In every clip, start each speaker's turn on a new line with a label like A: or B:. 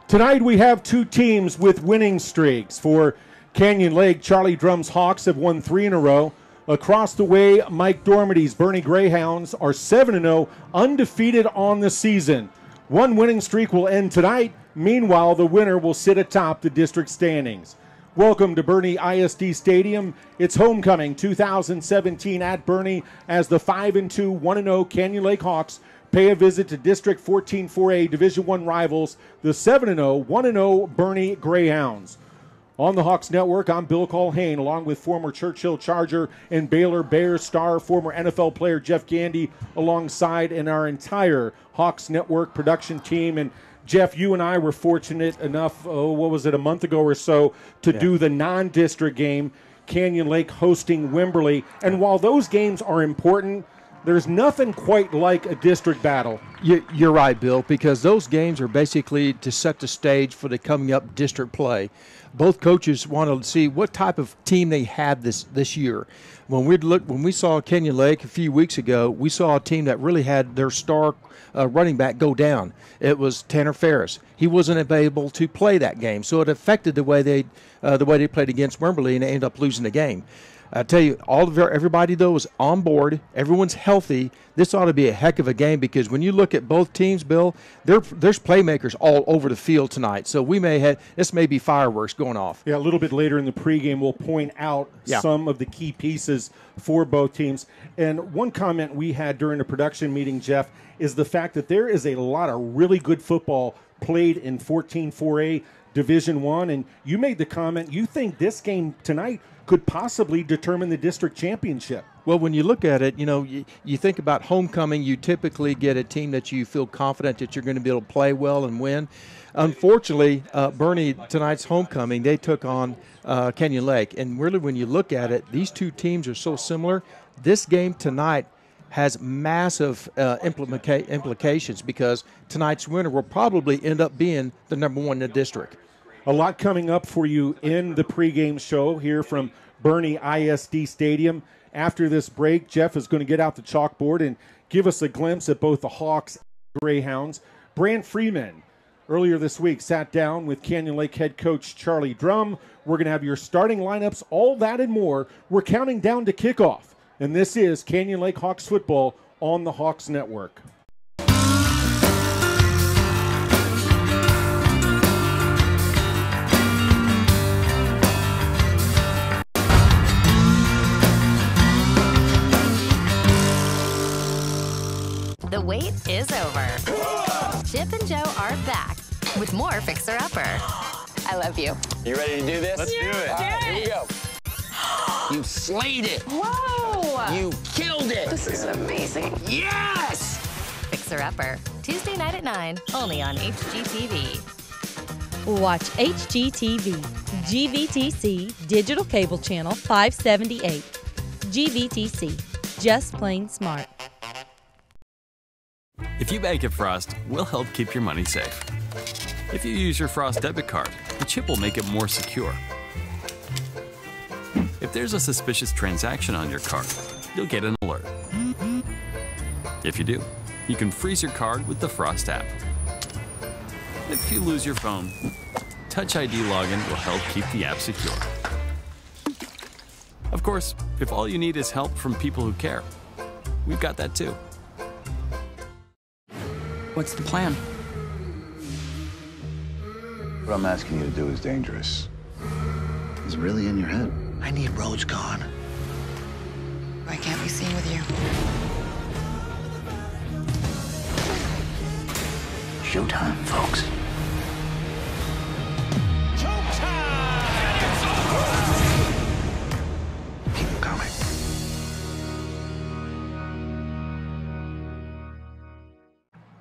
A: Tonight we have two teams with winning streaks. For Canyon Lake, Charlie Drum's Hawks have won 3 in a row. Across the way, Mike Dormity's Boerne Greyhounds are 7-0, undefeated on the season. One winning streak will end tonight. Meanwhile, the winner will sit atop the district standings. Welcome to Boerne ISD Stadium. It's homecoming 2017 at Boerne as the 5-2, 1-0 Canyon Lake Hawks pay a visit to District 14-4A Division I rivals, the 7-0, 1-0 Boerne Greyhounds. On the Hawks Network, I'm Bill Colhane, along with former Churchill Charger and Baylor Bears star, former NFL player Jeff Gandy, alongside and our entire Hawks Network production team. And Jeff, you and I were fortunate enough, a month ago or so, to do the non-district game, Canyon Lake hosting Wimberley. And while those games are important, there's nothing quite like a district battle.
B: You're right, Bill, because those games are basically to set the stage for the coming up district play. Both coaches want to see what type of team they had this year. When we saw Canyon Lake a few weeks ago, we saw a team that really had their star running back go down. It was Tanner Ferris. He wasn't able to play that game, so it affected the way they played against Wimberley, and they ended up losing the game. I tell you, everybody, though, is on board. Everyone's healthy. This ought to be a heck of a game because when you look at both teams, Bill, there's playmakers all over the field tonight. So this may be fireworks going off.
A: Yeah, a little bit later in the pregame, we'll point out some of the key pieces for both teams. And one comment we had during the production meeting, Jeff, is the fact that there is a lot of really good football played in 14-4A Division I. And you made the comment, you think this game tonight could possibly determine the district championship.
B: Well, when you look at it, you think about homecoming, you typically get a team that you feel confident that you're going to be able to play well and win. Unfortunately, Boerne, tonight's homecoming, they took on Canyon Lake. And really, when you look at it, these two teams are so similar. This game tonight has massive implications because tonight's winner will probably end up being the number one in the district.
A: A lot coming up for you in the pregame show here from Boerne ISD Stadium. After this break, Jeff is going to get out the chalkboard and give us a glimpse at both the Hawks and Greyhounds. Brant Freeman, earlier this week, sat down with Canyon Lake head coach Charlie Drum. We're going to have your starting lineups, all that and more. We're counting down to kickoff. And this is Canyon Lake Hawks football on the Hawks Network.
C: The wait is over. Chip and Joe are back with more Fixer Upper. I love you.
D: You ready to do this?
E: Let's do it.
D: All right, here we go. You slayed it.
C: Whoa!
D: You killed it.
C: This is amazing.
D: Yes!
C: Fixer Upper, Tuesday night at 9, only on HGTV.
F: Watch HGTV, GVTC, Digital Cable Channel 578. GVTC, just plain smart.
E: If you bank at Frost, we'll help keep your money safe. If you use your Frost debit card, the chip will make it more secure. If there's a suspicious transaction on your card, you'll get an alert. If you do, you can freeze your card with the Frost app. If you lose your phone, Touch ID login will help keep the app secure. Of course, if all you need is help from people who care, we've got that too.
G: What's the plan?
H: What I'm asking you to do is dangerous. Is it really in your head?
G: I need Rhodes gone. I can't be seen with you.
H: Showtime, folks. Keep it coming.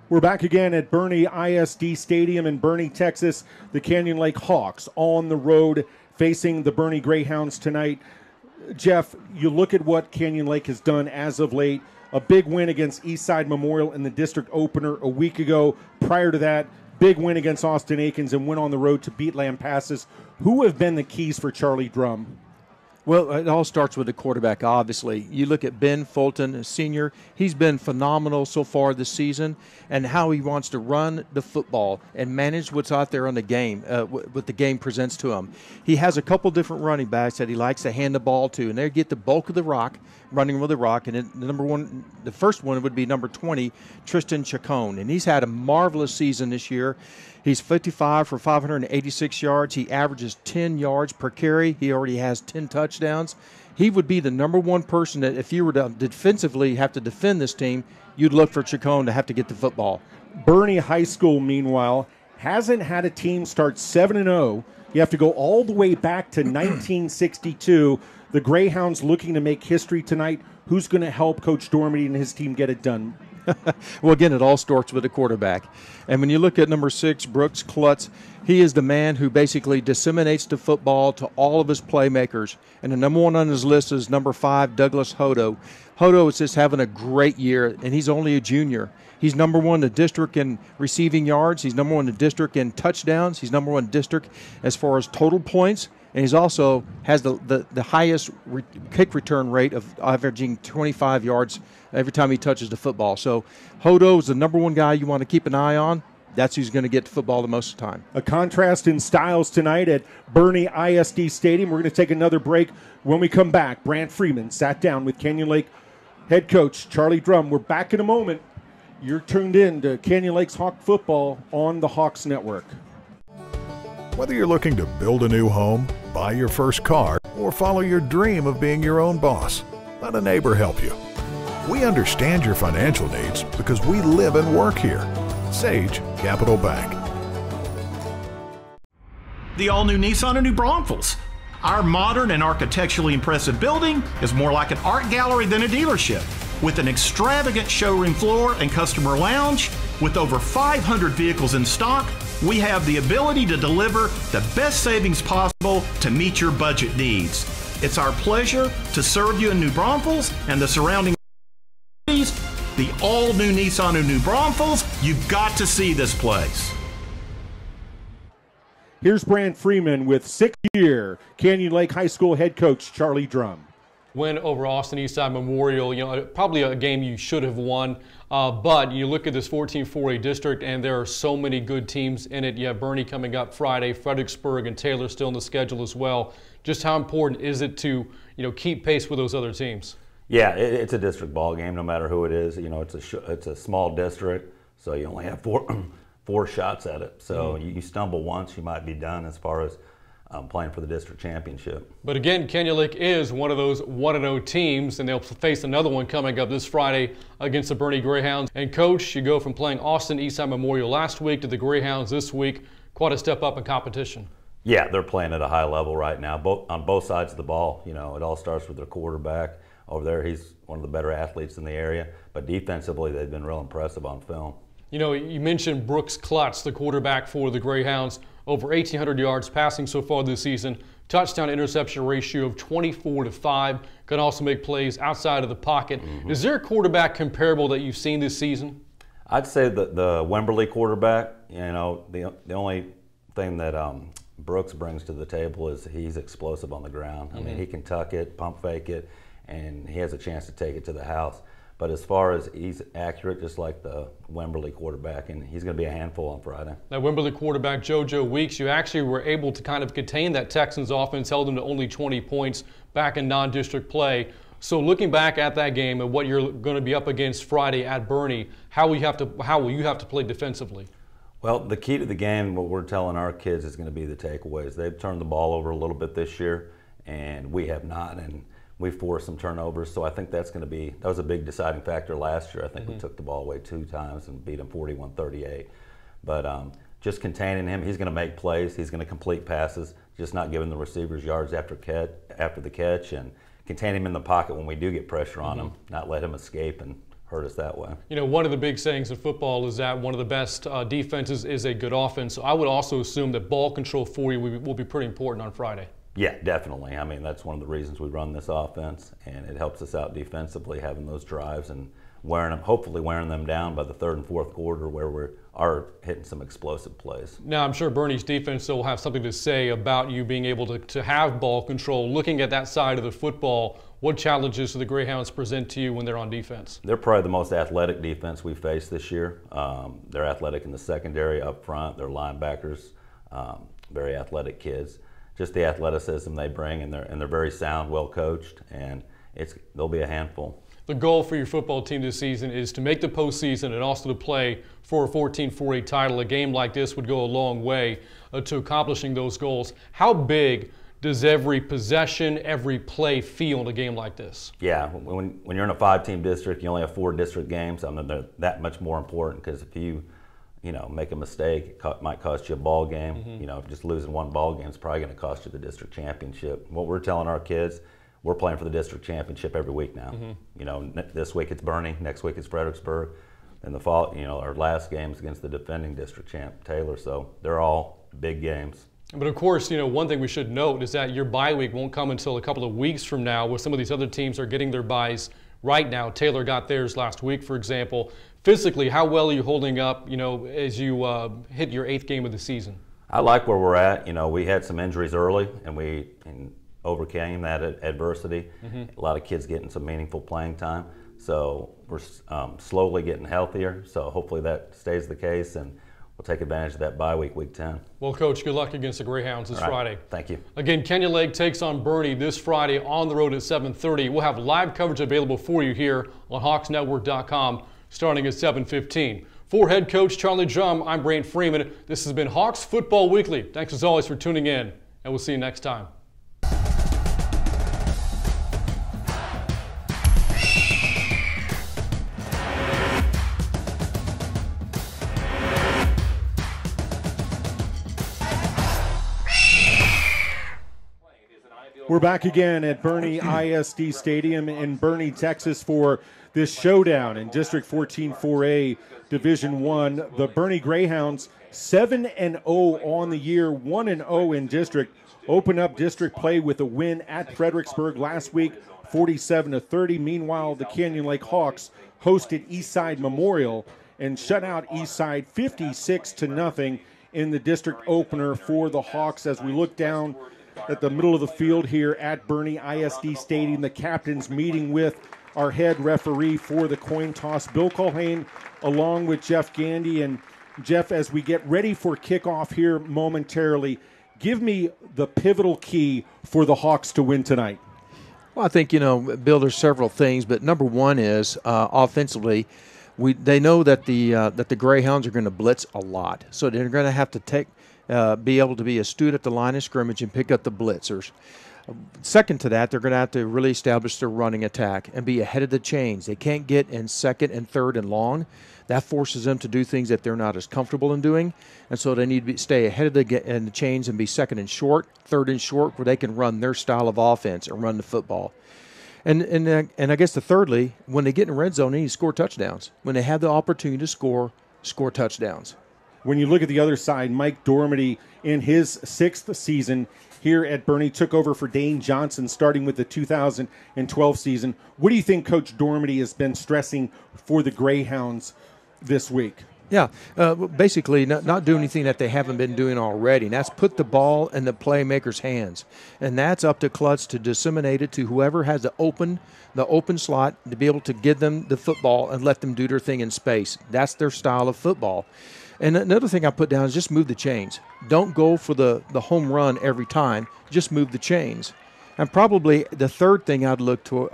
A: We're back again at Boerne ISD Stadium in Boerne, Texas. The Canyon Lake Hawks on the road facing the Boerne Greyhounds tonight. Jeff, you look at what Canyon Lake has done as of late. A big win against Eastside Memorial in the district opener a week ago. Prior to that, big win against Austin Aikens and went on the road to beat Lampasas. Who have been the keys for Charlie Drum?
B: Well, it all starts with the quarterback, obviously. You look at Ben Fulton, senior. He's been phenomenal so far this season, and how he wants to run the football and manage what's out there on the game, what the game presents to him. He has a couple different running backs that he likes to hand the ball to, and they get the bulk of the rock, running with the rock. And the first one would be number 20, Tristan Chacon, and he's had a marvelous season this year. He's 55 for 586 yards. He averages 10 yards per carry. He already has 10 touchdowns. He would be the number one person that if you were to defensively have to defend this team, you'd look for Chacon to have to get the football.
A: Boerne High School, meanwhile, hasn't had a team start 7-0. You have to go all the way back to 1962. The Greyhounds looking to make history tonight. Who's going to help Coach Dormady and his team get it done?
B: Well, again, it all starts with the quarterback. And when you look at number 6, Brooks Klutz, he is the man who basically disseminates the football to all of his playmakers. And the number one on his list is number 5, Douglas Hodo. Hodo is just having a great year, and he's only a junior. He's number one in the district in receiving yards. He's number one in the district in touchdowns. He's number one in the district as far as total points. And he's also has the highest kick return rate of averaging 25 yards every time he touches the football. So Hodo is the number one guy you want to keep an eye on. That's who's going to get the football the most of the time.
A: A contrast in styles tonight at Boerne BISD Stadium. We're going to take another break. When we come back, Brant Freeman sat down with Canyon Lake head coach Charlie Drum. We're back in a moment. You're tuned in to Canyon Lake's Hawk Football on the Hawks Network.
I: Whether you're looking to build a new home, buy your first car, or follow your dream of being your own boss, let a neighbor help you. We understand your financial needs because we live and work here. Sage Capital Bank.
J: The all-new Nissan and New Braunfels. Our modern and architecturally impressive building is more like an art gallery than a dealership. With an extravagant showroom floor and customer lounge, with over 500 vehicles in stock, we have the ability to deliver the best savings possible to meet your budget needs. It's our pleasure to serve you in New Braunfels and the surrounding cities. The all-new Nissan and New Braunfels, you've got to see this place.
A: Here's Brant Freeman with 6th-year Canyon Lake High School head coach Charlie Drum.
K: Win over Austin Eastside Memorial, probably a game you should have won, but you look at this 14-4A district and there are so many good teams in it. You have Boerne coming up Friday, Fredericksburg and Taylor still in the schedule as well. Just how important is it to keep pace with those other teams?
L: Yeah, it's a district ball game no matter who it is. It's a small district, so you only have four shots at it. So you stumble once, you might be done as far as playing for the district championship.
K: But again, Canyon Lake is one of those 1-0 teams, and they'll face another one coming up this Friday against the Boerne Greyhounds. And Coach, you go from playing Austin Eastside Memorial last week to the Greyhounds this week. Quite a step up in competition.
L: Yeah, they're playing at a high level right now, on both sides of the ball. It all starts with their quarterback. Over there, he's one of the better athletes in the area. But defensively, they've been real impressive on film. You mentioned Brooks Klutz, the quarterback for the Greyhounds. Over 1,800 yards passing so far this season. Touchdown interception ratio of 24-5. Can also make plays outside of the pocket. Is there a quarterback comparable that you've seen this season? I'd say the Wemberley quarterback. The only thing that Brooks brings to the table is he's explosive on the ground. I mean, he can tuck it, pump fake it, and he has a chance to take it to the house. But as far as he's accurate, just like the Wemberley quarterback, and he's going to be a handful on Friday.
K: That Wemberley quarterback, JoJo Weeks, you actually were able to kind of contain that Texans offense, held them to only 20 points back in non-district play. So looking back at that game and what you're going to be up against Friday at Boerne, how will you have to play defensively?
L: Well, the key to the game, what we're telling our kids, is going to be the takeaways. They've turned the ball over a little bit this year, and we have not. And we forced some turnovers, so I think that was a big deciding factor last year. I think we took the ball away 2 times and beat him 41-38. But just containing him, he's going to make plays, he's going to complete passes, just not giving the receivers yards after the catch, and contain him in the pocket when we do get pressure on him, not let him escape and hurt us that way.
K: One of the big sayings in football is that one of the best defenses is a good offense. So I would also assume that ball control for you will be pretty important on Friday.
L: Yeah, definitely. I mean, that's one of the reasons we run this offense, and it helps us out defensively having those drives and hopefully wearing them down by the third and fourth quarter where we are hitting some explosive plays.
K: Now, I'm sure Boerne's defense will have something to say about you being able to have ball control. Looking at that side of the football, what challenges do the Greyhounds present to you when they're on defense?
L: They're probably the most athletic defense we've faced this year. They're athletic in the secondary, up front. They're linebackers, very athletic kids. Just the athleticism they bring, and they're very sound, well coached, and they'll be a handful.
K: The goal for your football team this season is to make the postseason and also to play for a 14-4A title. A game like this would go a long way to accomplishing those goals. How big does every possession, every play feel in a game like this?
L: Yeah, when you're in a 5-team district, you only have 4 district games. I mean, they're that much more important because if you make a mistake, it might cost you a ball game. Mm-hmm. Just losing one ball game is probably going to cost you the district championship. What we're telling our kids, we're playing for the district championship every week now. Mm-hmm. This week it's Boerne, next week it's Fredericksburg, and the fall, our last game is against the defending district champ, Taylor. So they're all big games.
K: But of course, one thing we should note is that your bye week won't come until a couple of weeks from now, where some of these other teams are getting their byes right now. Taylor got theirs last week, for example. Physically, how well are you holding up, as you hit your 8th game of the season?
L: I like where we're at. We had some injuries early, and we overcame that adversity. Mm-hmm. A lot of kids getting some meaningful playing time. So we're slowly getting healthier. So hopefully that stays the case, and we'll take advantage of that bye week, week 10.
K: Well, Coach, good luck against the Greyhounds this Friday.
L: Thank you.
K: Again, Canyon Lake takes on Boerne this Friday on the road at 7:30. We'll have live coverage available for you here on HawksNetwork.com starting at 7:15. For head coach Charlie Drum, I'm Brant Freeman. This has been Hawks Football Weekly. Thanks as always for tuning in, and we'll see you next time.
A: We're back again at Boerne ISD Stadium in Boerne, Texas for this showdown in District 14-4A Division I. The Boerne Greyhounds 7-0 on the year, 1-0 in district. Open up district play with a win at Fredericksburg last week, 47-30. Meanwhile, the Canyon Lake Hawks hosted Eastside Memorial and shut out Eastside 56-0 in the district opener for the Hawks. As we look down at the middle of the field here at Boerne ISD Stadium, the captains meeting with our head referee for the coin toss, Bill Culhane, along with Jeff Gandy. And Jeff, as we get ready for kickoff here momentarily, give me the pivotal key for the Hawks to win tonight.
B: Well, I think, Bill, there's several things, but number one is offensively, they know that the Greyhounds are going to blitz a lot, so they're going to have to be able to be astute at the line of scrimmage and pick up the blitzers. Second to that, they're going to have to really establish their running attack and be ahead of the chains. They can't get in second and third and long. That forces them to do things that they're not as comfortable in doing, and so they need to stay ahead of the chains and be second and short, third and short, where they can run their style of offense and run the football. And I guess thirdly, when they get in red zone, they need to score touchdowns. When they have the opportunity to score touchdowns.
A: When you look at the other side, Mike Dormady in his 6th season here at Boerne took over for Dane Johnson starting with the 2012 season. What do you think Coach Dormady has been stressing for the Greyhounds this week?
B: Yeah, basically not doing anything that they haven't been doing already, and that's put the ball in the playmaker's hands. And that's up to Klutz to disseminate it to whoever has the open slot to be able to give them the football and let them do their thing in space. That's their style of football. And another thing I put down is just move the chains. Don't go for the home run every time. Just move the chains. And probably the third thing I'd tell Coach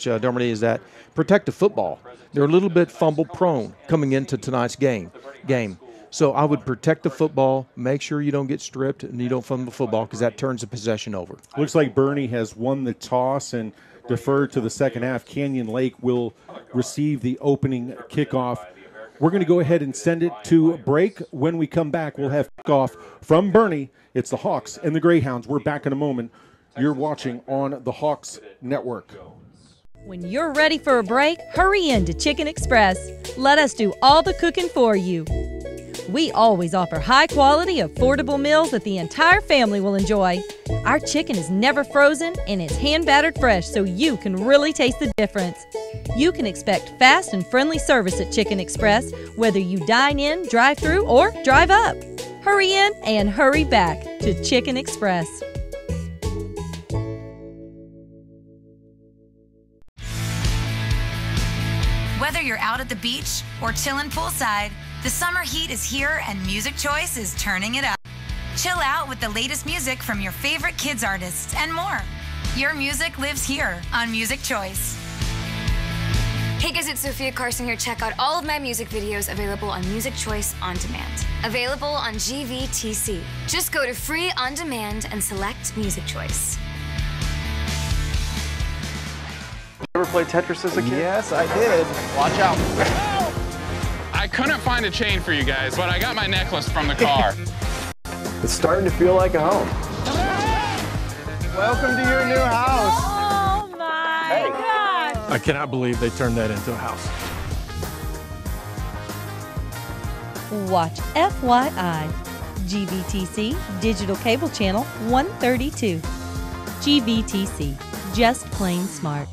B: Dormady is that protect the football. They're a little bit fumble prone coming into tonight's game. So I would protect the football, make sure you don't get stripped and you don't fumble the football because that turns the possession over.
A: Looks like Boerne has won the toss and deferred to the second half. Canyon Lake will receive the opening kickoff. We're going to go ahead and send it to break. When we come back, we'll have kickoff from Boerne. It's the Hawks and the Greyhounds. We're back in a moment. You're watching on the Hawks Network.
F: When you're ready for a break, hurry in to Chicken Express. Let us do all the cooking for you. We always offer high-quality, affordable meals that the entire family will enjoy. Our chicken is never frozen and it's hand-battered fresh, so you can really taste the difference. You can expect fast and friendly service at Chicken Express, whether you dine in, drive through, or drive up. Hurry in and hurry back to Chicken Express.
M: Whether you're out at the beach or chilling poolside, the summer heat is here and Music Choice is turning it up. Chill out with the latest music from your favorite kids artists and more. Your music lives here on Music Choice.
N: Hey guys, it's Sophia Carson here. Check out all of my music videos available on Music Choice On Demand. Available on GVTC. Just go to Free On Demand and select Music Choice.
O: You ever play Tetris as a kid?
P: Yes, I did.
O: Watch out.
Q: I couldn't find a chain for you guys, but I got my necklace from the car.
O: It's starting to feel like a home. Welcome to your new house.
F: Oh my gosh.
B: I cannot believe they turned that into a house.
F: Watch FYI. GVTC Digital Cable Channel 132. GVTC. Just plain smart.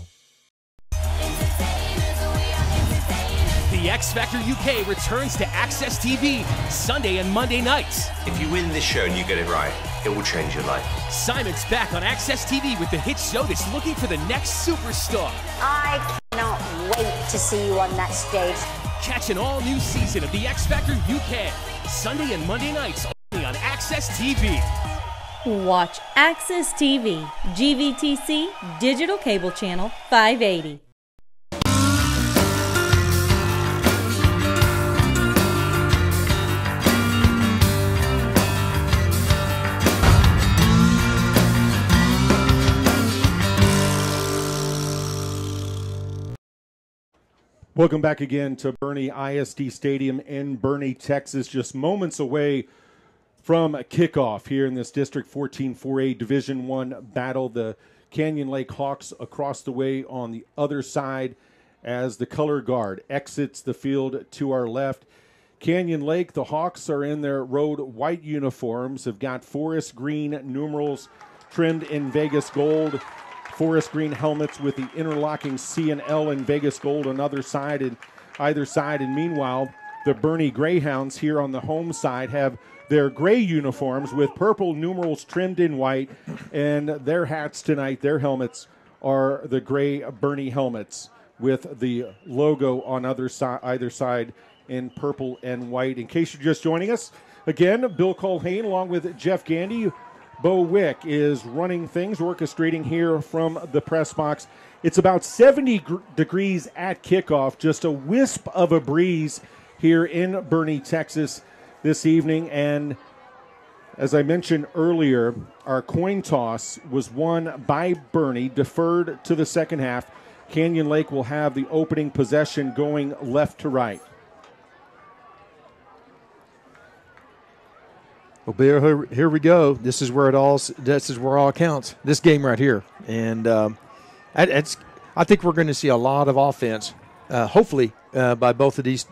R: The X Factor UK returns to Access TV Sunday and Monday nights.
S: If you win this show and you get it right, it will change your life.
R: Simon's back on Access TV with the hit show that's looking for the next superstar.
T: I cannot wait to see you on that stage.
R: Catch an all-new season of the X Factor UK Sunday and Monday nights only on Access TV.
F: Watch Access TV, GVTC Digital Cable Channel 580.
A: Welcome back again to Boerne ISD Stadium in Boerne, Texas, just moments away from kickoff here in this District 14 4A Division I battle. The Canyon Lake Hawks across the way on the other side as the color guard exits the field to our left. Canyon Lake, the Hawks are in their road white uniforms, have got forest green numerals trimmed in Vegas gold. Forest green helmets with the interlocking C and L in Vegas gold on either side. And meanwhile, the Boerne Greyhounds here on the home side have their gray uniforms with purple numerals trimmed in white. And their hats tonight, their helmets, are the gray Boerne helmets with the logo on either side in purple and white. In case you're just joining us, again, Bill Colhane along with Jeff Gandy. Bo Wick is running things, orchestrating here from the press box. It's about 70 degrees at kickoff, just a wisp of a breeze here in Boerne, Texas this evening. And as I mentioned earlier, our coin toss was won by Boerne, deferred to the second half. Canyon Lake will have the opening possession going left to right.
B: Well, Bear, here we go. This is where it all counts. This game right here, and I think we're going to see a lot of offense, hopefully, by both of these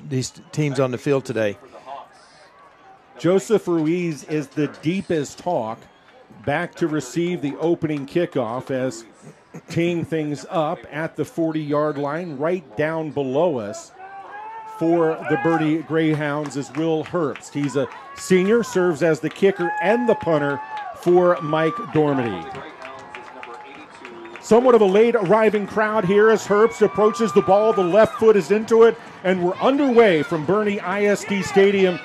B: teams on the field today.
A: Joseph Ruiz is the deepest Hawk, back to receive the opening kickoff as teeing things up at the 40-yard line, right down below us. For the Boerne Greyhounds is Will Herbst. He's a senior, serves as the kicker and the punter for Mike Dormady. Somewhat of a late arriving crowd here as Herbst approaches the ball. The left foot is into it, and we're underway from Boerne ISD Stadium.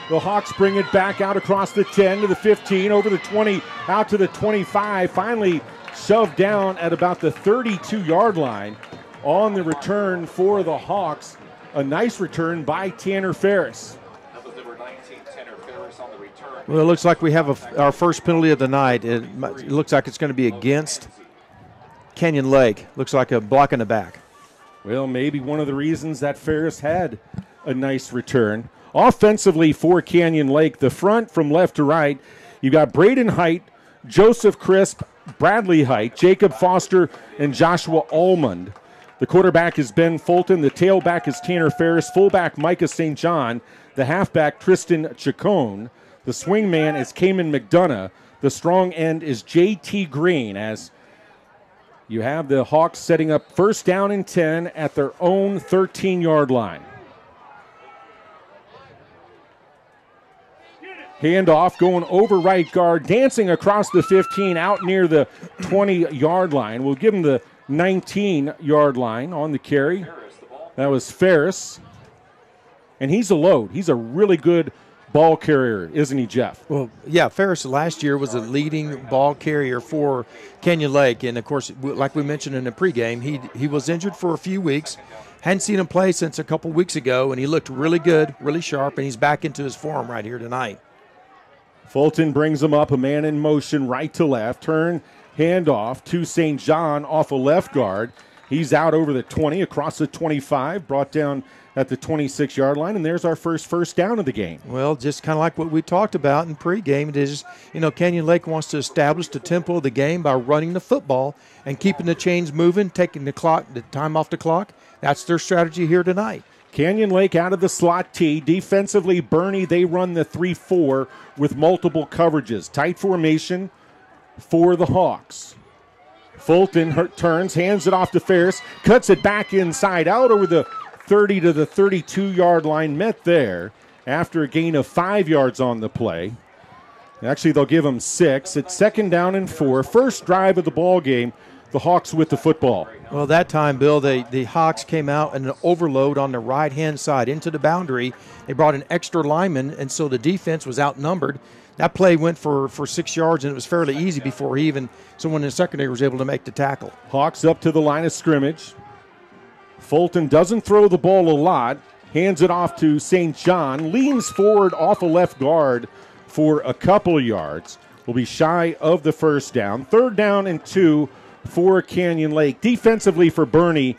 A: The Hawks bring it back out across the 10 to the 15, over the 20, out to the 25. Finally shoved down at about the 32-yard line on the return for the Hawks. A nice return by Tanner Ferris.
B: Well, it looks like we have our first penalty of the night. It looks like it's going to be against Canyon Lake. Looks like a block in the back.
A: Well, maybe one of the reasons that Ferris had a nice return. Offensively for Canyon Lake, the front from left to right, you got Braden Height, Joseph Crisp, Bradley Height, Jacob Foster, and Joshua Almond. The quarterback is Ben Fulton. The tailback is Tanner Ferris. Fullback Micah St. John. the halfback Tristan Chacon. The swingman is Cayman McDonough. The strong end is J.T. Green, as you have the Hawks setting up first down and 10 at their own 13-yard line. Handoff going over right guard, dancing across the 15 out near the 20-yard line. We'll give him the 19-yard line on the carry. That was Ferris. And he's a load. He's a really good ball carrier, isn't he, Jeff?
B: Well, yeah, Ferris last year was the leading ball carrier for Canyon Lake. And, of course, like we mentioned in the pregame, he was injured for a few weeks. Hadn't seen him play since a couple weeks ago, and he looked really good, really sharp, and he's back into his form right here tonight.
A: Fulton brings him up, a man in motion right to left. Turn, handoff to St. John off a left guard. He's out over the 20, across the 25, brought down at the 26-yard line, and there's our first down of the game.
B: Well, just kind of like what we talked about in pregame, it is, Canyon Lake wants to establish the tempo of the game by running the football and keeping the chains moving, taking the time off the clock. That's their strategy here tonight.
A: Canyon Lake out of the slot T. Defensively, Boerne, they run the 3-4 with multiple coverages. Tight formation for the Hawks. Fulton turns, hands it off to Ferris, cuts it back inside, out over the 30 to the 32-yard line, met there after a gain of 5 yards on the play. Actually, they'll give him 6. It's 2nd down and 4. First drive of the ball game, the Hawks with the football.
B: Well, that time, Bill, the Hawks came out in an overload on the right-hand side into the boundary. They brought an extra lineman, and so the defense was outnumbered. That play went for 6 yards, and it was fairly easy before someone in the secondary was able to make the tackle.
A: Hawks up to the line of scrimmage. Fulton doesn't throw the ball a lot, hands it off to St. John, leans forward off a left guard for a couple of yards. Will be shy of the first down. 3rd down and 2 for Canyon Lake. Defensively for Boerne,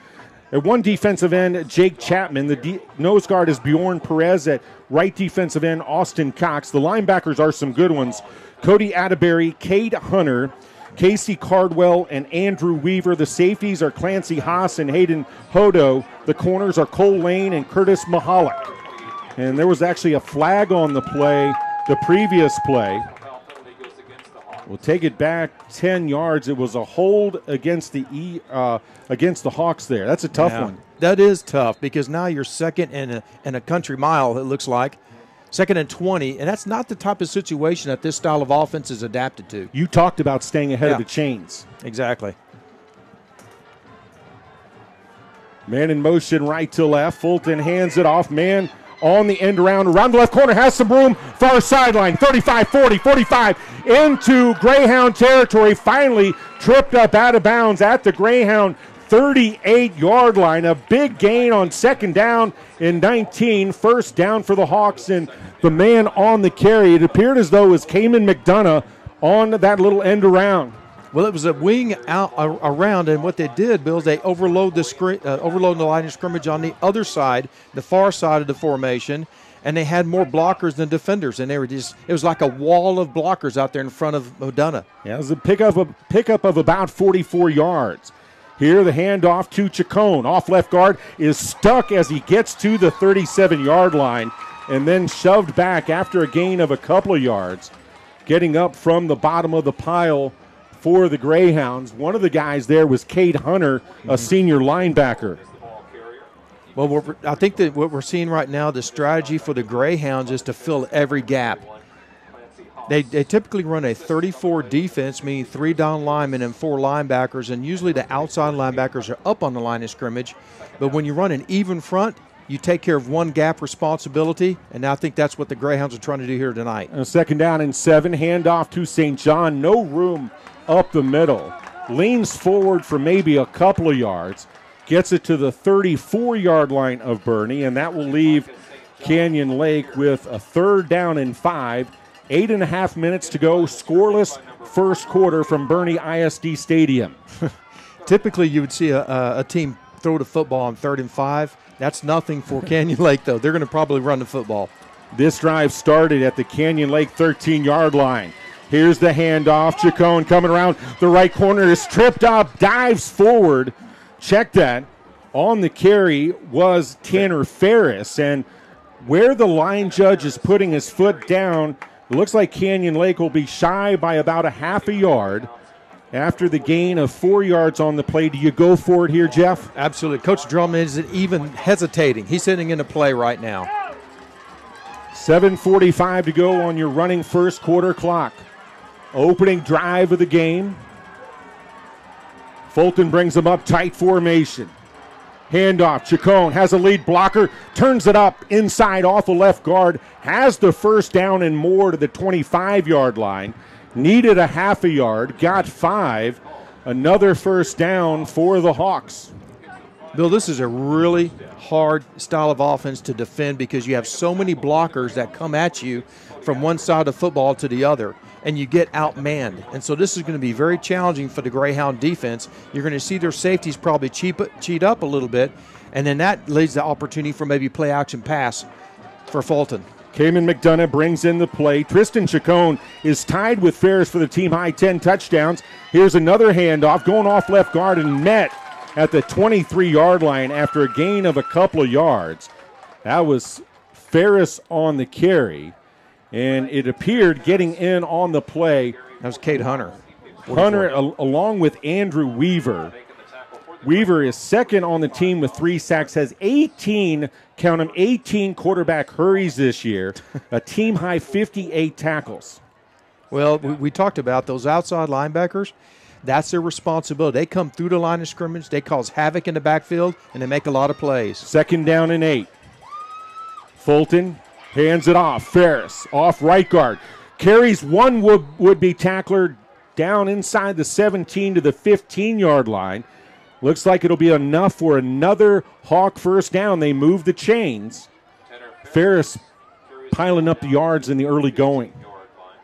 A: at one defensive end, Jake Chapman. The nose guard is Bjorn Perez. At right defensive end, Austin Cox. The linebackers are some good ones. Cody Atterbury, Cade Hunter, Casey Cardwell, and Andrew Weaver. The safeties are Clancy Haas and Hayden Hodo. The corners are Cole Lane and Curtis Mahalik. And there was actually a flag on the play, the previous play. We'll take it back 10 yards. It was a hold against the Hawks there. That's a tough one.
B: That is tough because now you're second in a country mile, it looks like. 2nd and 20, and that's not the type of situation that this style of offense is adapted to.
A: You talked about staying ahead of the chains.
B: Exactly.
A: Man in motion right to left. Fulton hands it off. Man on the end around the left corner, has some room, far sideline, 35, 40, 45, into Greyhound territory, finally tripped up out of bounds at the Greyhound 38-yard line. A big gain on 2nd down and 19, 1st down for the Hawks, and the man on the carry, it appeared as though it was Cayman McDonough on that little end around.
B: Well, it was a wing out around, and what they did, Bill, is they overload the line of scrimmage on the other side, the far side of the formation, and they had more blockers than defenders, and it was like a wall of blockers out there in front of McDonough.
A: Yeah, it was a pickup of about 44 yards. Here, the handoff to Chacon. Off left guard is stuck as he gets to the 37-yard line and then shoved back after a gain of a couple of yards. Getting up from the bottom of the pile for the Greyhounds. One of the guys there was Cade Hunter, a senior linebacker.
B: Well, I think that what we're seeing right now, the strategy for the Greyhounds is to fill every gap. They typically run a 34 defense, meaning 3 down linemen and 4 linebackers, and usually the outside linebackers are up on the line of scrimmage. But when you run an even front, you take care of one gap responsibility, and I think that's what the Greyhounds are trying to do here tonight.
A: 2nd down and 7, handoff to St. John. No room up the middle. Leans forward for maybe a couple of yards. Gets it to the 34-yard line of Boerne, and that will leave Canyon Lake with a 3rd down and 5. 8.5 minutes to go. Scoreless first quarter from Boerne ISD Stadium.
B: Typically, you would see a team throw the football on 3rd and 5. That's nothing for Canyon Lake, though. They're going to probably run the football.
A: This drive started at the Canyon Lake 13-yard line. Here's the handoff. Chacon coming around the right corner is tripped up, dives forward. Check that. On the carry was Tanner Ferris, and where the line judge is putting his foot down, it looks like Canyon Lake will be shy by about a half a yard after the gain of 4 yards on the play. Do you go for it here, Jeff?
B: Absolutely. Coach Drummond isn't even hesitating. He's sitting in a play right now.
A: 7:45 to go on your running first quarter clock. Opening drive of the game. Fulton brings them up, tight formation. Handoff, Chacon has a lead blocker, turns it up inside off the left guard, has the first down and more to the 25-yard line. Needed a half a yard, got 5. Another first down for the Hawks.
B: Bill, this is a really hard style of offense to defend because you have so many blockers that come at you from one side of football to the other, and you get outmanned. And so this is going to be very challenging for the Greyhound defense. You're going to see their safeties probably cheat up a little bit, and then that leads to opportunity for maybe play action pass for Fulton.
A: Cayman McDonough brings in the play. Tristan Chacon is tied with Ferris for the team-high 10 touchdowns. Here's another handoff, going off left guard and met at the 23-yard line after a gain of a couple of yards. That was Ferris on the carry, and it appeared getting in on the play.
B: That was Cade Hunter.
A: Hunter along with Andrew Weaver. Weaver is second on the team with 3 sacks, has 18, count them, 18 quarterback hurries this year, a team-high 58 tackles.
B: Well, we talked about those outside linebackers. That's their responsibility. They come through the line of scrimmage, they cause havoc in the backfield, and they make a lot of plays.
A: 2nd down and 8. Fulton hands it off. Ferris off right guard. Carries one would-be tackler down inside the 17 to the 15-yard line. Looks like it'll be enough for another Hawk first down. They move the chains. Ferris piling up the yards in the early going.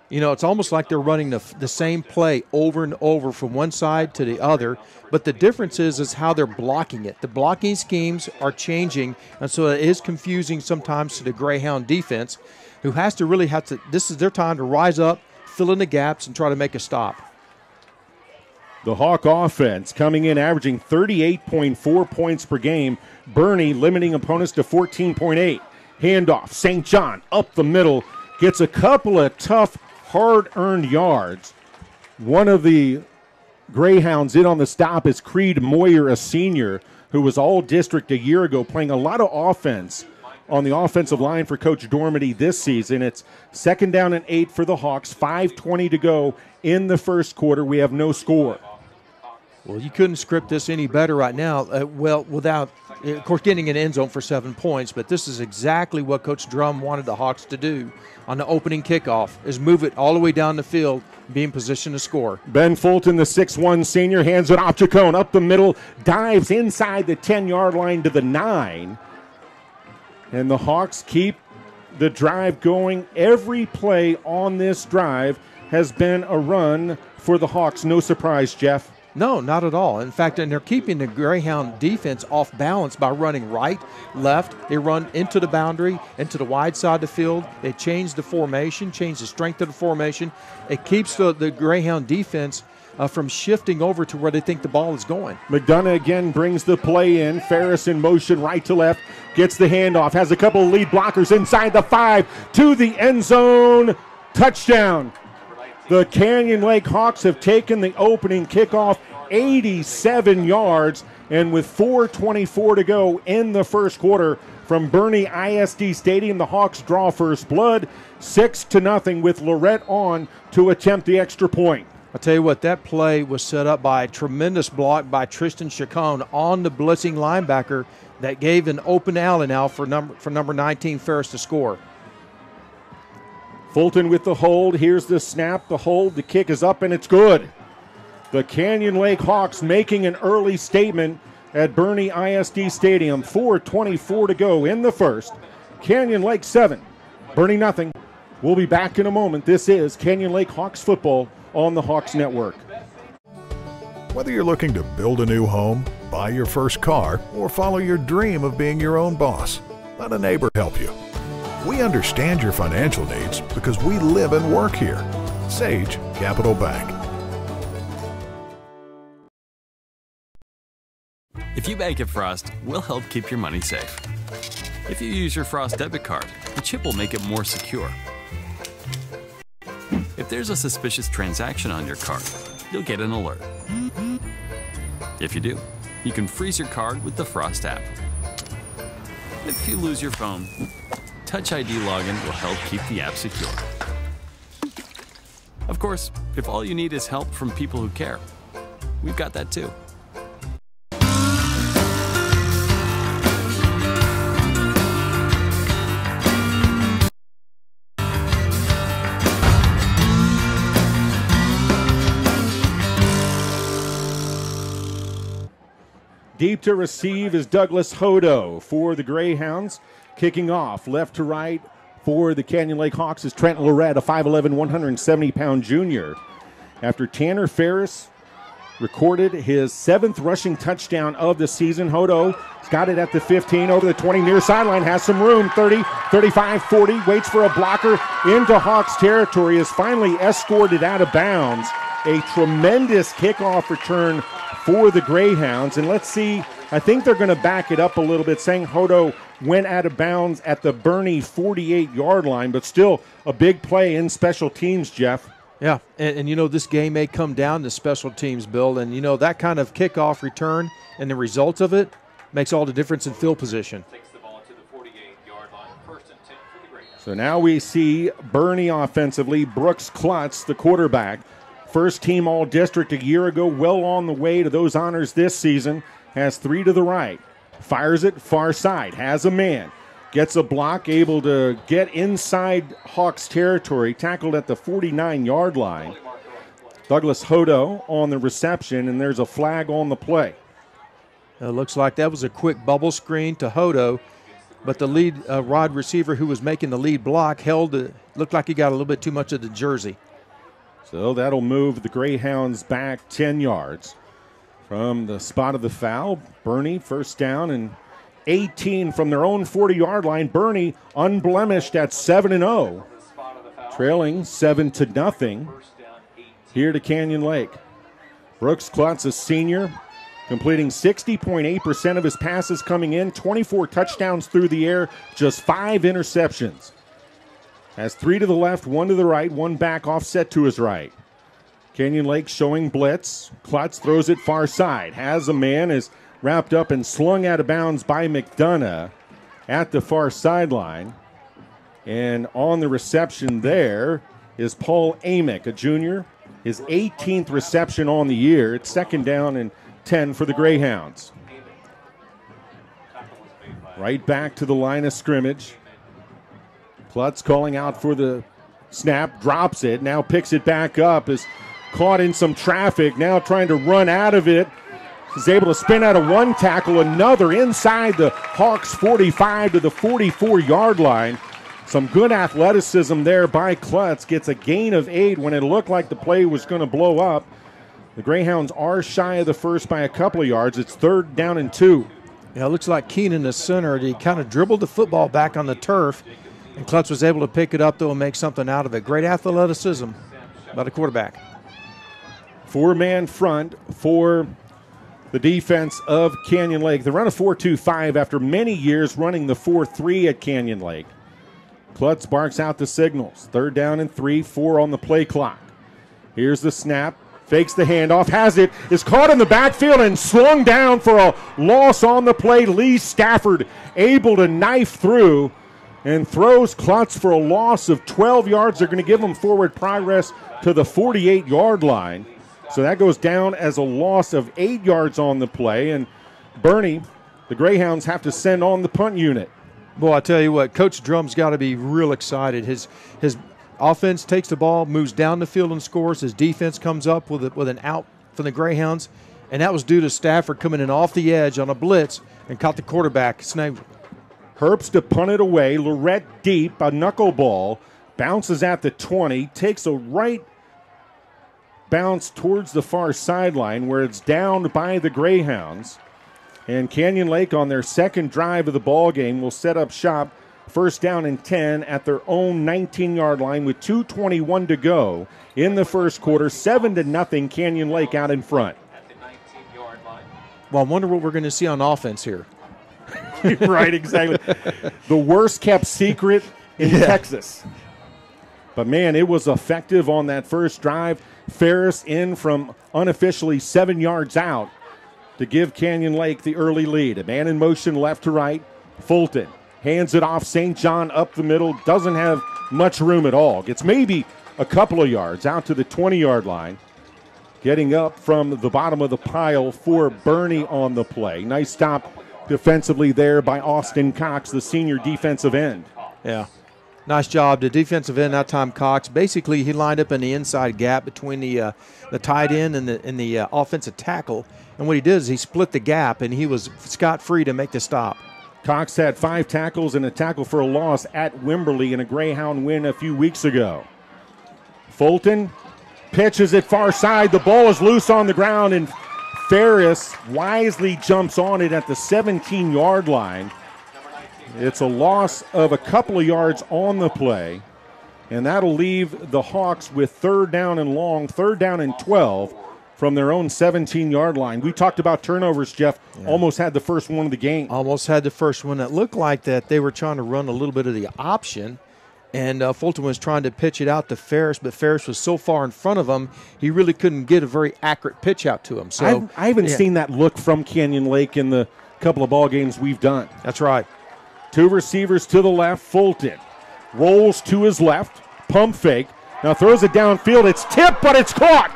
B: You know, it's almost like they're running the same play over and over from one side to the other, but the difference is how they're blocking it. The blocking schemes are changing, and so it is confusing sometimes to the Greyhound defense, who has to this is their time to rise up, fill in the gaps, and try to make a stop.
A: The Hawk offense coming in averaging 38.4 points per game. Boerne limiting opponents to 14.8. Handoff, St. John up the middle, gets a couple of tough, hard-earned yards. One of the Greyhounds in on the stop is Creed Moyer, a senior, who was all-district a year ago, playing a lot of offense on the offensive line for Coach Dormady this season. It's 2nd down and 8 for the Hawks, 5:20 to go in the first quarter. We have no score.
B: Well, you couldn't script this any better right now. Without, of course, getting an end zone for 7 points, but this is exactly what Coach Drum wanted the Hawks to do on the opening kickoff, is move it all the way down the field, be in position to score.
A: Ben Fulton, the 6'1 senior, hands it off Chacon up the middle, dives inside the 10-yard line to the 9. And the Hawks keep the drive going. Every play on this drive has been a run for the Hawks. No surprise, Jeff.
B: No, not at all. In fact, and they're keeping the Greyhound defense off balance by running right, left. They run into the boundary, into the wide side of the field. They change the formation, change the strength of the formation. It keeps the Greyhound defense from shifting over to where they think the ball is going.
A: McDonough again brings the play in. Ferris in motion right to left, gets the handoff, has a couple of lead blockers inside the 5 to the end zone. Touchdown. The Canyon Lake Hawks have taken the opening kickoff 87 yards, and with 4:24 to go in the first quarter from Boerne ISD Stadium, the Hawks draw first blood, 6-0 with Lorette on to attempt the extra point.
B: I'll tell you what, that play was set up by a tremendous block by Tristan Chacon on the blitzing linebacker that gave an open alley now for number 19 Ferris to score.
A: Fulton with the hold. Here's the snap, the hold, the kick is up, and it's good. The Canyon Lake Hawks making an early statement at Boerne ISD Stadium. 4:24 to go in the first. Canyon Lake 7, Boerne nothing. We'll be back in a moment. This is Canyon Lake Hawks football on the Hawks Network.
I: Whether you're looking to build a new home, buy your first car, or follow your dream of being your own boss, let a neighbor help you. We understand your financial needs because we live and work here. Sage Capital Bank.
E: If you bank at Frost, we'll help keep your money safe. If you use your Frost debit card, the chip will make it more secure. If there's a suspicious transaction on your card, you'll get an alert. If you do, you can freeze your card with the Frost app. If you lose your phone, Touch ID login will help keep the app secure. Of course, if all you need is help from people who care, we've got that too.
A: Deep to receive is Douglas Hodo for the Greyhounds. Kicking off left to right for the Canyon Lake Hawks is Trent Lorette, a 5'11", 170-pound junior. After Tanner Ferris recorded his 7th rushing touchdown of the season, Hodo's got it at the 15, over the 20, near sideline, has some room, 30, 35, 40, waits for a blocker into Hawks territory, is finally escorted out of bounds. A tremendous kickoff return for the Greyhounds. And let's see, I think they're going to back it up a little bit, saying Hodo went out of bounds at the Boerne 48-yard line, but still a big play in special teams, Jeff.
B: Yeah, and you know, this game may come down to special teams, Bill, and you know, that kind of kickoff return and the results of it makes all the difference in field position.
A: So now we see Boerne offensively. Brooks Klutz, the quarterback, first team all-district a year ago, well on the way to those honors this season, has 3 to the right. Fires it far side, has a man, gets a block, able to get inside Hawks territory, tackled at the 49-yard line. Douglas Hodo on the reception, and there's a flag on the play.
B: It looks like that was a quick bubble screen to Hodo, but the lead wide receiver who was making the lead block looked like he got a little bit too much of the jersey.
A: So that'll move the Greyhounds back 10 yards from the spot of the foul. Boerne first down and 18 from their own 40-yard line. Boerne unblemished at 7-0, trailing 7-0 here to Canyon Lake. Brooks Klutz, a senior, completing 60.8% of his passes coming in, 24 touchdowns through the air, just 5 interceptions. Has 3 to the left, 1 to the right, 1 back offset to his right. Canyon Lake showing blitz. Klutz throws it far side. Has a man, is wrapped up and slung out of bounds by McDonough at the far sideline. And on the reception there is Paul Amick, a junior. His 18th reception on the year. It's second down and 10 for the Greyhounds. Right back to the line of scrimmage. Klutz calling out for the snap, drops it, now picks it back up, is caught in some traffic, now trying to run out of it. He's able to spin out of one tackle, another inside the Hawks 45 to the 44-yard line. Some good athleticism there by Klutz. Gets a gain of 8 when it looked like the play was going to blow up. The Greyhounds are shy of the first by a couple of yards. It's 3rd down and 2.
B: Yeah, it looks like Keenan, the center, he kind of dribbled the football back on the turf, and Klutz was able to pick it up, though, and make something out of it. Great athleticism by the quarterback.
A: 4-man front for the defense of Canyon Lake. They run a 4-2-5 after many years running the 4-3 at Canyon Lake. Klutz barks out the signals. 3rd down and 3, 4 on the play clock. Here's the snap. Fakes the handoff, has it, is caught in the backfield and slung down for a loss on the play. Lee Stafford able to knife through and throws Klutz for a loss of 12 yards. They're going to give him forward progress to the 48-yard line. So that goes down as a loss of 8 yards on the play. And Boerne, the Greyhounds have to send on the punt unit.
B: Boy, I tell you what, Coach Drum's got to be real excited. His offense takes the ball, moves down the field and scores. His defense comes up with an out from the Greyhounds. And that was due to Stafford coming in off the edge on a blitz and caught the quarterback.
A: Herbst to punt it away. Lorette deep, a knuckleball. Bounces at the 20. Takes a right bounce towards the far sideline where it's downed by the Greyhounds. And Canyon Lake on their second drive of the ball game will set up shop. 1st down and 10 at their own 19-yard line with 2:21 to go in the first quarter. 7-0 Canyon Lake out in front.
B: Well, I wonder what we're going to see on offense here.
A: Right, exactly. The worst kept secret in Texas. But, man, it was effective on that first drive. Ferris in from unofficially 7 yards out to give Canyon Lake the early lead. A man in motion left to right. Fulton hands it off. St. John up the middle. Doesn't have much room at all. Gets maybe a couple of yards out to the 20-yard line. Getting up from the bottom of the pile for Boerne on the play. Nice stop defensively there by Austin Cox, the senior defensive end.
B: Yeah. Nice job. The defensive end that time, Cox. Basically, he lined up in the inside gap between the tight end and the offensive tackle. And what he did is he split the gap, and he was scot-free to make the stop.
A: Cox had 5 tackles and a tackle for a loss at Wimberley in a Greyhound win a few weeks ago. Fulton pitches it far side. The ball is loose on the ground, and Ferris wisely jumps on it at the 17-yard line. It's a loss of a couple of yards on the play, and that'll leave the Hawks with 3rd down and long, 3rd down and 12 from their own 17-yard line. We talked about turnovers, Jeff. Yeah. Almost had the first one of the game.
B: Almost had the first one. It looked like that they were trying to run a little bit of the option, and Fulton was trying to pitch it out to Ferris, but Ferris was so far in front of him, he really couldn't get a very accurate pitch out to him. So
A: I haven't seen that look from Canyon Lake in the couple of ball games we've done.
B: That's right.
A: 2 receivers to the left. Fulton rolls to his left. Pump fake. Now throws it downfield. It's tipped, but it's caught.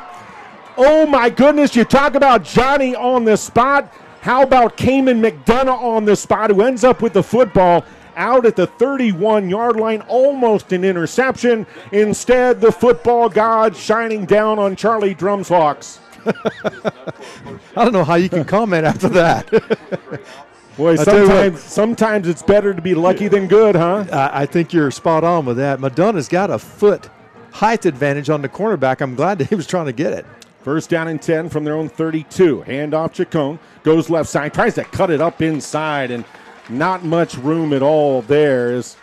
A: Oh, my goodness. You talk about Johnny on the spot. How about Cayman McDonough on the spot, who ends up with the football out at the 31-yard line. Almost an interception. Instead, the football god shining down on Charlie Drum's Hawks.
B: I don't know how you can comment after that.
A: Boy, sometimes it's better to be lucky than good, huh?
B: I think you're spot on with that. Madonna's got a foot height advantage on the cornerback. I'm glad that he was trying to get it.
A: 1st down and 10 from their own 32. Hand off Chacon. Goes left side. Tries to cut it up inside, and not much room at all there as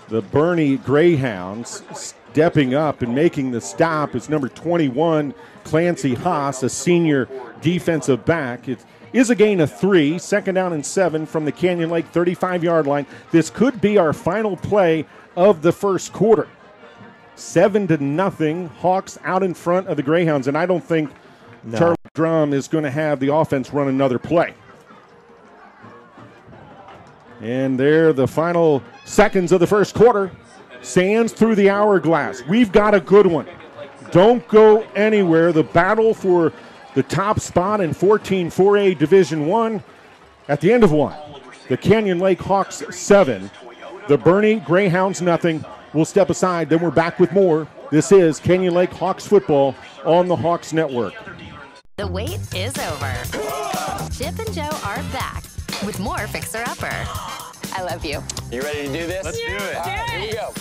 A: the Boerne Greyhounds stepping up and making the stop is number 21, Clancy Haas, a senior defensive back. It is a gain of 3, 2nd down and 7 from the Canyon Lake 35-yard line. This could be our final play of the first quarter. 7-0, Hawks out in front of the Greyhounds, and I don't think Charlie Drum is going to have the offense run another play. And there, the final seconds of the first quarter. Sands through the hourglass. We've got a good one. Don't go anywhere. The battle for the top spot in 14-4A Division I at the end of one. The Canyon Lake Hawks 7. The Boerne Greyhounds nothing. We'll step aside, then we're back with more. This is Canyon Lake Hawks football on the Hawks Network.
C: The wait is over. Chip and Joe are back with more Fixer Upper. I love you.
D: You ready to do this?
C: Let's do it.
D: Here we go.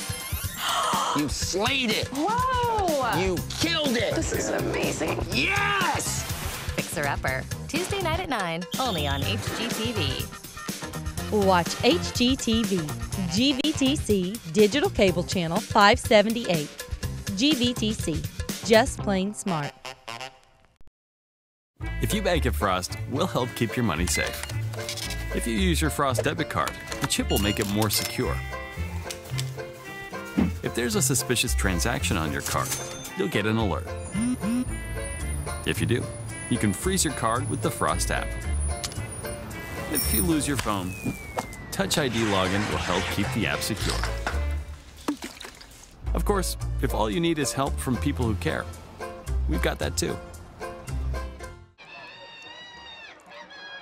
D: You slayed it.
C: Whoa!
D: You killed it.
C: This is amazing.
D: Yes!
C: Fixer Upper, Tuesday night at 9, only on HGTV.
F: Watch HGTV, GVTC, Digital Cable Channel 578. GVTC, just plain smart.
E: If you bank at Frost, we'll help keep your money safe. If you use your Frost debit card, the chip will make it more secure. If there's a suspicious transaction on your card, you'll get an alert. If you do, you can freeze your card with the Frost app. If you lose your phone, Touch ID login will help keep the app secure. Of course, if all you need is help from people who care, we've got that too.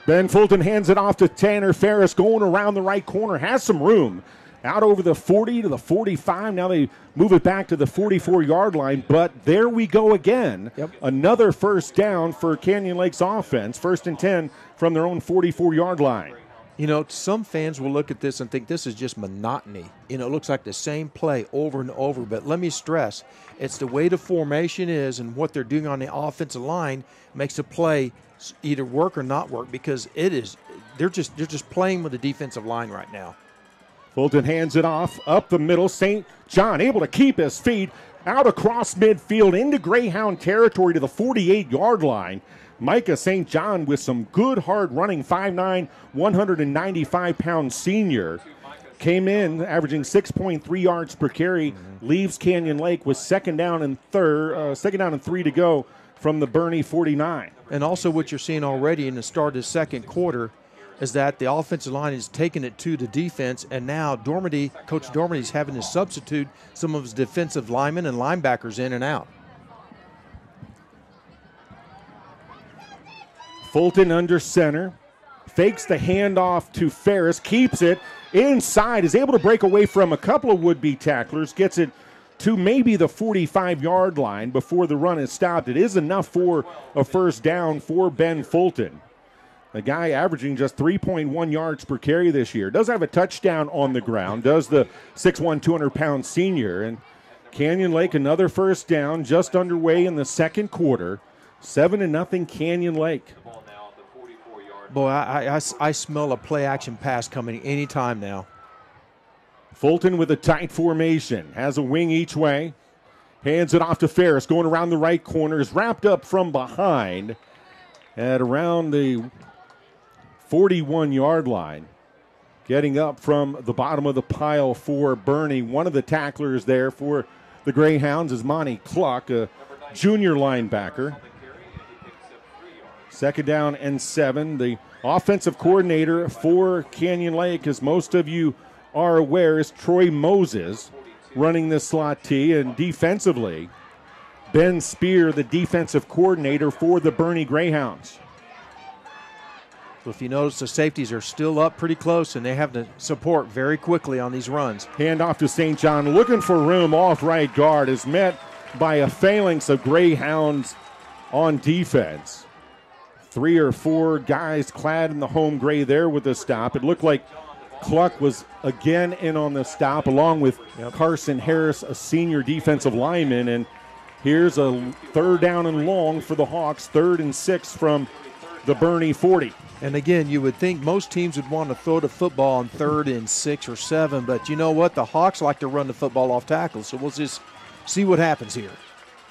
A: Ben Fulton hands it off to Tanner Ferris, going around the right corner, has some room. Out over the 40 to the 45. Now they move it back to the 44-yard line, but there we go again.
B: Yep.
A: Another first down for Canyon Lake's offense. 1st and 10 from their own 44-yard line.
B: You know, some fans will look at this and think this is just monotony. You know, it looks like the same play over and over, but let me stress, it's the way the formation is and what they're doing on the offensive line makes the play either work or not work, because it is they're just playing with the defensive line right now.
A: Fulton hands it off up the middle. St. John able to keep his feet out across midfield into Greyhound territory to the 48-yard line. Micah St. John with some good hard running, 5'9", 195-pound senior. Came in averaging 6.3 yards per carry, leaves Canyon Lake with second down and 3 to go from the Boerne 49.
B: And also what you're seeing already in the start of the second quarter is that the offensive line is taking it to the defense, and now Coach Dormity's having to substitute some of his defensive linemen and linebackers in and out.
A: Fulton under center, fakes the handoff to Ferris, keeps it inside, is able to break away from a couple of would-be tacklers, gets it to maybe the 45-yard line before the run is stopped. It is enough for a first down for Ben Fulton. A guy averaging just 3.1 yards per carry this year. Does have a touchdown on the ground, does the 6'1", 200-pound senior. And Canyon Lake, another first down, just underway in the second quarter. 7-0 Canyon Lake.
B: Boy, I smell a play-action pass coming any time now.
A: Fulton with a tight formation, has a wing each way. Hands it off to Ferris, going around the right corner, is wrapped up from behind at around the 41-yard line. Getting up from the bottom of the pile for Boerne. One of the tacklers there for the Greyhounds is Monty Cluck, a junior linebacker. Second down and 7. The offensive coordinator for Canyon Lake, as most of you are aware, is Troy Moses, running the slot T. And defensively, Ben Spear, the defensive coordinator for the Boerne Greyhounds.
B: So if you notice, the safeties are still up pretty close, and they have to support very quickly on these runs.
A: Hand off to St. John, looking for room off right guard, is met by a phalanx of Greyhounds on defense. 3 or 4 guys clad in the home gray there with the stop. It looked like Cluck was again in on the stop, along with Carson Harris, a senior defensive lineman. And here's a third down and long for the Hawks, 3rd and 6 from the Boerne 40.
B: And again, you would think most teams would want to throw the football on 3rd and 6 or 7, but you know what? The Hawks like to run the football off tackles, so we'll just see what happens here.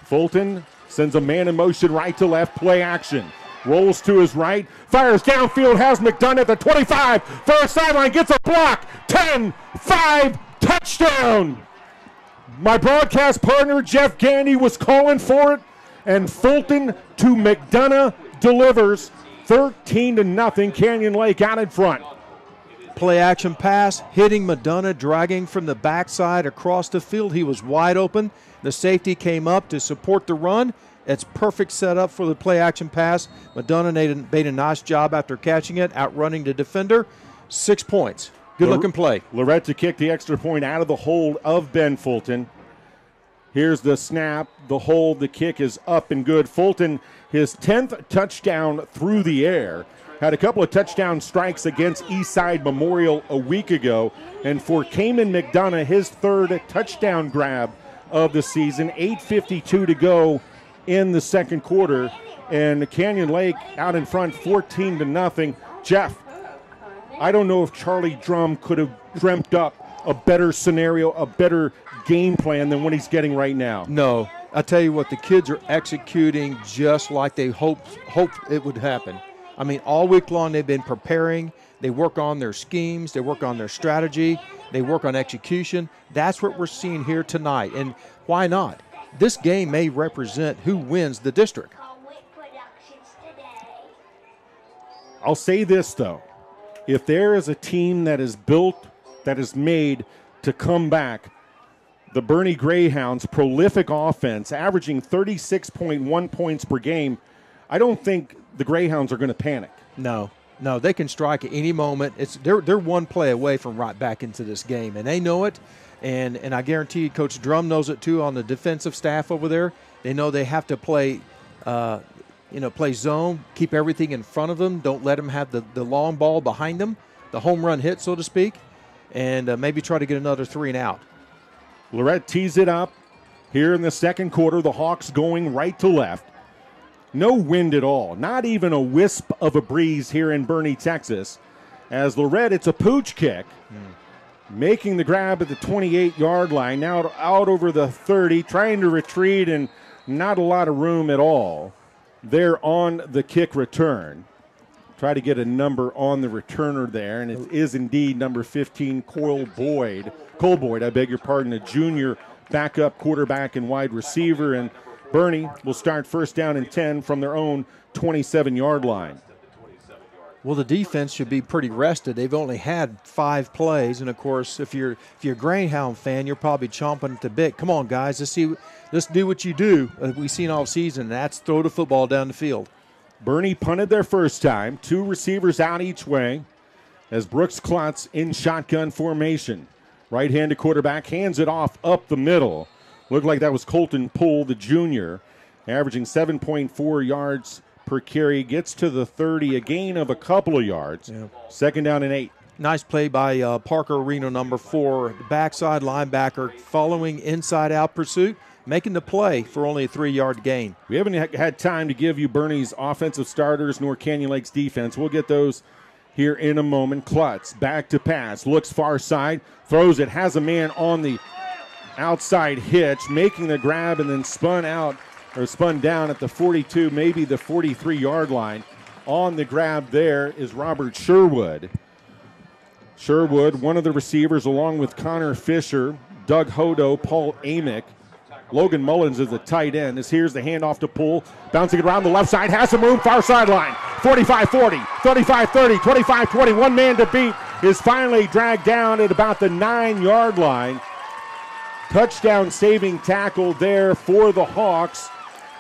A: Fulton sends a man in motion right to left, play action. Rolls to his right, fires downfield, has McDonough at the 25, far sideline, gets a block, 10-5, touchdown. My broadcast partner, Jeff Gandy, was calling for it, and Fulton to McDonough delivers. 13-0, Canyon Lake out in front.
B: Play action pass, hitting McDonough, dragging from the backside across the field. He was wide open. The safety came up to support the run. It's perfect setup for the play action pass. McDonough made a nice job after catching it, outrunning the defender. 6 points. Good looking play.
A: Lorette to kick the extra point out of the hold of Ben Fulton. Here's the snap, the hold, the kick is up and good. Fulton, his 10th touchdown through the air. Had a couple of touchdown strikes against Eastside Memorial a week ago. And for Cayman McDonough, his 3rd touchdown grab of the season. 8:52 to go in the second quarter. And Canyon Lake out in front, 14-0. Jeff, I don't know if Charlie Drum could have dreamt up a better scenario, a better game plan than what he's getting right now.
B: No. I tell you what, the kids are executing just like they hoped it would happen. I mean, all week long they've been preparing. They work on their schemes. They work on their strategy. They work on execution. That's what we're seeing here tonight. And why not? This game may represent who wins the district.
A: I'll say this, though. If there is a team that is built, that is made to come back, the Boerne Greyhounds, prolific offense, averaging 36.1 points per game, I don't think the Greyhounds are going to panic.
B: No, they can strike at any moment. They're one play away from right back into this game, and they know it. And I guarantee Coach Drum knows it too on the defensive staff over there. They know they have to play, play zone, keep everything in front of them. Don't let them have the long ball behind them, the home run hit, so to speak, and maybe try to get another 3 and out.
A: Lorette tees it up here in the second quarter. The Hawks going right to left. No wind at all, not even a wisp of a breeze here in Boerne, Texas. As Lorette, it's a pooch kick. making the grab at the 28-yard line. Now out over the 30, trying to retreat, and not a lot of room at all there on the kick return. Try to get a number on the returner there, and it is indeed number 15, Cole Boyd, I beg your pardon, a junior backup quarterback and wide receiver. And Boerne will start first down and 10 from their own 27-yard line.
B: Well, the defense should be pretty rested. They've only had 5 plays, and of course, if you're a Greyhound fan, you're probably chomping at the bit. Come on, guys, let's do what you do. We've seen all season, and that's throw the football down the field.
A: Boerne punted their first time. 2 receivers out each way as Brooks Klutz in shotgun formation. Right-handed quarterback hands it off up the middle. Looked like that was Colton Poole, the junior, averaging 7.4 yards per carry. Gets to the 30, a gain of a couple of yards. Yeah. Second down and 8.
B: Nice play by Parker Reno, number 4, the backside linebacker, following inside-out pursuit, making the play for only a 3-yard gain.
A: We haven't had time to give you Boerne's offensive starters nor Canyon Lake's defense. We'll get those here in a moment. Klutz back to pass, looks far side, throws it, has a man on the outside hitch, making the grab, and then spun down at the 42, maybe the 43-yard line. On the grab there is Robert Sherwood. Sherwood, one of the receivers, along with Connor Fisher, Doug Hodo, Paul Amick. Logan Mullins is the tight end. Here's the handoff to Poole. Bouncing it around the left side. Has some room. Far sideline. 45-40, 35-30, 25-20. One man to beat is finally dragged down at about the 9-yard line. Touchdown saving tackle there for the Hawks.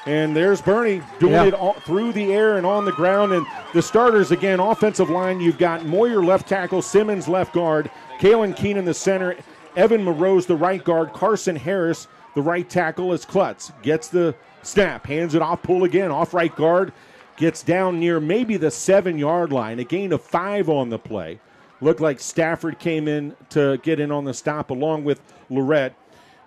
A: And there's Boerne doing it all through the air and on the ground. And the starters again, offensive line, you've got Moyer left tackle, Simmons left guard, Kalen Keenan the center, Evan Morose the right guard, Carson Harris the right tackle as Klutz gets the snap, hands it off, pull again, off right guard, gets down near maybe the 7-yard line, a gain of 5 on the play. Looked like Stafford came in to get in on the stop along with Lorette.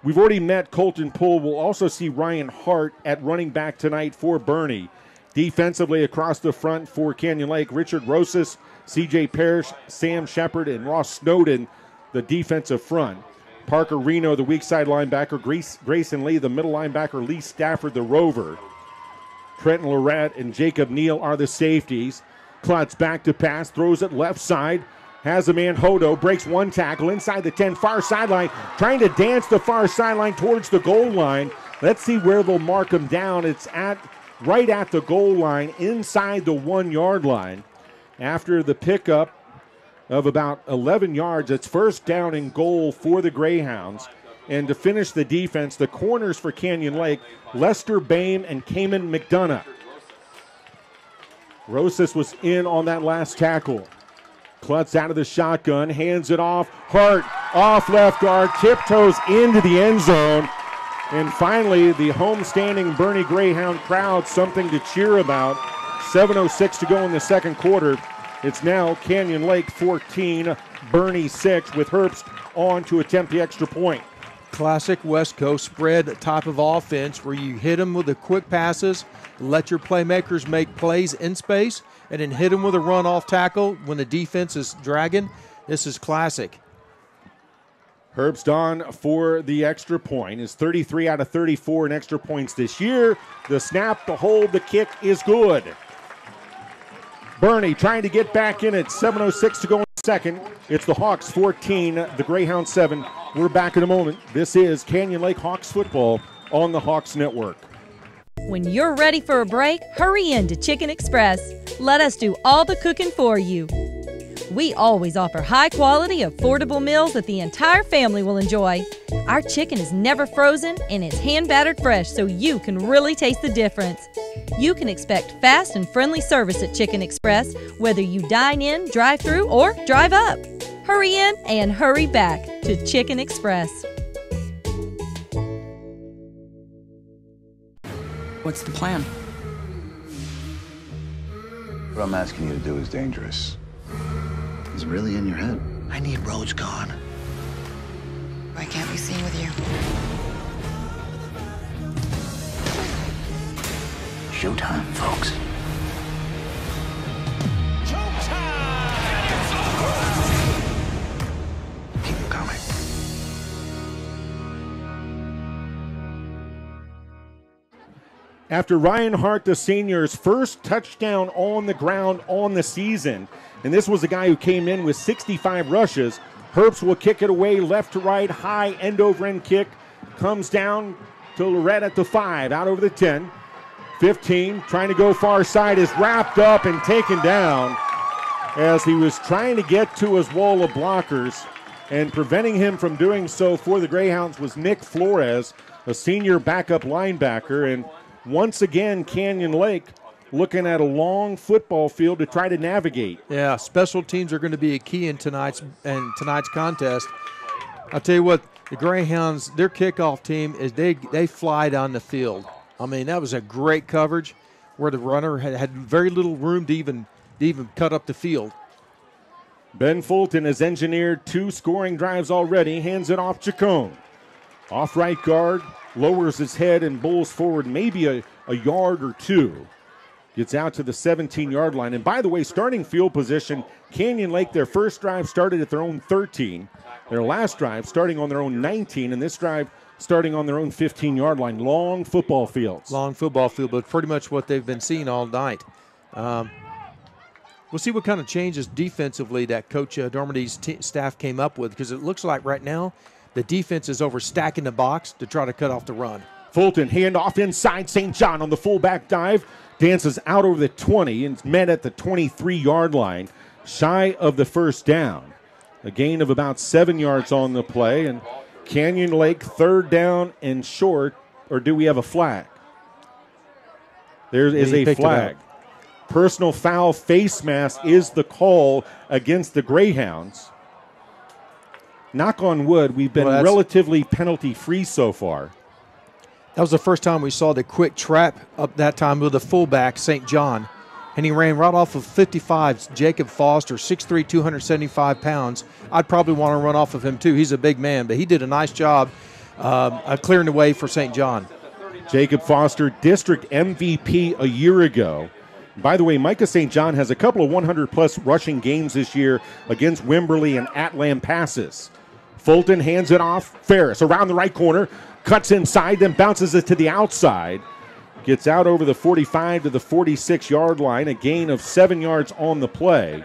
A: We've already met Colton Poole. We'll also see Ryan Hart at running back tonight for Boerne. Defensively across the front for Canyon Lake, Richard Rosas, C.J. Parrish, Sam Shepard, and Ross Snowden, the defensive front. Parker Reno, the weak side linebacker, Grayson Lee, the middle linebacker, Lee Stafford, the rover. Trenton Lorette and Jacob Neal are the safeties. Klutz back to pass, throws it left side, has a man, Hodo, breaks one tackle inside the 10, far sideline, trying to dance the far sideline towards the goal line. Let's see where they'll mark him down. It's right at the goal line, inside the 1-yard line. After the pickup of about 11 yards, it's first down and goal for the Greyhounds. And to finish the defense, the corners for Canyon Lake, Lester Bame and Cayman McDonough. Rosas was in on that last tackle. Klutz out of the shotgun, hands it off. Hart off left guard, tiptoes into the end zone. And finally, the homestanding Boerne Greyhound crowd, something to cheer about. 7:06 to go in the second quarter. It's now Canyon Lake 14, Boerne 6, with Herbst on to attempt the extra point.
B: Classic West Coast spread type of offense where you hit them with the quick passes, let your playmakers make plays in space, and then hit them with a run-off tackle when the defense is dragging. This is classic.
A: Herbst on for the extra point. Is 33 out of 34 in extra points this year. The snap, the hold, the kick is good. Boerne trying to get back in it. 7:06 to go in the second. It's the Hawks 14, the Greyhounds 7. We're back in a moment. This is Canyon Lake Hawks football on the Hawks Network.
F: When you're ready for a break, hurry in to Chicken Express. Let us do all the cooking for you. We always offer high-quality, affordable meals that the entire family will enjoy. Our chicken is never frozen and it's hand-battered fresh so you can really taste the difference. You can expect fast and friendly service at Chicken Express, whether you dine in, drive through, or drive up. Hurry in and hurry back to Chicken Express.
P: What's the plan?
H: What I'm asking you to do is dangerous. It's really in your head.
G: I need roads gone.
P: I can't be seen with you.
G: Showtime, folks. Keep
A: after Ryan Hart, the senior's first touchdown on the ground on the season. And this was a guy who came in with 65 rushes. Herbst will kick it away left to right, high end-over-end kick. Comes down to Lorette at the 5, out over the 10. 15, trying to go far side, is wrapped up and taken down as he was trying to get to his wall of blockers. And preventing him from doing so for the Greyhounds was Nick Flores, a senior backup linebacker. And once again, Canyon Lake looking at a long football field to try to navigate.
B: Yeah, special teams are going to be a key in tonight's contest. I'll tell you what, the Greyhounds, their kickoff team, is they fly down the field. I mean, that was a great coverage where the runner had very little room to even cut up the field.
A: Ben Fulton has engineered 2 scoring drives already, hands it off Chacon. Off right guard, lowers his head and bowls forward maybe a yard or 2. Gets out to the 17-yard line. And by the way, starting field position, Canyon Lake, their first drive started at their own 13. Their last drive starting on their own 19, and this drive starting on their own 15-yard line. Long football fields.
B: Long football field, but pretty much what they've been seeing all night. We'll see what kind of changes defensively that Coach Dormady's staff came up with, because it looks like right now the defense is overstacking the box to try to cut off the run.
A: Fulton, handoff inside St. John on the fullback dive. Dances out over the 20 and met at the 23-yard line, shy of the first down. A gain of about 7 yards on the play, and Canyon Lake 3rd down and short, or do we have a flag? There is a flag. Personal foul face mask is the call against the Greyhounds. Knock on wood, we've been relatively penalty-free so far.
B: That was the first time we saw the quick trap up that time with the fullback, St. John. And he ran right off of 55, Jacob Foster, 6'3", 275 pounds. I'd probably want to run off of him too. He's a big man, but he did a nice job clearing the way for St. John.
A: Jacob Foster, district MVP a year ago. By the way, Micah St. John has a couple of 100-plus rushing games this year against Wimberley and at Lampasas. Fulton hands it off. Ferris around the right corner. Cuts inside, then bounces it to the outside. Gets out over the 45 to the 46-yard line. A gain of 7 yards on the play.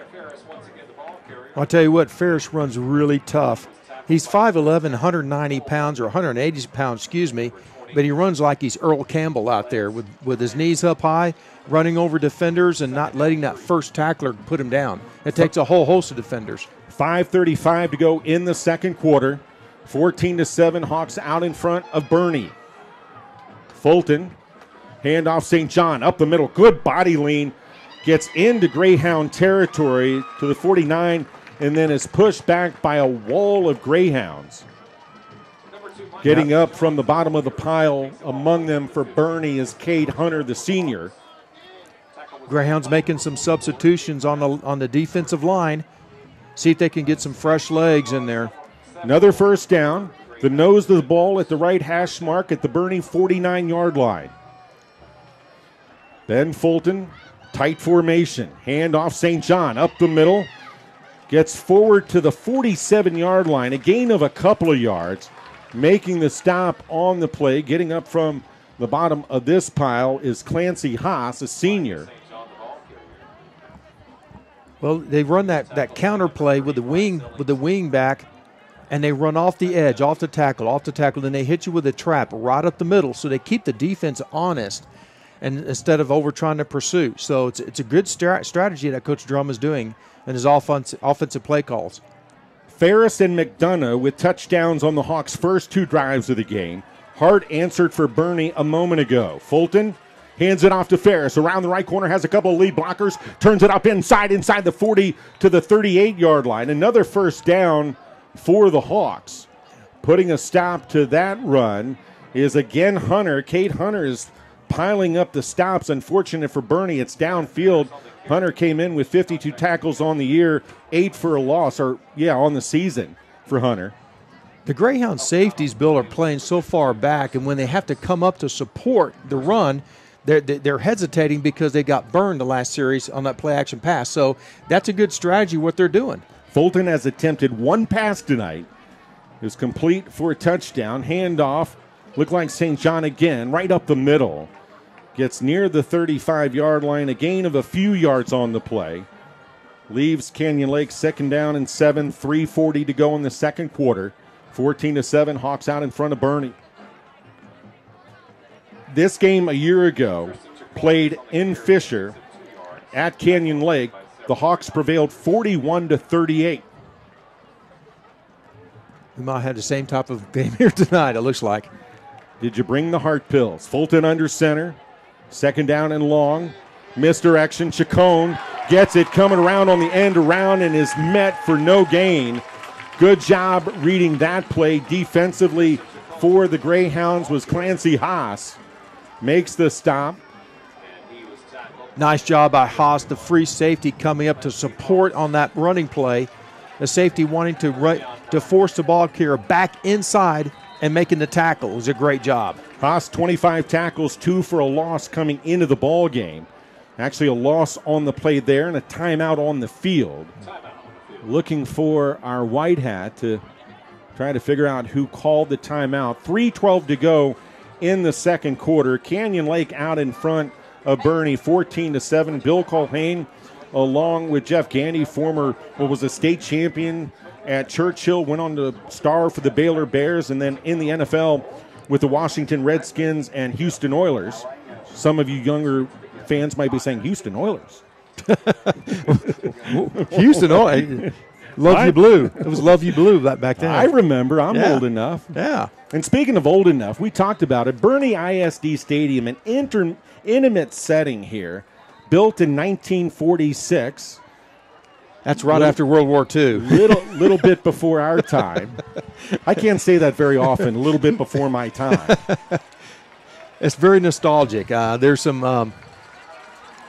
B: I'll tell you what, Ferris runs really tough. He's 5'11", 190 pounds, or 180 pounds, excuse me, but he runs like he's Earl Campbell out there with his knees up high, running over defenders and not letting that first tackler put him down. It takes a whole host of defenders.
A: 5:35 to go in the second quarter. 14-7, Hawks out in front of Boerne. Fulton, handoff St. John, up the middle, good body lean, gets into Greyhound territory to the 49, and then is pushed back by a wall of Greyhounds. Getting up from the bottom of the pile among them for Boerne is Cade Hunter, the senior.
B: Greyhounds making some substitutions on the defensive line. See if they can get some fresh legs in there.
A: Another first down. The nose of the ball at the right hash mark at the Boerne 49-yard line. Ben Fulton, tight formation. Hand off St. John, up the middle. Gets forward to the 47-yard line. A gain of a couple of yards. Making the stop on the play. Getting up from the bottom of this pile is Clancy Haas, a senior.
B: Well, they run that counter play with the wing back, and they run off the edge, off the tackle, then they hit you with a trap right up the middle, so they keep the defense honest and instead of over trying to pursue. So it's a good strategy that Coach Drum is doing in his offensive play calls.
A: Ferris and McDonough with touchdowns on the Hawks' first 2 drives of the game. Hart answered for Boerne a moment ago. Fulton hands it off to Ferris. Around the right corner, has a couple of lead blockers. Turns it up inside the 40 to the 38-yard line. Another first down for the Hawks. Putting a stop to that run is again Hunter. Cade Hunter is piling up the stops. Unfortunate for Boerne, it's downfield. Hunter came in with 52 tackles on the year, 8 for a loss, on the season for Hunter.
B: The Greyhound safeties, Bill, are playing so far back, and when they have to come up to support the run, they're hesitating because they got burned the last series on that play-action pass. So that's a good strategy, what they're doing.
A: Fulton has attempted 1 pass tonight. It was complete for a touchdown. Handoff, looked like St. John again, right up the middle. Gets near the 35-yard line, a gain of a few yards on the play. Leaves Canyon Lake 2nd down and 7, 3:40 to go in the second quarter. 14-7, Hawks out in front of Boerne. This game a year ago, played in Fisher at Canyon Lake. The Hawks prevailed 41-38.
B: We might have the same type of game here tonight, it looks like.
A: Did you bring the heart pills? Fulton under center. 2nd down and long. Misdirection. Chacon gets it coming around on the end around and is met for no gain. Good job reading that play defensively for the Greyhounds was Clancy Haas. Makes the stop.
B: Nice job by Haas, the free safety coming up to support on that running play. The safety wanting to force the ball carrier back inside and making the tackle. It was a great job.
A: Haas 25 tackles, 2 for a loss coming into the ball game. Actually a loss on the play there and a timeout on the field. Looking for our white hat to try to figure out who called the timeout. 3:12 to go in the second quarter. Canyon Lake out in front of Boerne 14-7. Bill Colhane along with Jeff Gandy, former, was a state champion at Churchill, went on to star for the Baylor Bears, and then in the NFL with the Washington Redskins and Houston Oilers. Some of you younger fans might be saying, Houston Oilers.
B: Houston Oilers. Love You Blue. It was Love You Blue back then.
A: I remember. I'm old enough.
B: Yeah.
A: And speaking of old enough, we talked about it. Boerne ISD Stadium, an intimate setting here, built in 1946.
B: That's right after World War II.
A: Little bit before our time. I can't say that very often. A little bit before my time.
B: It's very nostalgic. There's some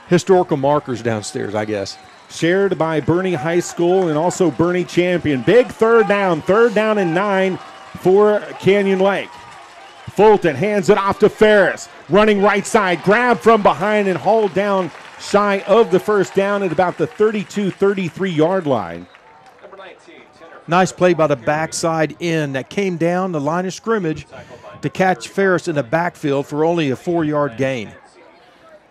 B: historical markers downstairs, I guess.
A: Shared by Boerne High School and also Boerne Champion. Big third down and 9 for Canyon Lake. Fulton hands it off to Ferris. Running right side, grabbed from behind and hauled down shy of the first down at about the 32-33-yard line.
B: Nice play by the backside end that came down the line of scrimmage to catch Ferris in the backfield for only a 4-yard gain.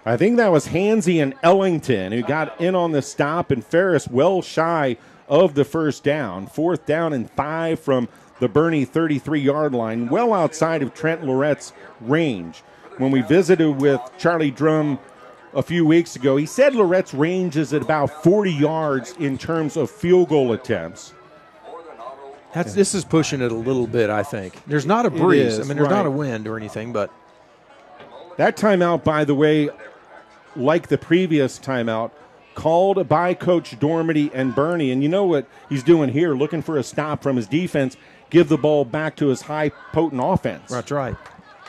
A: I think that was Hansey and Ellington who got in on the stop, and Ferris well shy of the first down. 4th down and 5 from the Boerne 33-yard line, well outside of Trent Lorette's range. When we visited with Charlie Drum a few weeks ago, he said Lorette's range is at about 40 yards in terms of field goal attempts.
B: This is pushing it a little bit, I think. There's not a breeze. There's not a wind or anything, but.
A: That timeout, by the way, like the previous timeout, called by Coach Dormady and Boerne. And you know what he's doing here, looking for a stop from his defense, give the ball back to his high, potent offense.
B: That's right.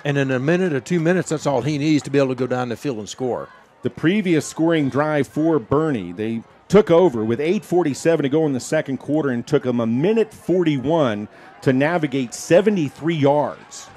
B: And in a minute or 2 minutes, that's all he needs to be able to go down the field and score.
A: The previous scoring drive for Boerne, they took over with 8:47 to go in the second quarter and took them a minute 41 to navigate 73 yards.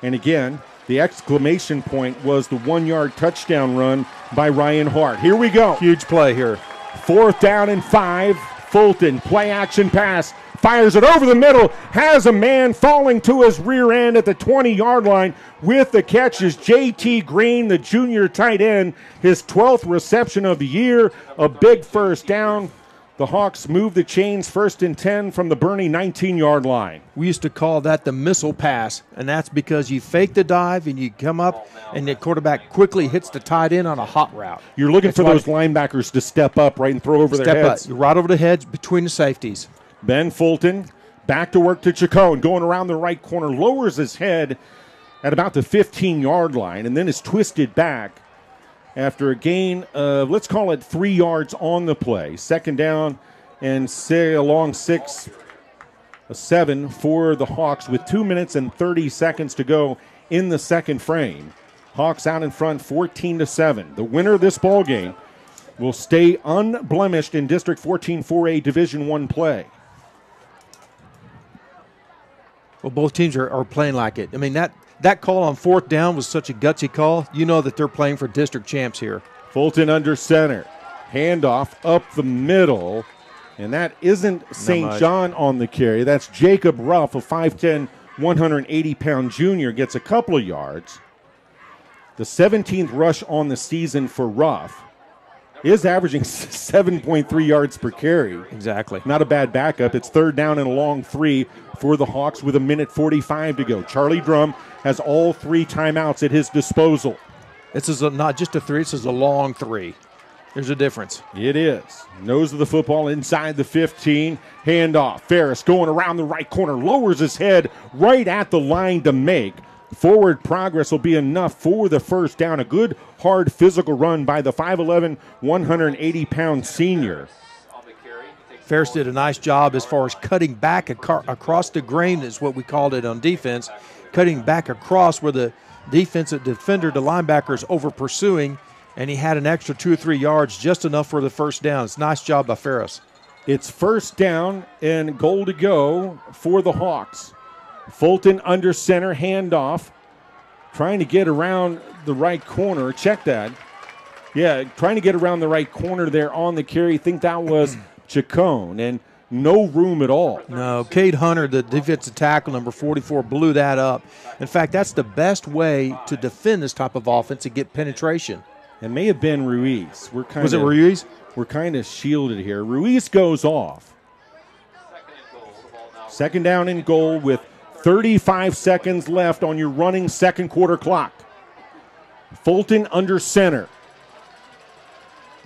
A: And again, the exclamation point was the 1-yard touchdown run by Ryan Hart. Here we go.
B: Huge play here.
A: 4th down and 5. Fulton, play action pass. Fires it over the middle, has a man falling to his rear end at the 20-yard line with the catch is J.T. Green, the junior tight end, his 12th reception of the year, a big first down. The Hawks move the chains 1st and 10 from the Boerne 19-yard line.
B: We used to call that the missile pass, and that's because you fake the dive and you come up and the quarterback quickly hits the tight end on a hot route.
A: You're looking for those linebackers to step up right and throw over their heads.
B: Step up, right over the heads between the safeties.
A: Ben Fulton, back to work to Chacon, going around the right corner, lowers his head at about the 15-yard line, and then is twisted back after a gain of, let's call it 3 yards on the play. 2nd down and along 7 for the Hawks with 2 minutes and 30 seconds to go in the second frame. Hawks out in front 14-7. The winner of this ball game will stay unblemished in District 14 4A Division I play.
B: Well, both teams are playing like it. I mean, that call on 4th down was such a gutsy call. You know that they're playing for district champs here.
A: Fulton under center. Handoff up the middle. And that isn't St. John on the carry. That's Jacob Ruff, a 5'10", 180-pound junior, gets a couple of yards. the 17th rush on the season for Ruff, is averaging 7.3 yards per carry.
B: Exactly.
A: Not a bad backup. It's third down and a long 3 for the Hawks with 1:45 to go. Charlie Drum has all 3 timeouts at his disposal.
B: This is not just a 3, this is a long 3. There's a difference.
A: It is. Nose of the football inside the 15. Handoff. Ferris going around the right corner. Lowers his head right at the line to make. Forward progress will be enough for the first down. A good, hard, physical run by the 5'11", 180-pound senior.
B: Ferris did a nice job as far as cutting back across the grain, is what we called it on defense. Cutting back across where the defensive defender, the linebacker, is over pursuing, and he had an extra 2 or 3 yards, just enough for the first down. It's a nice job by Ferris.
A: It's first down and goal to go for the Hawks. Fulton under center, handoff, trying to get around the right corner. Check that. Yeah, trying to get around the right corner there on the carry. Think that was Chacon, and no room at all.
B: No, Cade Hunter, the defensive tackle, number 44, blew that up. In fact, that's the best way to defend this type of offense, to get penetration.
A: It may have been Ruiz.
B: Was it Ruiz?
A: We're kind of shielded here. Ruiz goes off. Second down and goal with 35 seconds left on your running second quarter clock. Fulton under center.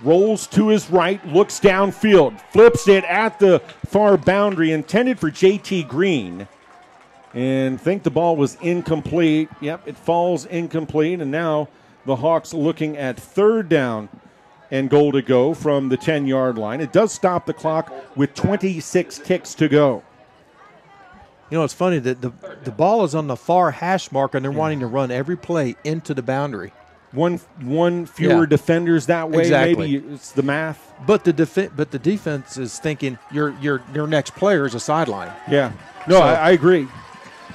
A: Rolls to his right, looks downfield, flips it at the far boundary, intended for J.T. Green. And think the ball was incomplete. Yep, it falls incomplete, and now the Hawks looking at third down and goal to go from the 10-yard line. It does stop the clock with 26 ticks to go.
B: You know, it's funny that the ball is on the far hash mark, and they're wanting to run every play into the boundary.
A: One fewer defenders that way.
B: Exactly.
A: Maybe it's the math.
B: But the defense is thinking your next player is a sideline.
A: Yeah. No, I agree.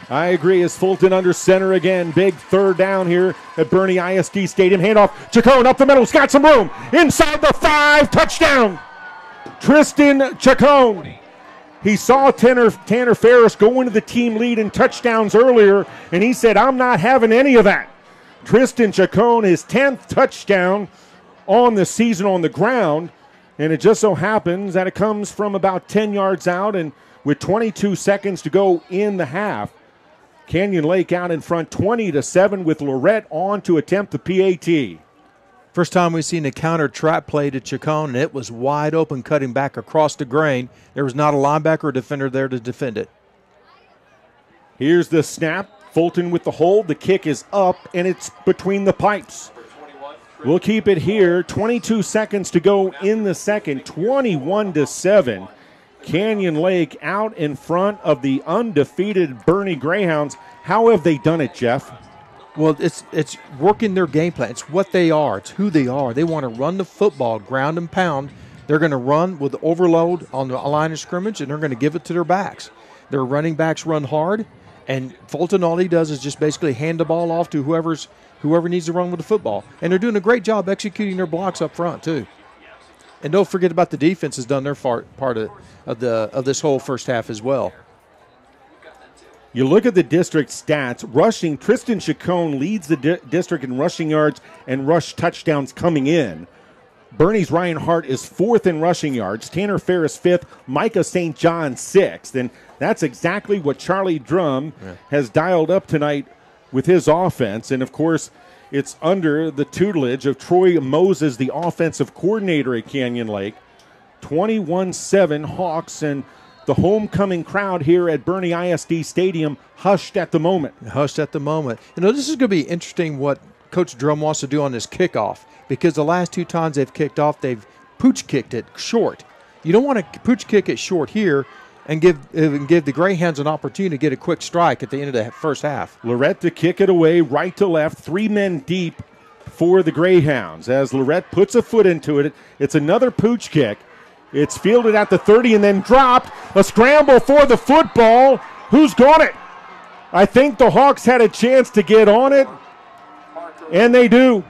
A: I agree. As Fulton under center again. Big third down here at Boerne ISD Stadium. Handoff. Chacon up the middle. He's got some room. Inside the 5. Touchdown. Tristan Chacon. He saw Tanner Ferris go into the team lead in touchdowns earlier, and he said, I'm not having any of that. Tristan Chacon, his 10th touchdown on the season on the ground, and it just so happens that it comes from about 10 yards out, and with 22 seconds to go in the half, Canyon Lake out in front 20-7 with Lorette on to attempt the PAT.
B: First time we've seen a counter trap play to Chacon, and it was wide open, cutting back across the grain. There was not a linebacker or defender there to defend it.
A: Here's the snap. Fulton with the hold. The kick is up, and it's between the pipes. We'll keep it here. 22 seconds to go in the second. 21-7. Canyon Lake out in front of the undefeated Boerne Greyhounds. How have they done it, Jeff?
B: Well, it's working their game plan. It's what they are. It's who they are. They want to run the football, ground and pound. They're going to run with overload on the line of scrimmage, and they're going to give it to their backs. Their running backs run hard, and Fulton, all he does is just basically hand the ball off to whoever needs to run with the football. And they're doing a great job executing their blocks up front, too. And don't forget about the defense has done their part of this whole first half as well.
A: You look at the district stats. Rushing, Tristan Chacon leads the district in rushing yards and rush touchdowns coming in. Boerne's Ryan Hart is 4th in rushing yards. Tanner Ferris 5th. Micah St. John 6th. And that's exactly what Charlie Drum has dialed up tonight with his offense. And, of course, it's under the tutelage of Troy Moses, the offensive coordinator at Canyon Lake. 21-7 Hawks, and the homecoming crowd here at Boerne ISD Stadium hushed at the moment.
B: Hushed at the moment. You know, this is going to be interesting what Coach Drum wants to do on this kickoff, because the last 2 times they've kicked off, they've pooch kicked it short. You don't want to pooch kick it short here and give the Greyhounds an opportunity to get a quick strike at the end of the first half.
A: Lorette to kick it away right to left, 3 men deep for the Greyhounds. As Lorette puts a foot into it, it's another pooch kick. It's fielded at the 30 and then dropped. A scramble for the football. Who's got it? I think the Hawks had a chance to get on it, and they do.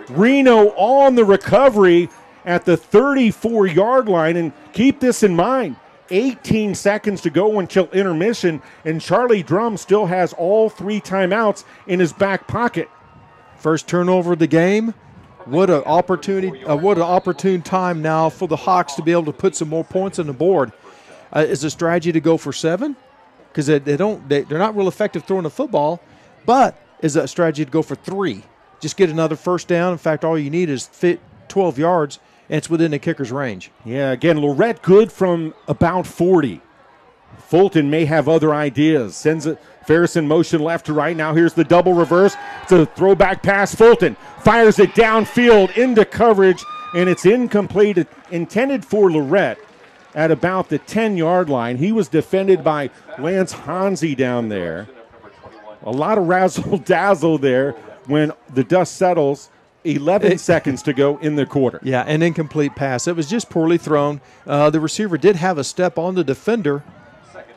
A: Reno on the recovery at the 34-yard line, and keep this in mind. 18 seconds to go until intermission, and Charlie Drum still has all 3 timeouts in his back pocket.
B: First turnover of the game. What an opportunity! What an opportune time now for the Hawks to be able to put some more points on the board. Is a strategy to go for 7 because they're not real effective throwing the football, but is a strategy to go for 3. Just get another first down. In fact, all you need is 12 yards, and it's within the kicker's range.
A: Yeah, again, Lorette good from about 40. Fulton may have other ideas. Sends it Ferris in motion left to right. Now here's the double reverse. It's a throwback pass. Fulton fires it downfield into coverage, and it's incomplete. Intended for Lorette at about the 10-yard line. He was defended by Lance Hansi down there. A lot of razzle-dazzle there when the dust settles. 11 seconds to go in the quarter.
B: Yeah, an incomplete pass. It was just poorly thrown. The receiver did have a step on the defender.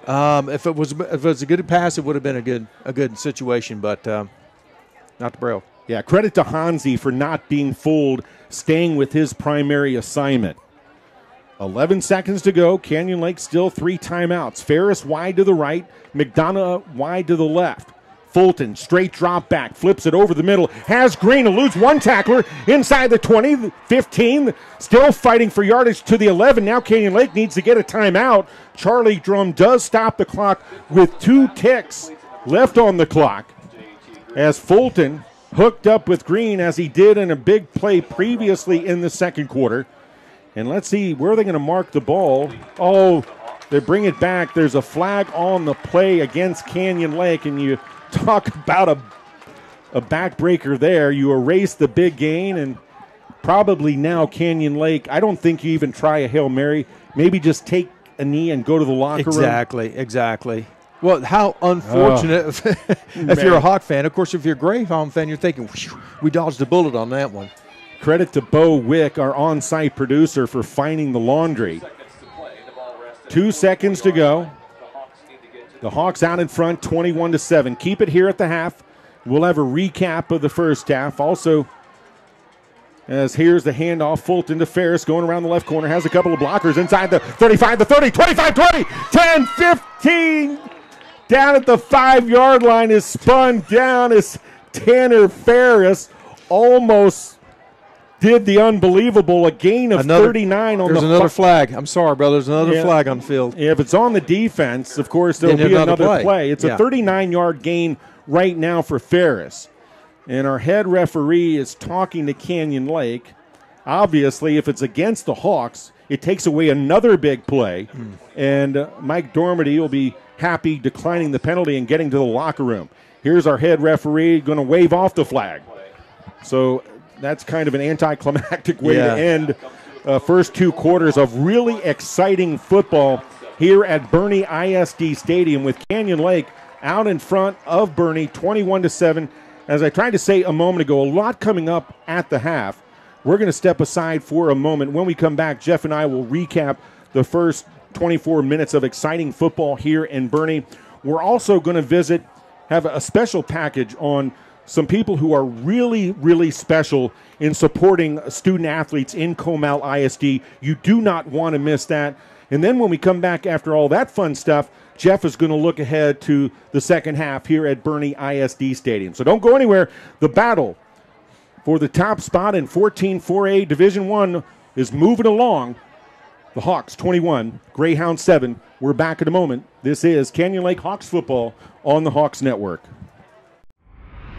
B: If it was a good pass, it would have been a good situation, but not the Braille.
A: Yeah, credit to Hansi for not being fooled, staying with his primary assignment. 11 seconds to go. Canyon Lake still 3 timeouts. Ferris wide to the right. McDonough wide to the left. Fulton, straight drop back, flips it over the middle, has Green, eludes one tackler inside the 20, the 15, still fighting for yardage to the 11. Now Canyon Lake needs to get a timeout. Charlie Drum does stop the clock with 2 ticks left on the clock as Fulton hooked up with Green as he did in a big play previously in the second quarter. And let's see, where are they going to mark the ball? Oh, they bring it back. There's a flag on the play against Canyon Lake, and you talk about a backbreaker there. You erase the big gain, and probably now Canyon Lake, I don't think you even try a Hail Mary. Maybe just take a knee and go to the locker room.
B: Exactly. Well, how unfortunate if you're a Hawk fan. Of course, if you're a Greyhound fan, you're thinking, we dodged a bullet on that one.
A: Credit to Bo Wick, our on-site producer, for finding the laundry. 2 seconds to go. The Hawks out in front, 21-7. Keep it here at the half. We'll have a recap of the first half. Also, as here's the handoff, Fulton to Ferris, going around the left corner, has a couple of blockers inside the 35, the 30, 25, 20, 10, 15. Down at the 5-yard line is spun down as Tanner Ferris almost did the unbelievable, a gain of 39 on the
B: There's another flag. I'm sorry, brother. There's another flag on the field.
A: If it's on the defense, of course, there'll be another play. It's a 39-yard gain right now for Ferris. And our head referee is talking to Canyon Lake. Obviously, if it's against the Hawks, it takes away another big play. And Mike Dormady will be happy declining the penalty and getting to the locker room. Here's our head referee going to wave off the flag. So that's kind of an anticlimactic way to end first 2 quarters of really exciting football here at Boerne ISD Stadium with Canyon Lake out in front of Boerne 21-7. As I tried to say a moment ago, a lot coming up at the half. We're going to step aside for a moment. When we come back, Jeff and I will recap the first 24 minutes of exciting football here in Boerne. We're also going to have a special package on some people who are really, really special in supporting student athletes in Comal ISD. You do not want to miss that. And then when we come back after all that fun stuff, Jeff is going to look ahead to the second half here at Boerne ISD Stadium. So don't go anywhere. The battle for the top spot in 14-4A Division I is moving along. The Hawks 21, Greyhounds 7. We're back in a moment. This is Canyon Lake Hawks football on the Hawks Network.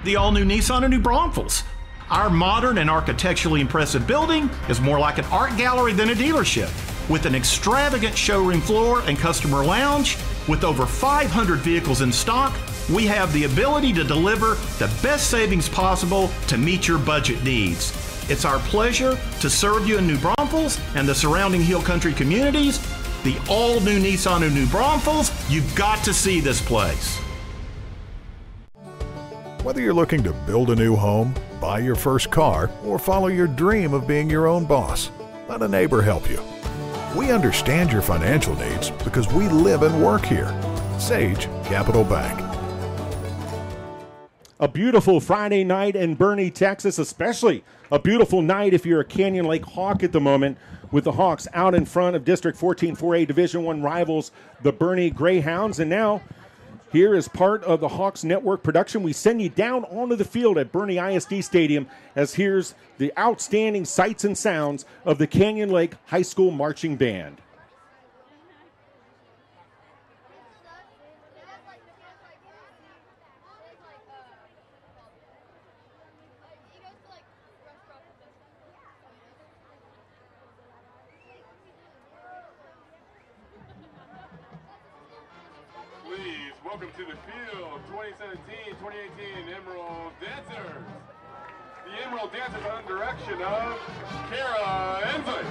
J: The all-new Nissan and New Braunfels. Our modern and architecturally impressive building is more like an art gallery than a dealership. With an extravagant showroom floor and customer lounge, with over 500 vehicles in stock, we have the ability to deliver the best savings possible to meet your budget needs. It's our pleasure to serve you in New Braunfels and the surrounding Hill Country communities. The all-new Nissan and New Braunfels, you've got to see this place.
I: Whether you're looking to build a new home, buy your first car, or follow your dream of being your own boss, let a neighbor help you. We understand your financial needs because we live and work here. Sage Capital Bank.
A: A beautiful Friday night in Boerne, Texas, especially a beautiful night if you're a Canyon Lake Hawk at the moment, with the Hawks out in front of District 14-4A Division I rivals, the Boerne Greyhounds. And now Here, as part of the Hawks Network production, we send you down onto the field at Boerne ISD Stadium as here's the outstanding sights and sounds of the Canyon Lake High School Marching Band.
U: Welcome to the field, 2017-2018 Emerald Dancers. The Emerald Dancers are under direction of Kara Ensley.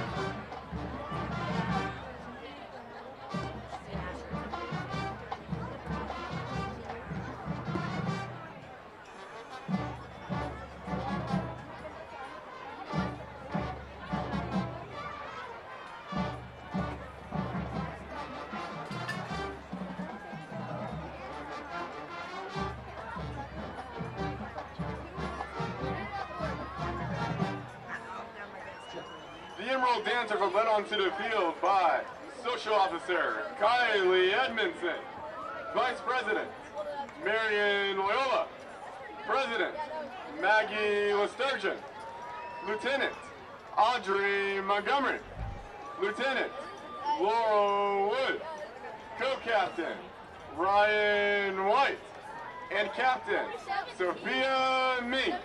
U: The Emerald Dancers are led onto the field by Social Officer Kylie Edmondson, Vice President Marion Loyola, President Maggie Lesturgeon, Lieutenant Audrey Montgomery, Lieutenant Laurel Wood, Co-Captain Ryan White, and Captain Sophia Mink.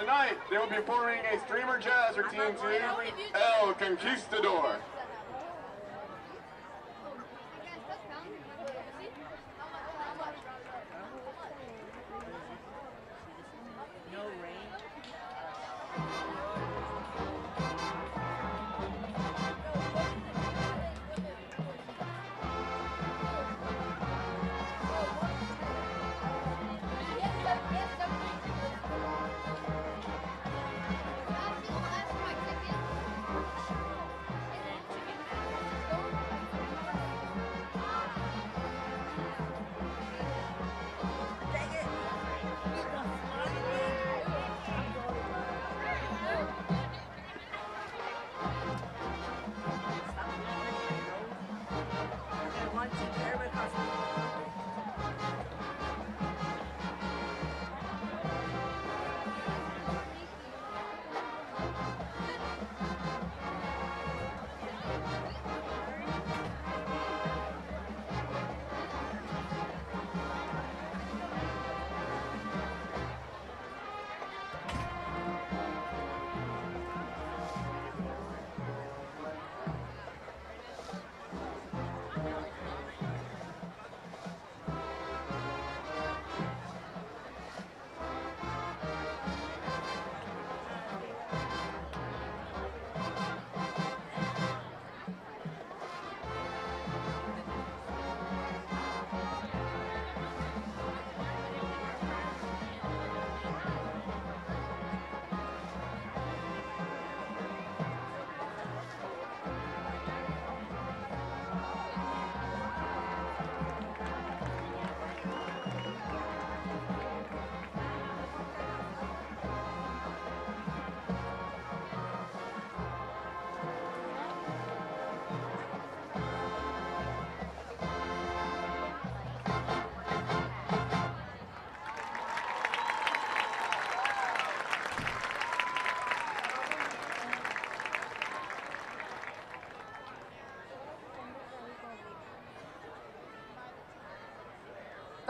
U: Tonight, they will be performing a streamer jazz routine to El Conquistador.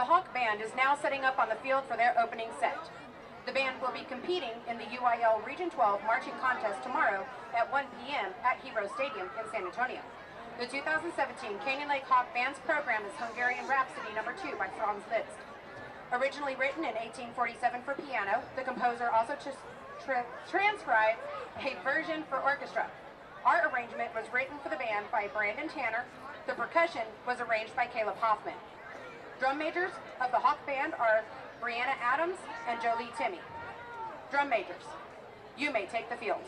V: The Hawk Band is now setting up on the field for their opening set. The band will be competing in the UIL Region 12 Marching Contest tomorrow at 1 p.m. at Hero Stadium in San Antonio. The 2017 Canyon Lake Hawk Band's program is Hungarian Rhapsody No. 2 by Franz Liszt. Originally written in 1847 for piano, the composer also transcribed a version for orchestra. Our arrangement was written for the band by Brandon Tanner. The percussion was arranged by Caleb Hoffman. Drum majors of the Hawk Band are Brianna Adams and Jolie Timmy. Drum majors, you may take the field.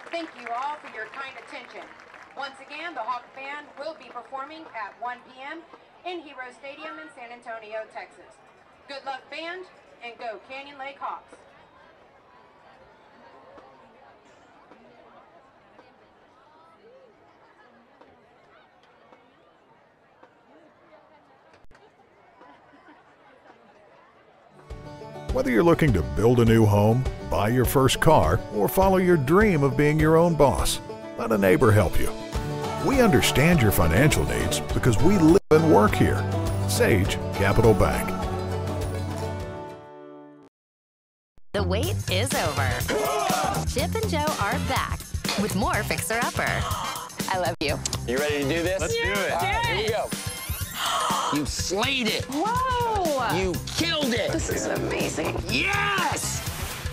V: Thank you all for your kind attention. Once again, the Hawk Band will be performing at 1 p.m. in Hero Stadium in San Antonio, Texas. Good luck, band, and go Canyon Lake Hawks.
I: Whether you're looking to build a new home, buy your first car, or follow your dream of being your own boss, let a neighbor help you. We understand your financial needs because we live and work here. Sage Capital Bank.
C: The wait is over. Chip and Joe are back with more Fixer Upper. I love you.
D: You ready to do this?
C: Let's do it.
D: All right, here we go. You slayed it.
C: Whoa!
D: You killed it.
C: This is amazing.
D: Yes!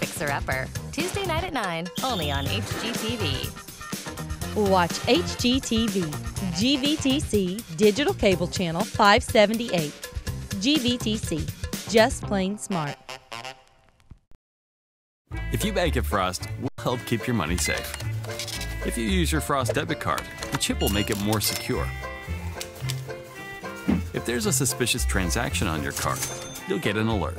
C: Fixer Upper, Tuesday night at 9, only on HGTV.
F: Watch HGTV, GVTC, Digital Cable Channel 578. GVTC, just plain smart.
E: If you bank at Frost, we'll help keep your money safe. If you use your Frost debit card, the chip will make it more secure. If there's a suspicious transaction on your card, you'll get an alert.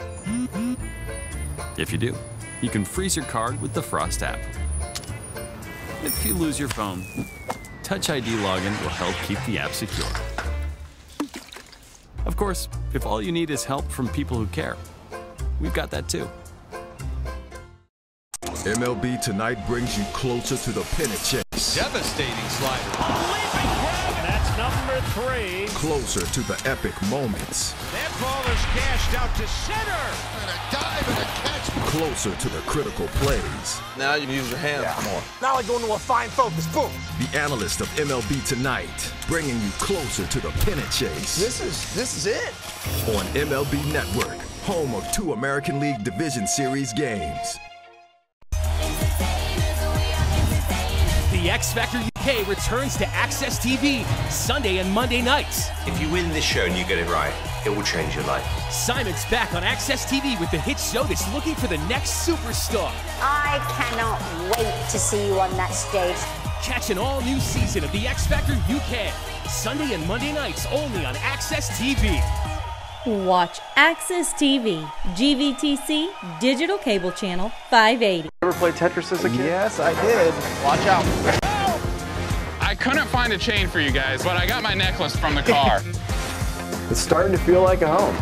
E: If you do, you can freeze your card with the Frost app. If you lose your phone, Touch ID login will help keep the app secure. Of course, if all you need is help from people who care, we've got that too.
K: MLB Tonight brings you closer to the pennant chase.
L: Devastating slider. Leaping grab. That's number 3.
K: Closer to the epic moments.
L: That ball is cashed out to center. And a dive and a catch.
K: Closer to the critical plays.
O: Now you can use your hands more.
L: Now I go into a fine focus. Boom.
K: The analyst of MLB Tonight, bringing you closer to the pennant chase.
O: This is it.
K: On MLB Network, home of 2 American League Division Series games.
R: The X Factor UK returns to Access TV Sunday and Monday nights.
S: If you win this show and you get it right, it will change your life.
R: Simon's back on Access TV with the hit show that's looking for the next superstar.
T: I cannot wait to see you on that stage.
R: Catch an all-new season of The X Factor UK Sunday and Monday nights only on Access TV.
F: Watch Access TV, GVTC, Digital Cable Channel 580.
O: Ever play Tetris as a kid? Yes, I did. Watch out.
Q: I couldn't find a chain for you guys, but I got my necklace from the car.
O: It's starting to feel like a home.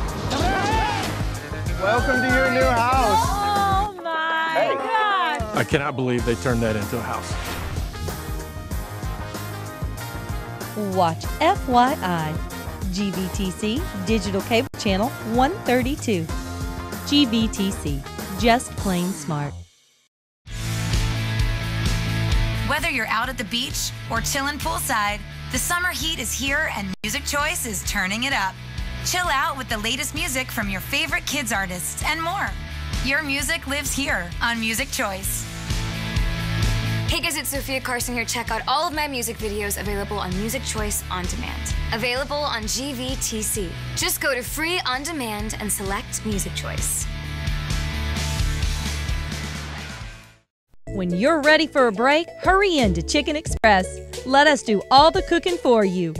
O: Welcome to your new house.
F: Oh my gosh.
B: I cannot believe they turned that into a house.
F: Watch FYI, GVTC, Digital Cable Channel 132. GVTC, just plain smart.
M: Whether you're out at the beach or chilling poolside, the summer heat is here and Music Choice is turning it up. Chill out with the latest music from your favorite kids artists and more. Your music lives here on Music Choice.
N: Hey guys, it's Sophia Carson here. Check out all of my music videos available on Music Choice On Demand. Available on GVTC. Just go to Free On Demand and select Music Choice.
F: When you're ready for a break, hurry in to Chicken Express. Let us do all the cooking for you.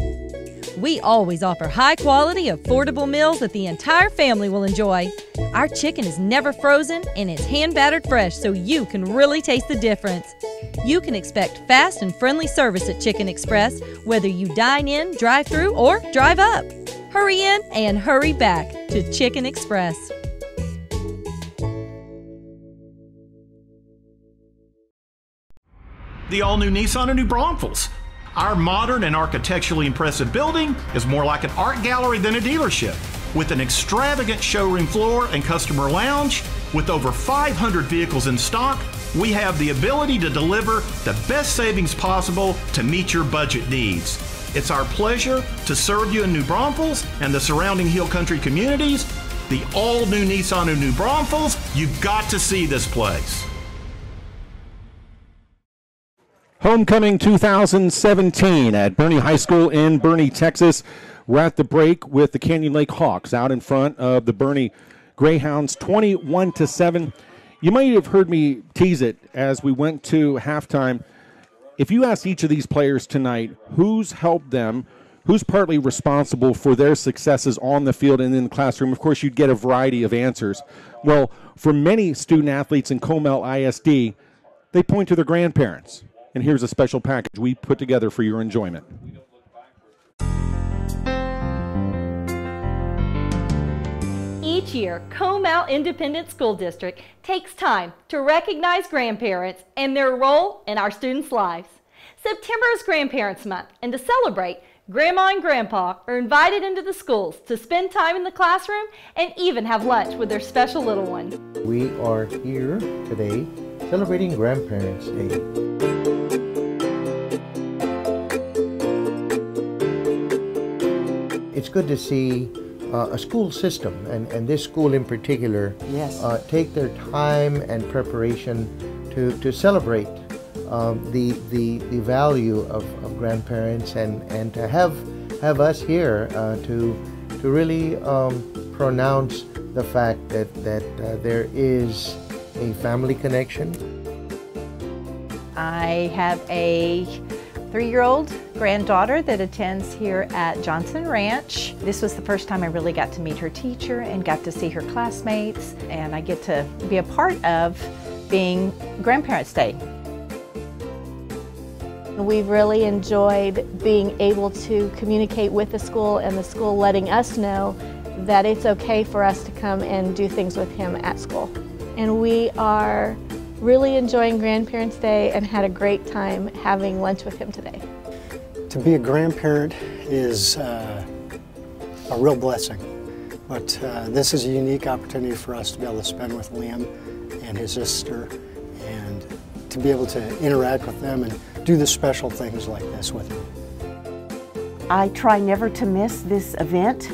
F: We always offer high-quality, affordable meals that the entire family will enjoy. Our chicken is never frozen and it's hand-battered fresh so you can really taste the difference. You can expect fast and friendly service at Chicken Express, whether you dine in, drive through, or drive up. Hurry in and hurry back to Chicken Express.
J: The all-new Nissan of New Braunfels. Our modern and architecturally impressive building is more like an art gallery than a dealership, With an extravagant showroom floor and customer lounge, with over 500 vehicles in stock, we have the ability to deliver the best savings possible to meet your budget needs. It's our pleasure to serve you in New Braunfels and the surrounding Hill Country communities. The all-new Nissan of New Braunfels, you've got to see this place.
A: Homecoming 2017 at Boerne High School in Boerne, Texas. We're at the break with the Canyon Lake Hawks out in front of the Boerne Greyhounds, 21-7. You might have heard me tease it as we went to halftime. If you ask each of these players tonight who's helped them, who's partly responsible for their successes on the field and in the classroom, of course you'd get a variety of answers. Well, for many student athletes in Comel ISD, they point to their grandparents. And here's a special package we put together for your enjoyment.
F: Each year, Comel Independent School District takes time to recognize grandparents and their role in our students' lives. September is Grandparents Month, and to celebrate, Grandma and Grandpa are invited into the schools to spend time in the classroom and even have lunch with their special little one.
H: We are here today celebrating Grandparents' Day. It's good to see a school system, and this school in particular, take their time and preparation to celebrate the value of grandparents and to have us here to really pronounce the fact that there is a family connection.
P: I have a 3-year-old granddaughter that attends here at Johnson Ranch. This was the first time I really got to meet her teacher and got to see her classmates, and I get to be a part of being Grandparents' Day.
W: We've really enjoyed being able to communicate with the school and the school letting us know that it's okay for us to come and do things with him at school. And we are really enjoying Grandparents' Day and had a great time having lunch with him today.
X: To be a grandparent is a real blessing, but this is a unique opportunity for us to be able to spend with Liam and his sister and to be able to interact with them and do the special things like this with them.
Y: I try never to miss this event.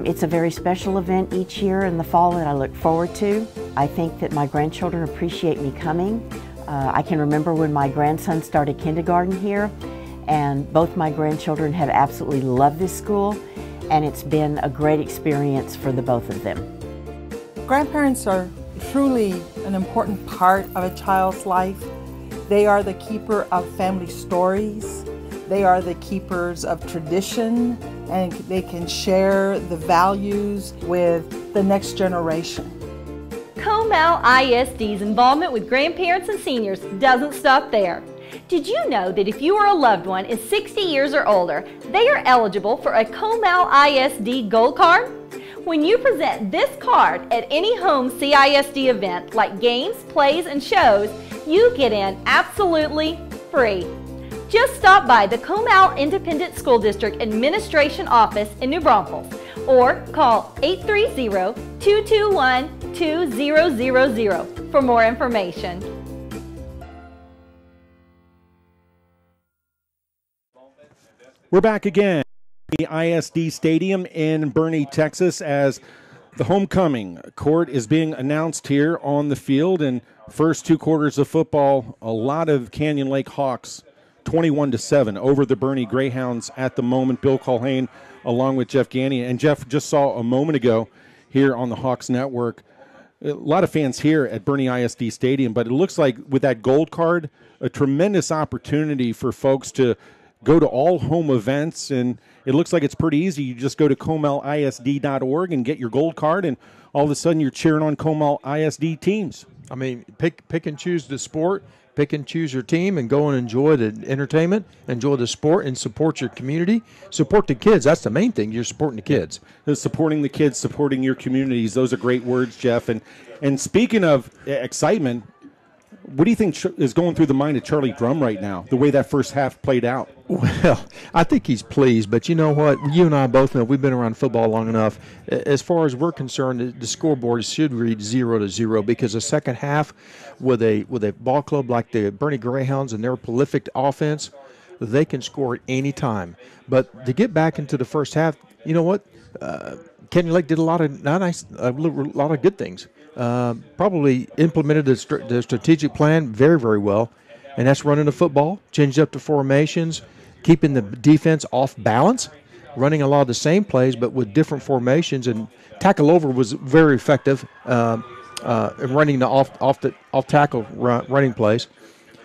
Y: It's a very special event each year in the fall that I look forward to. I think that my grandchildren appreciate me coming. I can remember when my grandson started kindergarten here, and both my grandchildren have absolutely loved this school, and it's been a great experience for the both of them.
Z: Grandparents are truly an important part of a child's life. They are the keeper of family stories. They are the keepers of tradition, and they can share the values with the next generation.
F: Comel ISD's involvement with grandparents and seniors doesn't stop there. Did you know that if you or a loved one is 60 years or older, they are eligible for a Comel ISD Gold Card? When you present this card at any home CISD event like games, plays, and shows, you get in absolutely free. Just stop by the Comel Independent School District Administration Office in New Braunfels or call 830-221-2000 for more information.
A: We're back again at the ISD Stadium in Boerne, Texas, as the homecoming court is being announced here on the field. And first 2 quarters of football, a lot of Canyon Lake Hawks 21-7 over the Boerne Greyhounds at the moment. Bill Culhane along with Jeff Ganny. And Jeff just saw a moment ago here on the Hawks Network, a lot of fans here at Boerne ISD Stadium, but it looks like with that gold card, a tremendous opportunity for folks to go to all home events, and it looks like it's pretty easy. You just go to comelisd.org and get your gold card, and all of a sudden you're cheering on Comel ISD teams.
B: I mean, pick and choose the sport, pick and choose your team, and go and enjoy the entertainment, enjoy the sport, and support your community. Support the kids. That's the main thing. You're supporting the kids.
A: Supporting the kids, supporting your communities. Those are great words, Jeff. And speaking of excitement, What do you think is going through the mind of Charlie Drum right now, the way that first half played out?
B: Well, I think he's pleased, but you know what? You and I both know we've been around football long enough. As far as we're concerned, the scoreboard should read 0-0 because the second half with a ball club like the Boerne Greyhounds and their prolific offense, they can score at any time. But to get back into the first half, you know what? Canyon Lake did a lot of good things. Probably implemented the strategic plan very, very well, and that's running the football, changed up the formations, keeping the defense off balance, running a lot of the same plays but with different formations, and tackle over was very effective in running the off tackle running plays,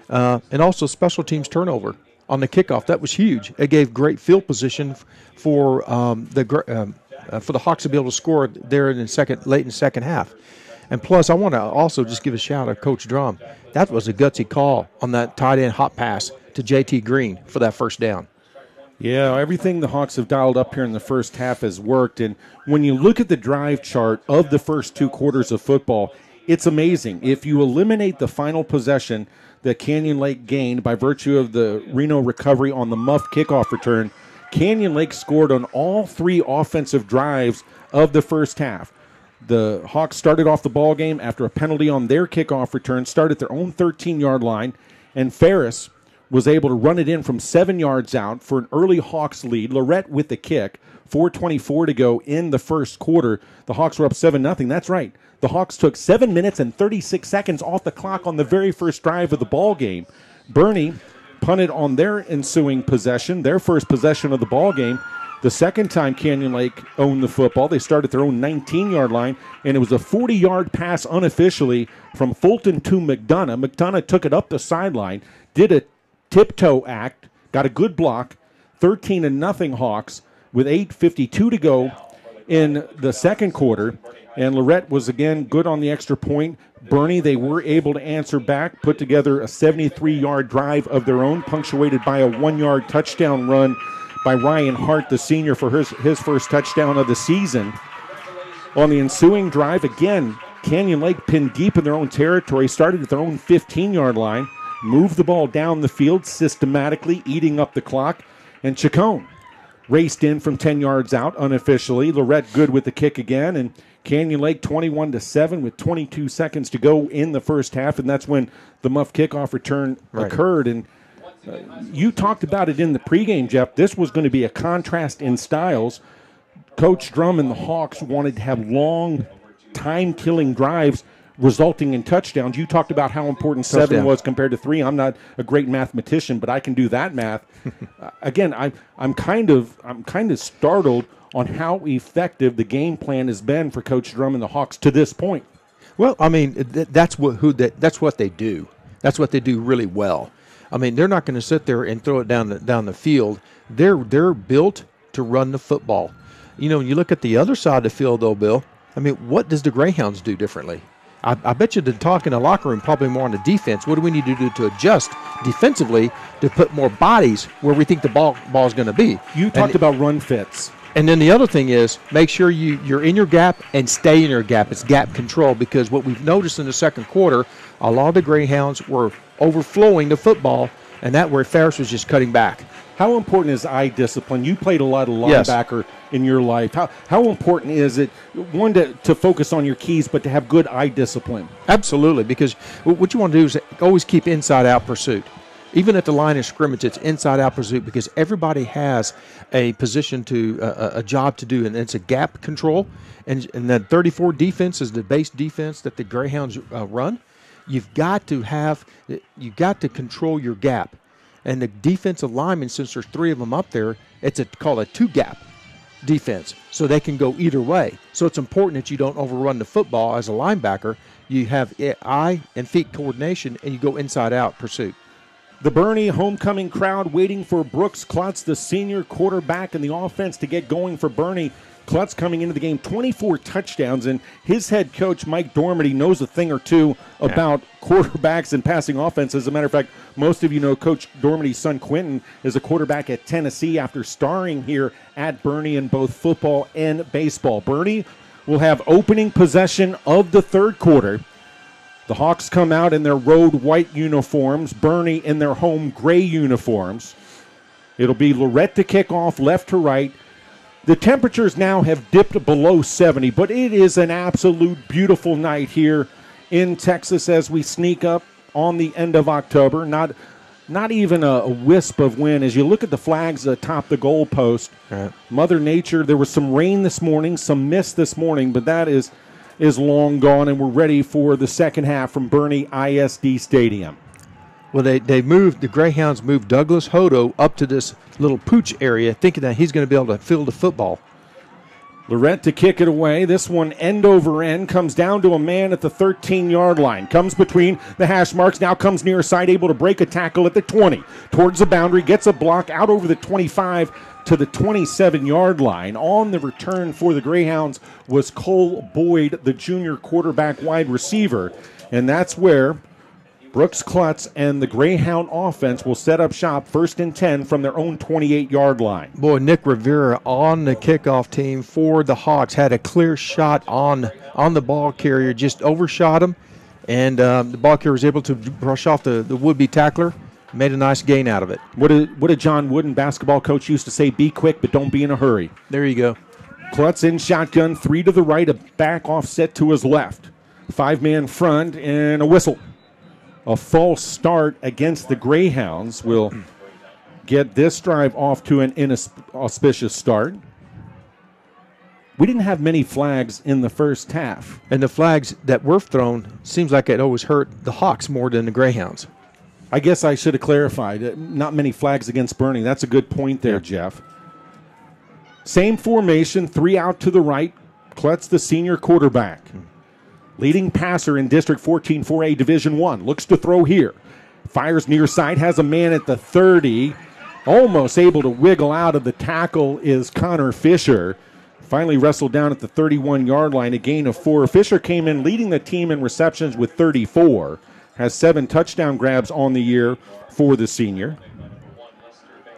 B: and also special teams turnover on the kickoff. That was huge. It gave great field position for the Hawks to be able to score there late in the second half. And plus, I want to also just give a shout out to Coach Drum. That was a gutsy call on that tight end hot pass to JT Green for that first down.
A: Yeah, everything the Hawks have dialed up here in the first half has worked. And when you look at the drive chart of the first 2 quarters of football, it's amazing. If you eliminate the final possession that Canyon Lake gained by virtue of the Reno recovery on the muff kickoff return, Canyon Lake scored on all 3 offensive drives of the first half. The Hawks started off the ball game after a penalty on their kickoff return, started their own 13-yard line, and Ferris was able to run it in from 7 yards out for an early Hawks lead. Lorette with the kick, 4:24 to go in the first quarter. The Hawks were up 7-0. That's right. The Hawks took 7 minutes and 36 seconds off the clock on the very first drive of the ball game. Boerne punted on their ensuing possession, their first possession of the ball game. The second time Canyon Lake owned the football, they started their own 19-yard line, and it was a 40-yard pass unofficially from Fulton to McDonough. McDonough took it up the sideline, did a tiptoe act, got a good block, 13-0 Hawks with 8:52 to go in the second quarter, and Lorette was again good on the extra point. Boerne, they were able to answer back, put together a 73-yard drive of their own, punctuated by a 1-yard touchdown run by Ryan Hart, the senior, for his first touchdown of the season. On the ensuing drive, again, Canyon Lake pinned deep in their own territory, started at their own 15-yard line, moved the ball down the field systematically, eating up the clock, and Chacon raced in from 10 yards out unofficially. Lorette good with the kick again, and Canyon Lake 21-7 with 22 seconds to go in the first half, and that's when the muff kickoff return occurred. And you talked about it in the pregame, Jeff. This was going to be a contrast in styles. Coach Drum and the Hawks wanted to have long, time-killing drives resulting in touchdowns. You talked about how important 7 was compared to 3. I'm not a great mathematician, but I can do that math. Again, I'm kind of startled on how effective the game plan has been for Coach Drum and the Hawks to this point.
B: Well, I mean, that's what they do. That's what they do really well. I mean, they're not going to sit there and throw it down the field. They're built to run the football. You know, when you look at the other side of the field, though, Bill, I mean, what does the Greyhounds do differently? I bet you the talk in the locker room probably more on the defense. What do we need to do to adjust defensively to put more bodies where we think the ball's going to be?
A: You talked about run fits.
B: And then the other thing is make sure you're in your gap and stay in your gap. It's gap control, because what we've noticed in the second quarter, a lot of the Greyhounds were overflowing the football, and that where Ferris was just cutting back.
A: How important is eye discipline? You played a lot of linebacker in your life. How important is it, one, to focus on your keys, but to have good eye discipline?
B: Absolutely, because what you want to do is always keep inside-out pursuit. Even at the line of scrimmage, it's inside-out pursuit, because everybody has a position a job to do, and it's a gap control. And that 34 defense is the base defense that the Greyhounds run. You've got to control your gap. And the defensive linemen, since there's 3 of them up there, it's called a 2-gap defense, so they can go either way. So it's important that you don't overrun the football as a linebacker. You have eye and feet coordination, and you go inside-out pursuit.
A: The Boerne homecoming crowd waiting for Brooks Klutz, the senior quarterback, and the offense to get going for Boerne. Klutz coming into the game, 24 touchdowns, and his head coach, Mike Dormady, knows a thing or two about quarterbacks and passing offense. As a matter of fact, most of you know Coach Dormady's son, Quentin, is a quarterback at Tennessee after starring here at Boerne in both football and baseball. Boerne will have opening possession of the third quarter. The Hawks come out in their road white uniforms, Boerne in their home gray uniforms. It'll be Lorette to kick off, left to right. The temperatures now have dipped below 70, but it is an absolute beautiful night here in Texas as we sneak up on the end of October. Not even a wisp of wind. As you look at the flags atop the goalpost, right. Mother Nature, there was some rain this morning, some mist this morning, but that is long gone, and we're ready for the second half from Boerne BISD Stadium.
B: Well, the Greyhounds moved Douglas Hodo up to this little pooch area, thinking that he's going to be able to field the football.
A: Lorette to kick it away. This one end over end comes down to a man at the 13-yard line. Comes between the hash marks, now comes near side, able to break a tackle at the 20. Towards the boundary, gets a block out over the 25 to the 27-yard line. On the return for the Greyhounds was Cole Boyd, the junior quarterback wide receiver. And that's where Brooks Klutz and the Greyhound offense will set up shop 1st and 10 from their own 28-yard line.
B: Boy, Nick Rivera on the kickoff team for the Hawks had a clear shot on the ball carrier, just overshot him, and the ball carrier was able to brush off the would-be tackler, made a nice gain out of it.
A: What did John Wooden, basketball coach, used to say? Be quick, but don't be in a hurry.
B: There you go.
A: Klutz in shotgun, 3 to the right, a back offset to his left. 5-man front and a whistle. A false start against the Greyhounds will get this drive off to an inauspicious start. We didn't have many flags in the first half.
B: And the flags that were thrown seems like it always hurt the Hawks more than the Greyhounds.
A: I guess I should have clarified. Not many flags against Boerne. That's a good point there, Jeff. Same formation, 3 out to the right. Klutz, the senior quarterback. Leading passer in District 14 4A Division I. Looks to throw here. Fires near side. Has a man at the 30. Almost able to wiggle out of the tackle is Connor Fisher. Finally wrestled down at the 31-yard line. A gain of 4. Fisher came in leading the team in receptions with 34. Has 7 touchdown grabs on the year for the senior.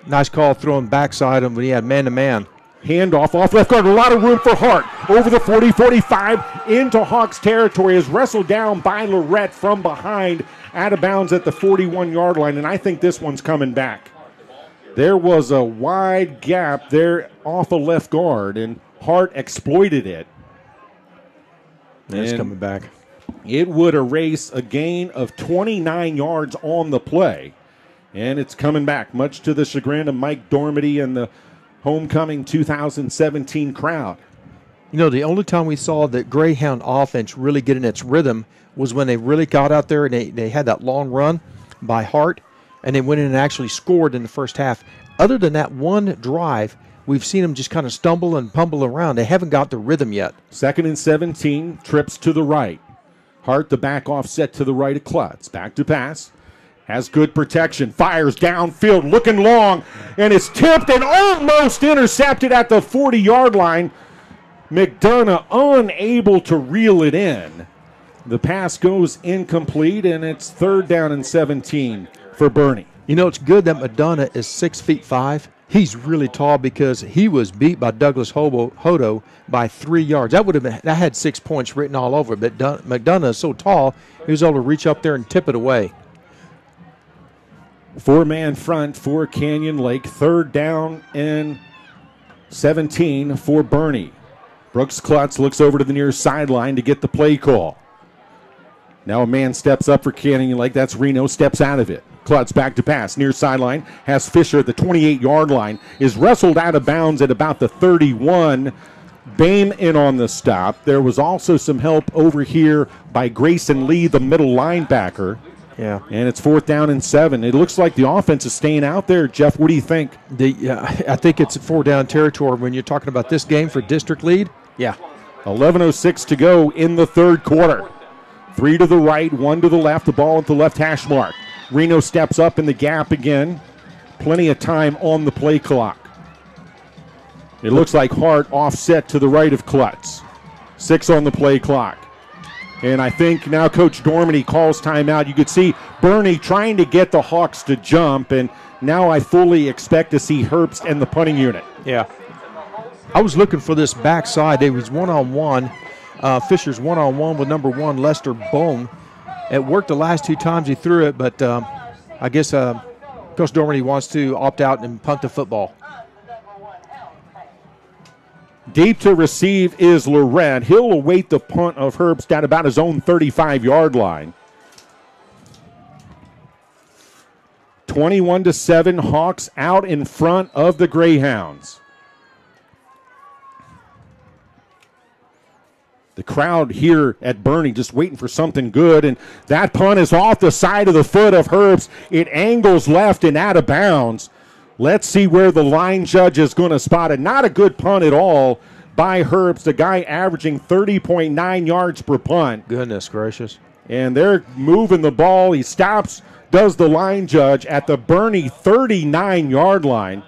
B: Nice call throwing backside him when he had man-to-man.
A: Handoff off left guard. A lot of room for Hart. Over the 40-45 into Hawks territory. Is wrestled down by Lorette from behind. Out of bounds at the 41-yard line. And I think this one's coming back. There was a wide gap there off a left guard. And Hart exploited it.
B: It's coming back.
A: It would erase a gain of 29 yards on the play. And it's coming back, much to the chagrin of Mike Dormady and the homecoming 2017 crowd.
B: You know, the only time we saw the Greyhound offense really get in its rhythm was when they really got out there and they had that long run by Hart, and they went in and actually scored in the first half. Other than that one drive, we've seen them just kind of stumble and pumble around. They haven't got the rhythm yet.
A: 2nd and 17, trips to the right. Hart, the back offset to the right of Klutz. Back to pass. Has good protection. Fires downfield, looking long, and it's tipped and almost intercepted at the 40-yard line. McDonough unable to reel it in. The pass goes incomplete, and it's 3rd down and 17 for Boerne.
B: You know, it's good that McDonough is 6'5". He's really tall because he was beat by Douglas Hodo by 3 yards. That had 6 points written all over it, but McDonough is so tall, he was able to reach up there and tip it away.
A: 4-man front for Canyon Lake. 3rd down and 17 for Boerne. Brooks Klutz looks over to the near sideline to get the play call. Now a man steps up for Canyon Lake. That's Reno. Steps out of it. Klutz back to pass. Near sideline. Has Fisher at the 28-yard line. Is wrestled out of bounds at about the 31. Bame in on the stop. There was also some help over here by Grayson Lee, the middle linebacker.
B: Yeah.
A: And it's 4th down and 7. It looks like the offense is staying out there. Jeff, what do you think?
B: I think it's 4-down territory when you're talking about this game for district lead. Yeah.
A: 11:06 to go in the 3rd quarter. 3 to the right, 1 to the left. The ball at the left hash mark. Reno steps up in the gap again. Plenty of time on the play clock. It looks like Hart offset to the right of Klutz. 6 on the play clock. And I think now Coach Dormady calls timeout. You could see Boerne trying to get the Hawks to jump, and now I fully expect to see Herbst and the punting unit.
B: Yeah. I was looking for this backside. It was one-on-one. Fisher's one-on-one with number 1, Lester Bone. It worked the last 2 times he threw it, but I guess Coach Dormady wants to opt out and punt the football.
A: Deep to receive is Laurent. He'll await the punt of Herbst at about his own 35-yard line. 21-7, Hawks out in front of the Greyhounds. The crowd here at Boerne just waiting for something good, and that punt is off the side of the foot of Herbst. It angles left and out of bounds. Let's see where the line judge is going to spot it. Not a good punt at all by Herbst, a guy averaging 30.9 yards per punt.
B: Goodness gracious.
A: And they're moving the ball. He stops, does the line judge at the Boerne 39-yard line.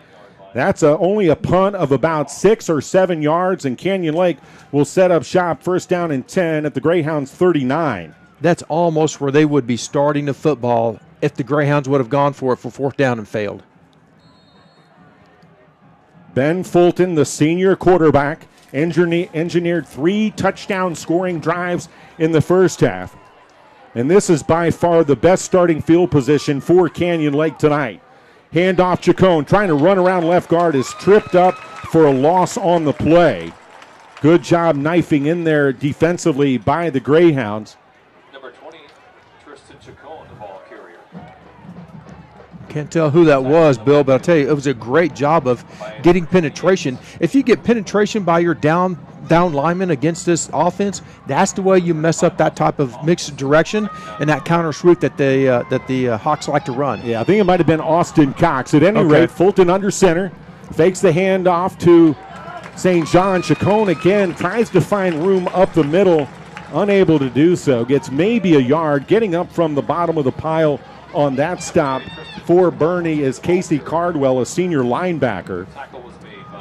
A: That's only a punt of about 6 or 7 yards, and Canyon Lake will set up shop first down and 10 at the Greyhounds 39.
B: That's almost where they would be starting the football if the Greyhounds would have gone for it for 4th down and failed.
A: Ben Fulton, the senior quarterback, engineered 3 touchdown scoring drives in the first half. And this is by far the best starting field position for Canyon Lake tonight. Handoff Chacon, trying to run around left guard, is tripped up for a loss on the play. Good job knifing in there defensively by the Greyhounds.
C: Number 20, Tristan Chacon, the ball carrier.
B: Can't tell who that was, Bill, but I'll tell you, it was a great job of getting penetration. If you get penetration by your down lineman against this offense, that's the way you mess up that type of mixed direction and that counter swoop that the Hawks like to run.
A: Yeah, I think it might have been Austin Cox. At any rate, Fulton under center, fakes the handoff to St. John. Chacon again tries to find room up the middle, unable to do so. Gets maybe a yard. Getting up from the bottom of the pile on that stop for Boerne is Casey Cardwell, a senior linebacker.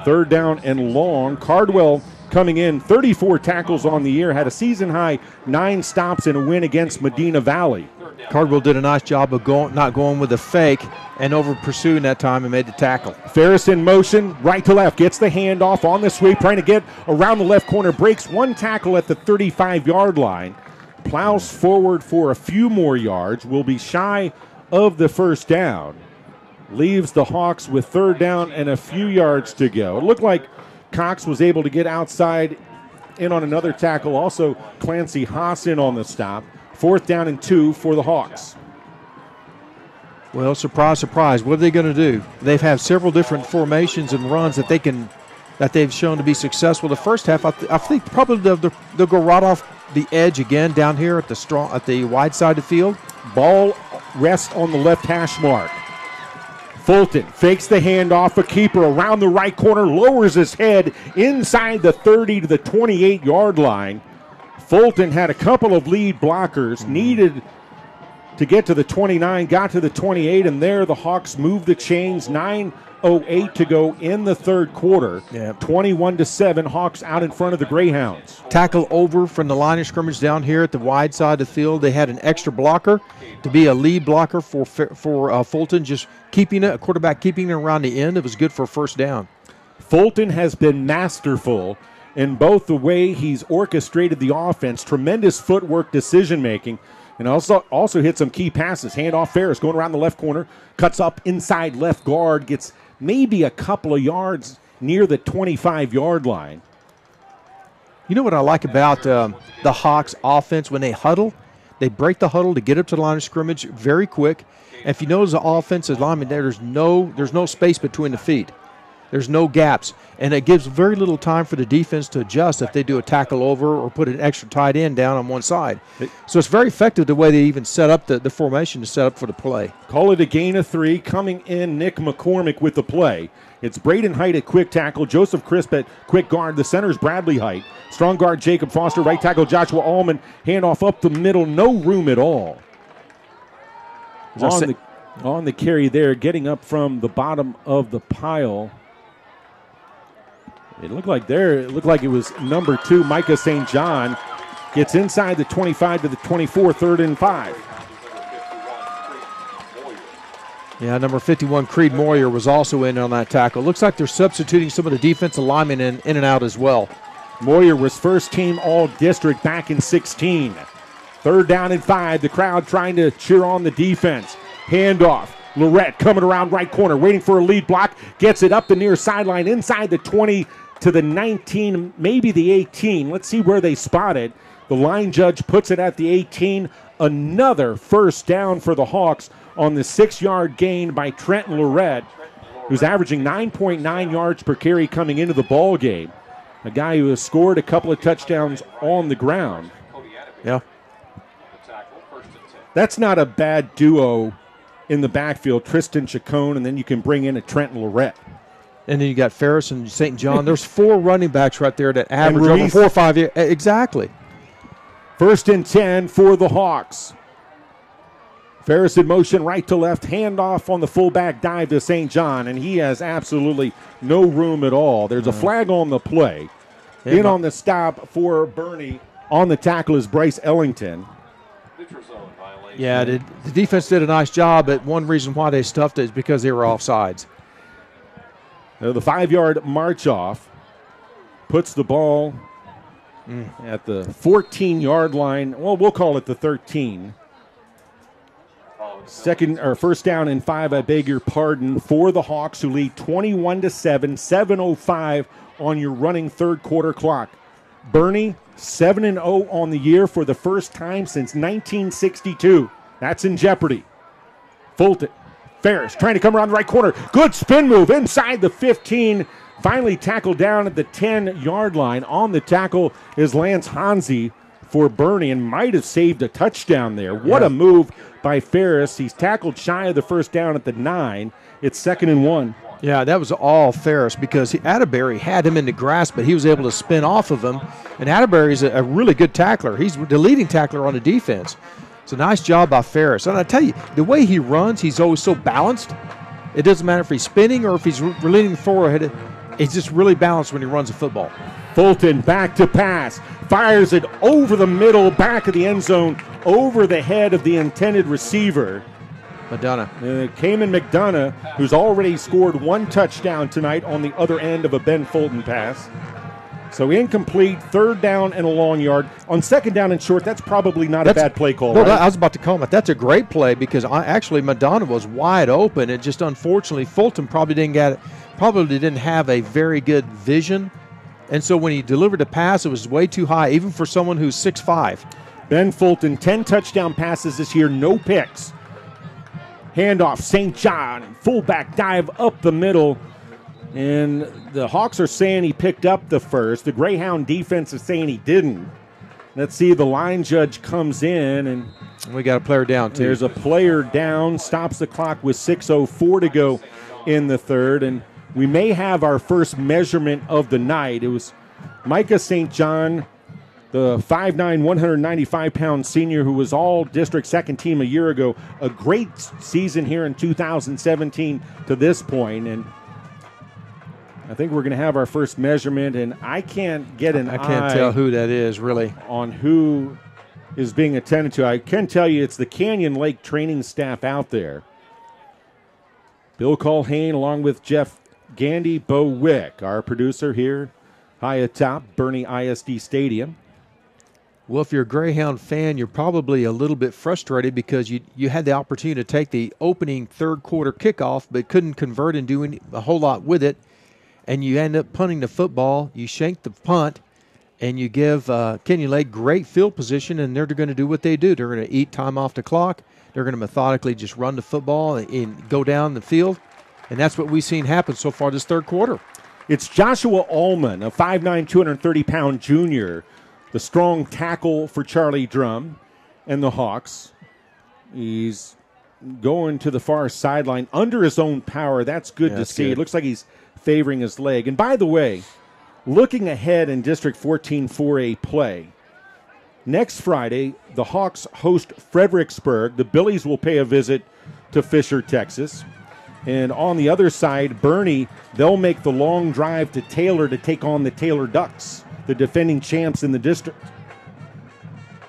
A: 3rd down and long. Cardwell coming in, 34 tackles on the year, had a season-high 9 stops in a win against Medina Valley.
B: Cardwell did a nice job of not going with a fake and over pursuing that time and made the tackle.
A: Ferris in motion, right to left, gets the handoff on the sweep, trying to get around the left corner, breaks 1 tackle at the 35-yard line, plows forward for a few more yards, will be shy of the first down. Leaves the Hawks with 3rd down and a few yards to go. It looked like Cox was able to get outside in on another tackle. Also, Clancy Haas in on the stop. 4th down and 2 for the Hawks.
B: Well, surprise, surprise. What are they going to do? They've had several different formations and runs that they've shown to be successful. The first half, I think probably they'll go right off the edge again down here at the wide side of the field.
A: Ball rests on the left hash mark. Fulton fakes the handoff, a keeper around the right corner, lowers his head inside the 30 to the 28-yard line. Fulton had a couple of lead blockers, needed to get to the 29, got to the 28, and there the Hawks moved the chains. 9:08 to go in the 3rd quarter. 21-7, Hawks out in front of the Greyhounds.
B: Tackle over from the line of scrimmage down here at the wide side of the field. They had an extra blocker to be a lead blocker for Fulton, just keeping it, a quarterback keeping it around the end. It was good for a 1st down.
A: Fulton has been masterful in both the way he's orchestrated the offense, tremendous footwork, decision-making, and also hit some key passes. Handoff Ferris going around the left corner, cuts up inside left guard, gets maybe a couple of yards near the 25-yard line.
B: You know what I like about the Hawks offense? When they huddle, they break the huddle to get up to the line of scrimmage very quick. And if you notice the offensive lineman there's no space between the feet. There's no gaps, and it gives very little time for the defense to adjust if they do a tackle over or put an extra tight end down on one side. So it's very effective the way they even set up the formation to set up for the play.
A: Call it a gain of 3. Coming in, Nick McCormick with the play. It's Braden Height at quick tackle, Joseph Crisp at quick guard. The center's Bradley Height. Strong guard Jacob Foster, right tackle Joshua Allman. Handoff up the middle, no room at all. On the carry there, getting up from the bottom of the pile. It looked like it was number 2, Micah St. John. Gets inside the 25 to the 24, 3rd and 5.
B: Yeah, number 51, Creed Moyer, was also in on that tackle. Looks like they're substituting some of the defensive linemen in and out as well.
A: Moyer was first team all-district back in 16. 3rd down and 5. The crowd trying to cheer on the defense. Handoff. Lorette coming around right corner, waiting for a lead block. Gets it up the near sideline, inside the 20 to the 19, maybe the 18. Let's see where they spot it. The line judge puts it at the 18. Another first down for the Hawks on the 6-yard gain by Trenton Lorette, who's averaging 9.9 yards per carry coming into the ball game. A guy who has scored a couple of touchdowns on the ground.
B: Yeah.
A: That's not a bad duo in the backfield, Tristan Chacon, and then you can bring in a Trenton Lorette.
B: And then you got Ferris and St. John. There's 4 running backs right there that average over 4 or 5 years. Exactly.
A: 1st and 10 for the Hawks. Ferris in motion, right to left, handoff on the fullback dive to St. John, and he has absolutely no room at all. There's a flag on the play. In on the stop for Boerne. On the tackle is Bryce Ellington.
B: Yeah, the defense did a nice job, but one reason why they stuffed it is because they were offsides.
A: The 5-yard march off puts the ball at the 14-yard line. Well, we'll call it the 13. First down and 5, I beg your pardon, for the Hawks, who lead 21-7, 7:05 on your running third quarter clock. Boerne 7-0 on the year for the first time since 1962. That's in jeopardy. Fulton, Ferris trying to come around the right corner. Good spin move inside the 15. Finally tackled down at the 10-yard line. On the tackle is Lance Hansi for Boerne, and might have saved a touchdown there. What a move by Ferris. He's tackled shy of the first down at the 9. It's 2nd and 1.
B: Yeah, that was all Ferris because Atterbury had him in the grasp, but he was able to spin off of him. And Atterbury's a really good tackler. He's the leading tackler on the defense. It's a nice job by Ferris. And I tell you, the way he runs, he's always so balanced. It doesn't matter if he's spinning or if he's leaning forward. It's just really balanced when he runs a football.
A: Fulton back to pass. Fires it over the middle, back of the end zone, over the head of the intended receiver. Cayman McDonough, who's already scored 1 touchdown tonight on the other end of a Ben Fulton pass. So incomplete, 3rd down and a long yard. On 2nd down and short, that's probably not a bad play call.
B: No,
A: right?
B: I was about to comment. That's a great play because McDonough was wide open. It just unfortunately Fulton probably didn't have a very good vision. And so when he delivered the pass, it was way too high, even for someone who's 6'5".
A: Ben Fulton, 10 touchdown passes this year, no picks. Handoff, St. John, fullback dive up the middle. And the Hawks are saying he picked up the first. The Greyhound defense is saying he didn't. Let's see, the line judge comes in, and
B: we got a player down, too.
A: There's a player down, stops the clock with 6:04 to go in the 3rd. And we may have our first measurement of the night. It was Micah St. John, the 5'9", 195-pound senior who was all district 2nd team a year ago. A great season here in 2017 to this point. And I think we're going to have our first measurement, and I can't get I
B: can't tell who that is, really.
A: On who is being attended to. I can tell you it's the Canyon Lake training staff out there. Bill Culhane along with Jeff Gandy, Bo Wick, our producer here high atop Boerne ISD Stadium.
B: Well, if you're a Greyhound fan, you're probably a little bit frustrated because you had the opportunity to take the opening third quarter kickoff but couldn't convert and do a whole lot with it. And you end up punting the football, you shank the punt, and you give Canyon Lake great field position, and they're going to do what they do. They're going to eat time off the clock. They're going to methodically just run the football and go down the field. And that's what we've seen happen so far this third quarter.
A: It's Joshua Allman, a 5'9", 230-pound junior, the strong tackle for Charlie Drum and the Hawks. He's going to the far sideline under his own power. That's good to see. Good. It looks like he's favoring his leg. And by the way, looking ahead in District 14 4A play, next Friday, the Hawks host Fredericksburg. The Billies will pay a visit to Fisher, Texas. And on the other side, Boerne, they'll make the long drive to Taylor to take on the Taylor Ducks, the defending champs in the district.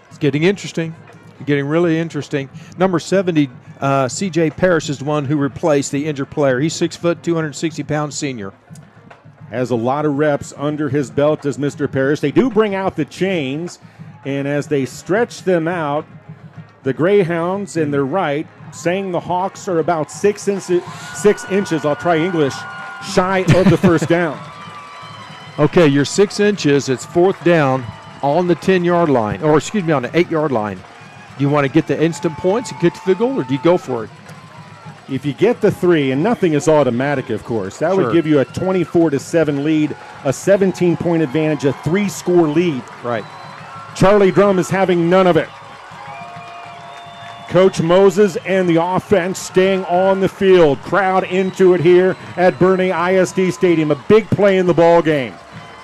B: It's getting interesting. Getting really interesting. Number 70, C.J. Parrish is the one who replaced the injured player. He's 6 foot, 260-pound senior.
A: Has a lot of reps under his belt as Mr. Parrish. They do bring out the chains, And as they stretch them out, the Greyhounds in their right, saying the Hawks are about 6 inches, I'll try English, shy of the first down.
B: Okay, you're 6 inches. It's fourth down on the 10-yard line, or excuse me, on the 8-yard line. Do you want to get the instant points and kick the field goal, or do you go for it?
A: If you get the 3, and nothing is automatic, of course, that would give you a 24-7 lead, a 17-point advantage, a 3-score lead.
B: Right.
A: Charlie Drum is having none of it. Coach Moses and the offense staying on the field. Crowd into it here at Boerne ISD Stadium. A big play in the ball game.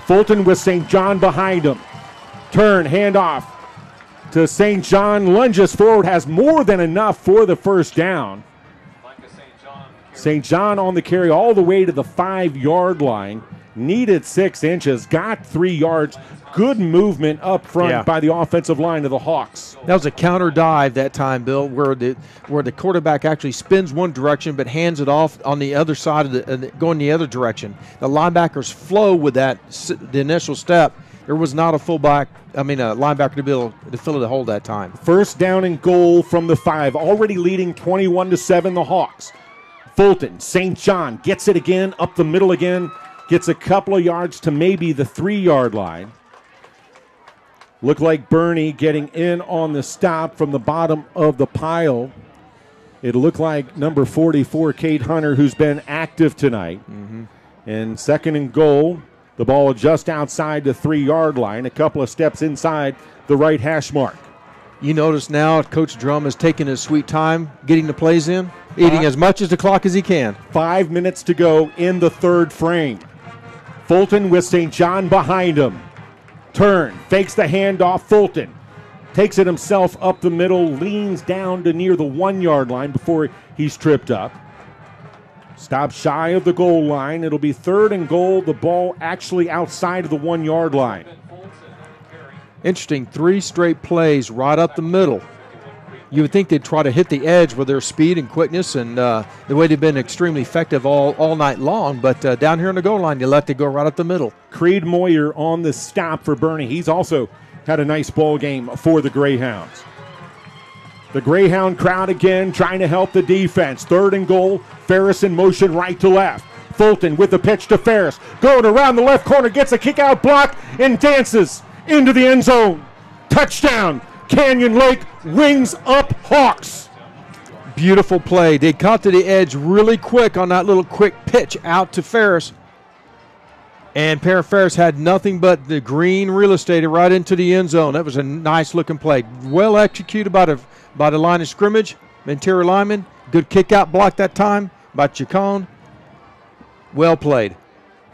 A: Fulton with St. John behind him. Turn, handoff to St. John. Lunges forward, has more than enough for the first down. St. John on the carry all the way to the 5-yard line. Needed 6 inches, got 3 yards. Good movement up front by the offensive line of the Hawks.
B: That was a counter dive that time, Bill, where the quarterback actually spins one direction but hands it off on the other side of going the other direction. The linebackers flow with that the initial step. There was not a linebacker to be able to fill the hole that time.
A: First down and goal from the 5, already leading 21-7 the Hawks. Fulton, St. John gets it again, up the middle again, gets a couple of yards to maybe the 3-yard line. Look like Boerne getting in on the stop from the bottom of the pile. It looked like number 44, Kate Hunter, who's been active tonight.
B: Mm-hmm.
A: And second and goal, the ball just outside the 3-yard line, a couple of steps inside the right hash mark.
B: You notice now Coach Drum is taking his sweet time getting the plays in, eating as much as the clock as he can.
A: 5 minutes to go in the third frame. Fulton with St. John behind him. Turn, fakes the handoff. Fulton takes it himself up the middle, leans down to near the 1-yard line before he's tripped up. Stops shy of the goal line. It'll be third and goal. The ball actually outside of the 1-yard line.
B: Interesting, 3 straight plays right up the middle. You would think they'd try to hit the edge with their speed and quickness and the way they've been extremely effective all night long, but down here on the goal line, you let it go right up the middle.
A: Creed Moyer on the stop for Boerne. He's also had a nice ball game for the Greyhounds. The Greyhound crowd again trying to help the defense. Third and goal, Ferris in motion right to left. Fulton with the pitch to Ferris. Going around the left corner, gets a kick out block and dances into the end zone. Touchdown. Canyon Lake, wings up Hawks.
B: Beautiful play. They caught to the edge really quick on that little quick pitch out to Ferris. And Ferris had nothing but the green real estate right into the end zone. That was a nice looking play. Well executed by the line of scrimmage, interior lineman. Good kick out block that time by Chacon. Well played.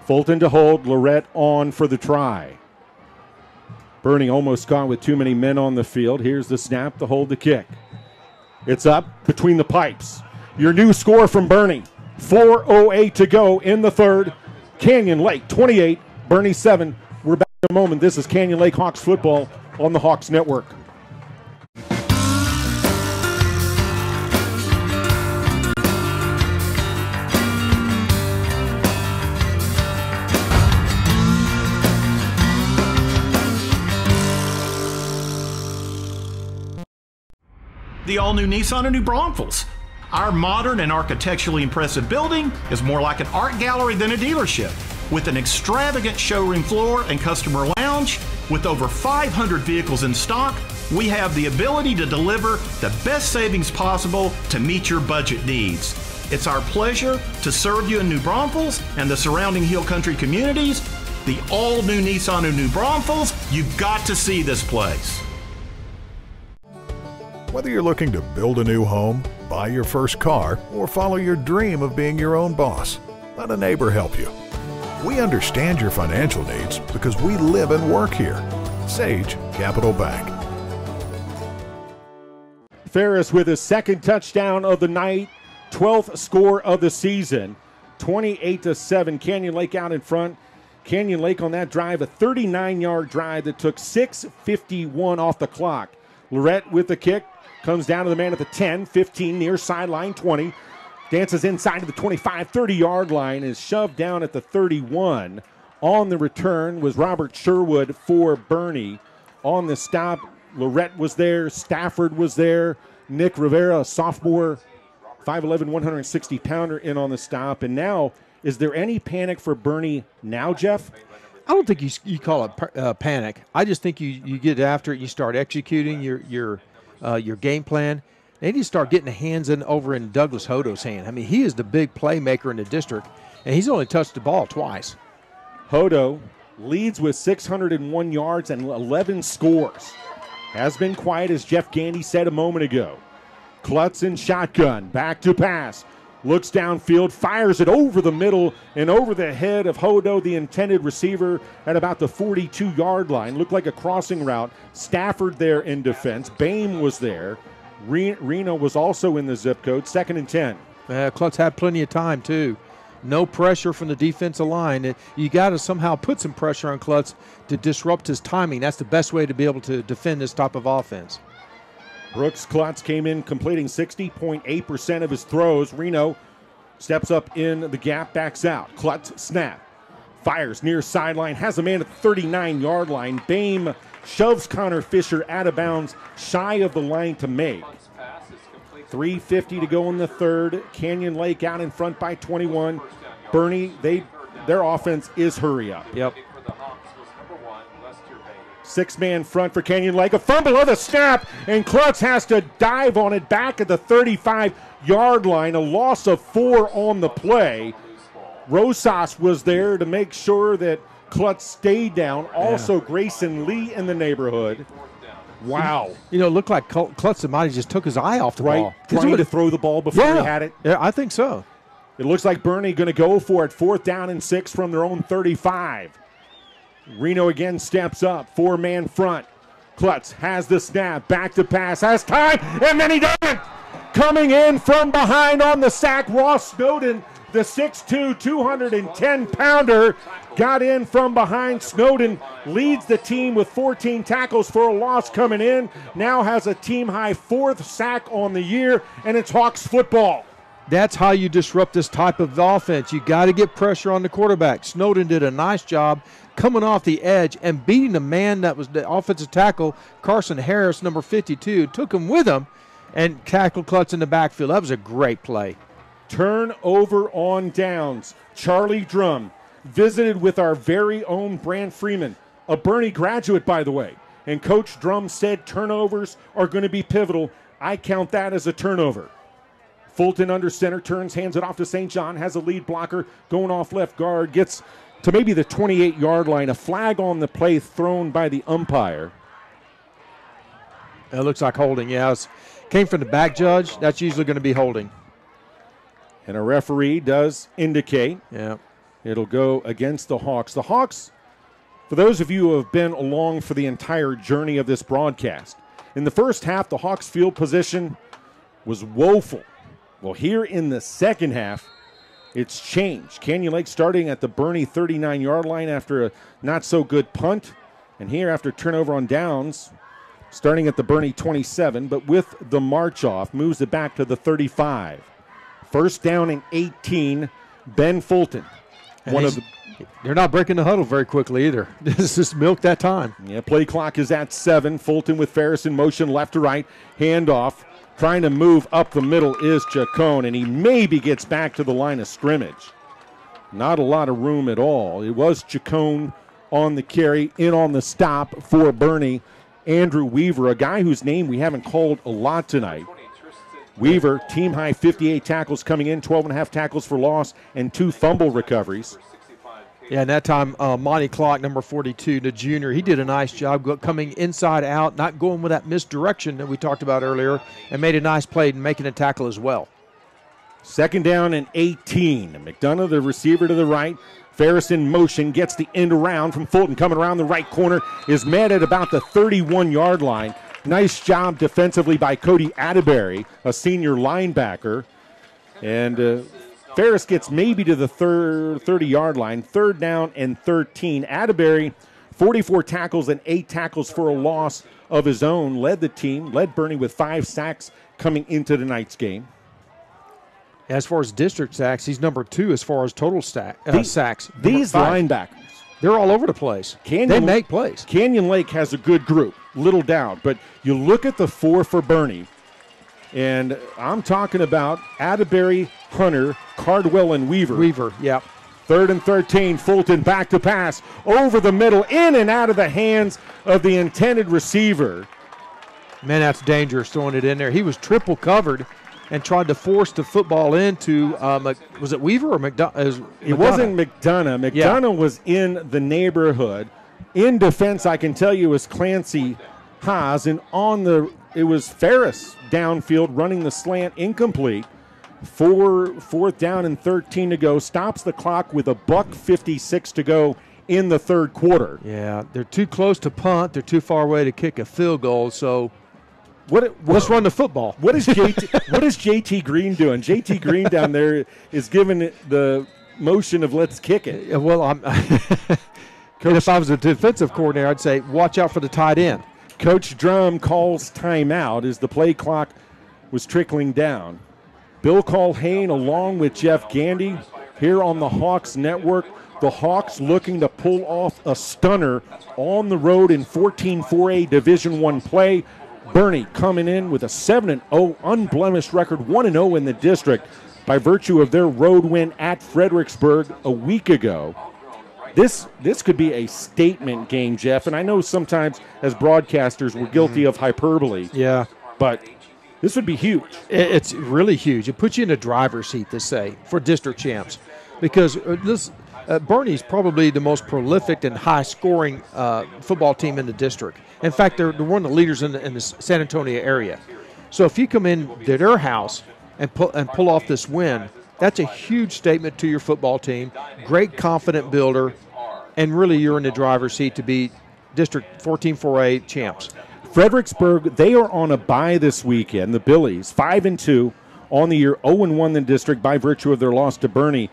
A: Fulton to hold, Lorette on for the try. Boerne almost caught with too many men on the field. Here's the snap to hold the kick. It's up between the pipes. Your new score from Boerne. 4:08 to go in the third. Canyon Lake 28, Boerne 7. We're back in a moment. This is Canyon Lake Hawks football on the Hawks Network.
J: The all-new Nissan and New Braunfels. Our modern and architecturally impressive building is more like an art gallery than a dealership. With an extravagant showroom floor and customer lounge, with over 500 vehicles in stock, we have the ability to deliver the best savings possible to meet your budget needs. It's our pleasure to serve you in New Braunfels and the surrounding Hill Country communities. The all-new Nissan and New Braunfels, you've got to see this place.
D: Whether you're looking to build a new home, buy your first car, or follow your dream of being your own boss, let a neighbor help you. We understand your financial needs because we live and work here. Sage Capital Bank.
A: Ferris with his second touchdown of the night, 12th score of the season, 28-7. Canyon Lake out in front. Canyon Lake on that drive, a 39-yard drive that took 6:51 off the clock. Lorette with the kick. Comes down to the man at the 10, 15, near sideline 20. Dances inside to the 25, 30-yard line, is shoved down at the 31. On the return was Robert Sherwood for Boerne. on the stop. Lorette was there. Stafford was there. Nick Rivera, a sophomore, 5'11", 160-pounder in on the stop. And now, is there any panic for Boerne now, Jeff?
B: I don't think you call it panic. I just think you get after it. You start executing your game plan. They need to start getting the hands over in Douglas Hodo's hand. I mean, he is the big playmaker in the district, and he's only touched the ball twice.
A: Hodo leads with 601 yards and 11 scores. Has been quiet, as Jeff Gandy said a moment ago. Klutz in shotgun, back to pass. Looks downfield, fires it over the middle and over the head of Hodo, the intended receiver, at about the 42-yard line. Looked like a crossing route. Stafford there in defense. Bame was there. Reno was also in the zip code. 2nd and 10.
B: Klutz had plenty of time, too. No pressure from the defensive line. You got to somehow put some pressure on Klutz to disrupt his timing. That's the best way to be able to defend this type of offense.
A: Brooks Klutz came in completing 60.8% of his throws. Reno steps up in the gap, backs out. Klutz snap. Fires near sideline. Has a man at the 39-yard line. Bame shoves Connor Fisher out of bounds, shy of the line to make. 3:50 to go in the third. Canyon Lake out in front by 21. Boerne, their offense is hurry up.
B: Yep.
A: 6-man front for Canyon Lake. A fumble of the snap, and Klutz has to dive on it back at the 35-yard line. A loss of 4 on the play. Rosas was there to make sure that Klutz stayed down. Also, Grayson Lee in the neighborhood. Wow.
B: You know, it looked like Klutz might have just took his eye off the ball.
A: Trying to throw the ball before he had it.
B: Yeah, I think so.
A: It looks like Boerne going to go for it. 4th down and 6 from their own 35. Reno again steps up. 4-man front. Klutz has the snap. Back to pass. Has time. And then he doesn't. Coming in from behind on the sack, Ross Snowden, the 6'2", 210-pounder, got in from behind. Snowden leads the team with 14 tackles for a loss coming in. Now has a team-high 4th sack on the year, and it's Hawks football.
B: That's how you disrupt this type of offense. You got to get pressure on the quarterback. Snowden did a nice job coming off the edge and beating the man that was the offensive tackle, Carson Harris, number 52. Took him with him and tackled Klutz in the backfield. That was a great play.
A: Turnover on downs. Charlie Drum visited with our very own Brant Freeman, a Boerne graduate, by the way. And Coach Drum said turnovers are going to be pivotal. I count that as a turnover. Fulton under center, turns, hands it off to St. John, has a lead blocker going off left guard, gets to maybe the 28-yard line. A flag on the play thrown by the umpire.
B: It looks like holding, yes. Came from the back judge. That's usually going to be holding.
A: And a referee does indicate.
B: Yeah.
A: It'll go against the Hawks. The Hawks, for those of you who have been along for the entire journey of this broadcast, in the first half, the Hawks' field position was woeful. Well, here in the second half, it's changed. Canyon Lake starting at the Boerne 39-yard line after a not-so-good punt. And here, after turnover on downs, starting at the Boerne 27, but with the march-off, moves it back to the 35. 1st down and 18, Ben Fulton.
B: They're not breaking the huddle very quickly either. This is milk that time.
A: Yeah, play clock is at 7. Fulton with Ferris in motion, left to right, handoff. Trying to move up the middle is Chacon, and he maybe gets back to the line of scrimmage. Not a lot of room at all. It was Chacon on the carry, in on the stop for Boerne. Andrew Weaver, a guy whose name we haven't called a lot tonight. Weaver, team-high 58 tackles coming in, 12.5 tackles for loss, and 2 fumble recoveries.
B: Yeah, and that time, Monty Clark, number 42, the junior, he did a nice job coming inside out, not going with that misdirection that we talked about earlier, and made a nice play in making a tackle as well.
A: 2nd down and 18. McDonough, the receiver to the right. Ferris in motion, gets the end around from Fulton, coming around the right corner, is met at about the 31-yard line. Nice job defensively by Cody Atterbury, a senior linebacker. And Ferris gets maybe to the 30-yard line. 3rd down and 13. Atterbury, 44 tackles and 8 tackles for a loss of his own. Led the team, led Boerne with 5 sacks coming into tonight's game.
B: As far as district sacks, he's number 2 as far as total sacks.
A: These linebackers
B: They're all over the place. They make plays.
A: Canyon Lake has a good group, little doubt. But you look at the 4 for Boerne, and I'm talking about Atterbury, Hunter, Cardwell, and Weaver.
B: Weaver, yeah.
A: 3rd and 13, Fulton back to pass, over the middle, in and out of the hands of the intended receiver.
B: Man, that's dangerous throwing it in there. He was triple covered and tried to force the football into, was it Weaver or McDonough?
A: It wasn't McDonough. McDonough was in the neighborhood. In defense, I can tell you, was Clancy Haas, and it was Ferris downfield running the slant, incomplete. 4th down and 13 to go. Stops the clock with $1:56 to go in the third quarter.
B: Yeah, they're too close to punt. They're too far away to kick a field goal. So let's run the football.
A: What is JT Green doing? JT Green down there is giving it the motion of let's kick it.
B: Well, and if I was a defensive coordinator, I'd say watch out for the tight end.
A: Coach Drum calls timeout as the play clock was trickling down. Bill Culhane along with Jeff Gandy here on the Hawks Network. The Hawks looking to pull off a stunner on the road in 14-4A Division I play. Boerne coming in with a 7-0 unblemished record, 1-0 in the district by virtue of their road win at Fredericksburg a week ago. This could be a statement game, Jeff, and I know sometimes as broadcasters we're guilty of hyperbole.
B: Yeah.
A: But this would be huge.
B: It's really huge. It puts you in a driver's seat, to say, for district champs. Because Boerne's probably the most prolific and high-scoring football team in the district. In fact, they're one of the leaders in the San Antonio area. So if you come in to their house and pull off this win, that's a huge statement to your football team. Great confident builder, and really you're in the driver's seat to be District 14-4A champs.
A: Fredericksburg, they are on a bye this weekend. The Billies, 5-2 on the year, 0-1 in the district by virtue of their loss to Boerne.